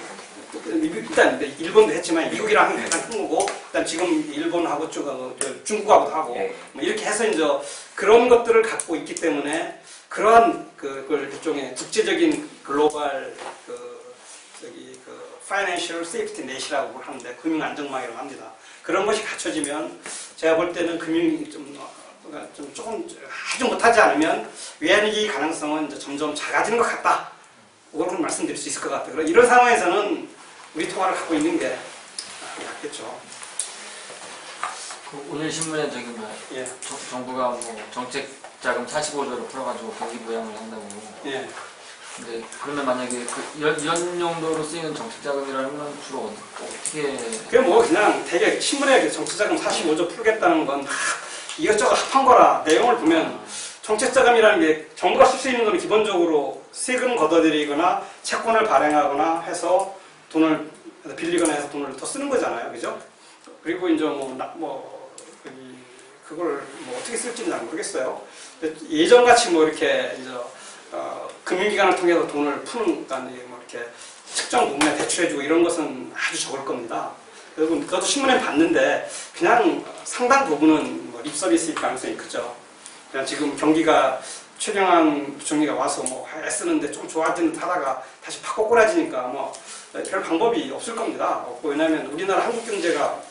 일단 일본도 했지만 미국이랑 가장 큰 거고, 일단 지금 일본하고 중국하고도 하고 뭐 이렇게 해서 이제 그런 것들을 갖고 있기 때문에 그러한 그걸 일종의 국제적인 글로벌 파이낸셜 세이프티 넷이라고 하는데 금융 안정망이라고 합니다. 그런 것이 갖춰지면 제가 볼 때는 금융이 조금 아주 못하지 않으면 외환위기 가능성은 이제 점점 작아지는 것 같다. 그걸 말씀드릴 수 있을 것 같아요. 이런 상황에서는 우리 통화를 갖고 있는 게 낫겠죠. 오늘 신문에 저기 예. 정부가 뭐 정책 자금 45조를 풀어가지고 경기 부양을 한다고. 예. 근데 그러면 만약에 이런 용도로 쓰이는 정책 자금이라는 건 주로 어떻게? 그게 뭐 그냥 되게 신문에 정책자금 45조 풀겠다는 건 이것저것 합한 거라 내용을 보면 정책자금이라는 게 정부가 쓸 수 있는 건 기본적으로 세금 걷어들이거나 채권을 발행하거나 해서 돈을 빌리거나 해서 돈을 더 쓰는 거잖아요, 그죠? 그리고 이제 그걸 뭐 어떻게 쓸지는 잘 모르겠어요. 예전 같이 뭐 이렇게 이제 금융기관을 통해서 돈을 푸는, 뭐 이렇게 특정 부분에 대출해주고 이런 것은 아주 적을 겁니다. 그리고 그것도 신문에 봤는데 그냥 상당 부분은 뭐 립서비스일 가능성이 크죠. 그냥 지금 경기가 최경환 부총리가 와서 뭐 애쓰는데 좀 좋아지는 듯 하다가 다시 팍 꼬꾸라지니까 뭐 별 방법이 없을 겁니다. 없고, 왜냐하면 우리나라 한국 경제가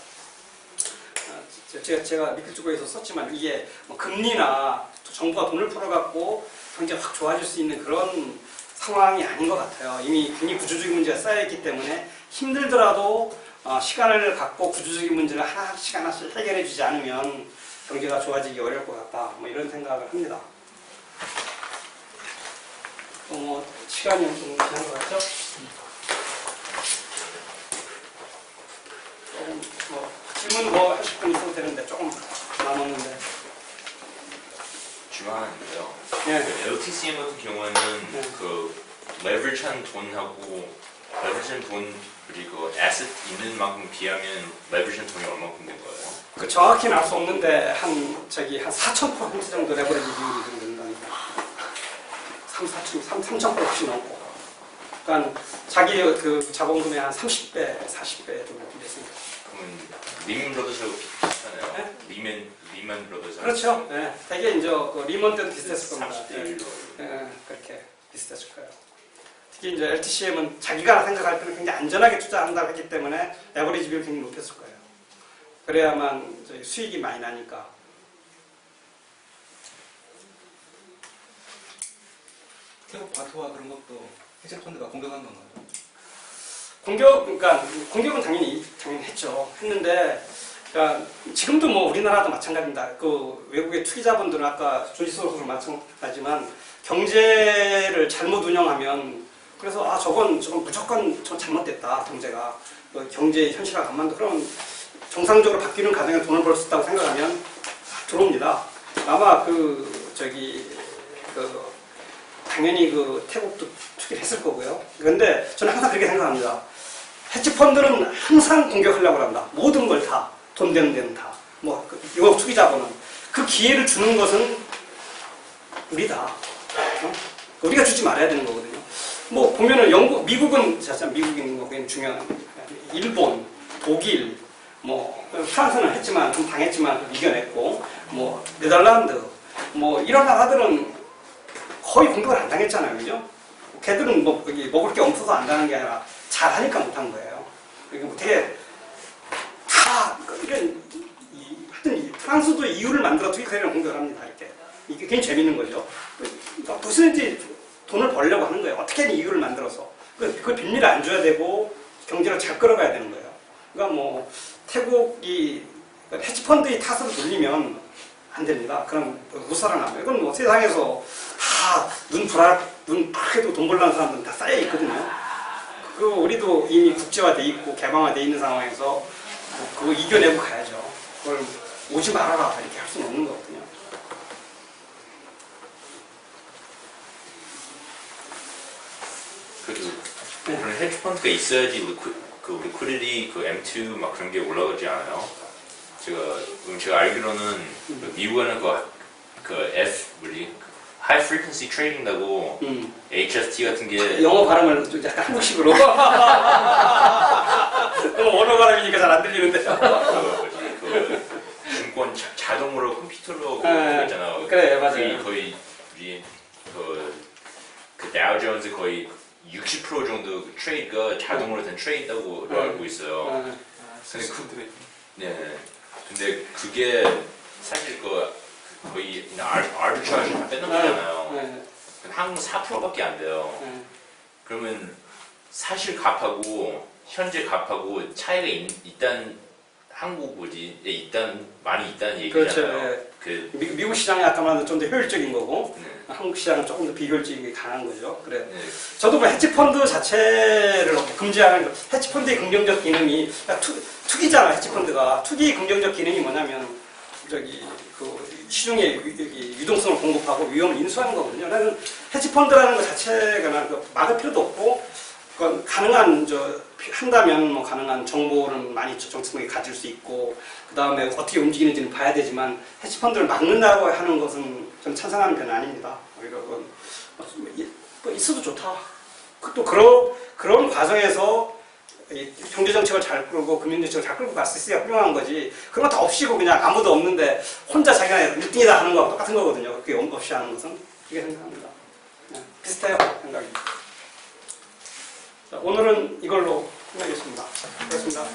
제가 미끌주고에서 썼지만 이게 뭐 금리나 정부가 돈을 풀어갖고 경제가 확 좋아질 수 있는 그런 상황이 아닌 것 같아요. 이미 굉장히 구조적인 문제가 쌓여있기 때문에 힘들더라도 시간을 갖고 구조적인 문제를 하나씩 해결해 주지 않으면 경제가 좋아지기 어려울 것 같다. 뭐 이런 생각을 합니다. 뭐 시간이 좀 지난 것 같죠? 뭐 질문 뭐 하실 분 있어도 되는데 조금 남았는데. 중요한데요. 예. 그 LTCM 같은 경우에는 그 레버리지한 돈하고 레버리지한 돈 그리고 에셋 있는 만큼 비하면 레버리지한 돈이 얼마큼 된 거예요? 그 정확히는 알 수 없는데 한 4,000% 정도 레버리지 비율이 정도 된다니까. 3,000% 훨씬 넘고. 그러니까 자기 그 자본금의 한 30배, 40배 정도 됐습니다. 그러면 리먼 브러더스하고 비슷하네요. 네? 리먼 브러더스. 그렇죠. 네. 되게 이제 그 리먼 때도 비슷했을 겁니다. 30대 1로. 네, 그렇게 비슷했을 거예요. 특히 이제 LTCM은 자기가 생각할 때는 굉장히 안전하게 투자한다고 했기 때문에 레버리지 비율이 굉장히 높았을 거예요. 그래야만 저희 수익이 많이 나니까. 태국 바토와 그런 것도 해체펀드가 공격한 건가요? 그러니까 공격은 당연히 했죠. 했는데, 그러니까 지금도 뭐 우리나라도 마찬가지입니다. 그 외국의 투기자본들은 아까 조지소로 마찬가지지만 경제를 잘못 운영하면 그래서 저건 무조건 잘못됐다 경제가 경제의 현실화 감만도 그러면 정상적으로 바뀌는 과정에 돈을 벌 수 있다고 생각하면 들어옵니다. 아마 당연히 그 태국도 하긴 했을 거고요. 그런데 저는 항상 그렇게 생각합니다. 헤지펀드는 항상 공격하려고 한다. 모든 걸 다. 돈 되는 데는 다. 뭐, 이거 투기자본은. 그 기회를 주는 것은 우리다. 어? 우리가 주지 말아야 되는 거거든요. 뭐, 보면은 미국은, 미국인 거 굉장히 중요한, 일본, 독일, 뭐, 프랑스는 했지만, 좀 당했지만 이겨냈고, 뭐, 네덜란드, 뭐, 이런 나라들은 거의 공격을 안 당했잖아요. 그죠? 걔들은 뭐, 먹을 게 없어서 안 당한 게 아니라 잘하니까 못한 거예요. 그러니까 되게, 다, 이런, 하여튼, 프랑스도 이유를 만들어 투기카리를 공격을 합니다. 이렇게. 이게 굉장히 재밌는 거죠. 무슨인지 돈을 벌려고 하는 거예요. 어떻게든 이유를 만들어서. 그걸 빌미를 안 줘야 되고, 경제를 잘 끌어가야 되는 거예요. 그러니까 뭐, 태국이 헤지펀드의 탓으로 돌리면 안 됩니다. 그럼 못 살아남아요. 이건 뭐 세상에서 다 눈 파게도 돈 벌려는 사람들은 다 쌓여 있거든요. 그 우리도 이미 국제화돼 있고 개방화돼 있는 상황에서 그거 이겨내고 가야죠. 그걸 오지 말아라 이렇게 할 수는 없는 거거든요. 그런 헤지펀드가 있어야지 그 리퀴디티 그 M2 막 그런 게 올라가지 않아요? 제가 알기로는 미국에는 그 하이 프리퀀시 트레이딩이라고 HFT 같은 게 영어 발음을 좀 약간 한국식으로 언어 발음이니까 잘 안 들리는데 그 증권 자동으로 컴퓨터로 그거 있잖아요. 그래 맞아요. 거의 우리 그 다우 존스 거의 60% 정도 그 트레이드가 자동으로 된 트레이드라고 알고 있어요. 근데 그게 사실 거의 아르비트라지 다 빼는 거잖아요. 한국 4%밖에 안 돼요. 그러면 사실 값하고 현재 값하고 차이가 있다는 한국에 많이 있다는 얘기잖아요. 그렇죠. 미국 시장이 아까 말한 좀 더 효율적인 거고 한국 시장은 조금 더 비효율적인 게 강한 거죠. 그래. 저도 뭐 헤지펀드 자체를 금지하는 헤지펀드의 긍정적 기능이 투기잖아. 헤지펀드가 투기의 긍정적 기능이 뭐냐면 그 시중에 유동성을 공급하고 위험을 인수하는 거거든요. 나는 헤지펀드라는 것 자체가 막을 필요도 없고 한다면 뭐 가능한 정보는 많이 정책에 가질 수 있고 그 다음에 어떻게 움직이는지는 봐야 되지만 헤지펀드를 막는다고 하는 것은 좀 찬성하는 편은 아닙니다. 오히려 뭐 있어도 좋다. 또 그런 과정에서 경제정책을 잘 끌고 금융정책을 잘 끌고 갈 수 있어야 훌륭한 거지. 그런 거 다 없이고 그냥 아무도 없는데 혼자 자기가 1등이다 하는 거하고 똑같은 거거든요. 그게 없이 하는 것은. 그렇게 생각합니다. 비슷해요. 생각이. 자, 오늘은 이걸로 끝내겠습니다. 고맙습니다.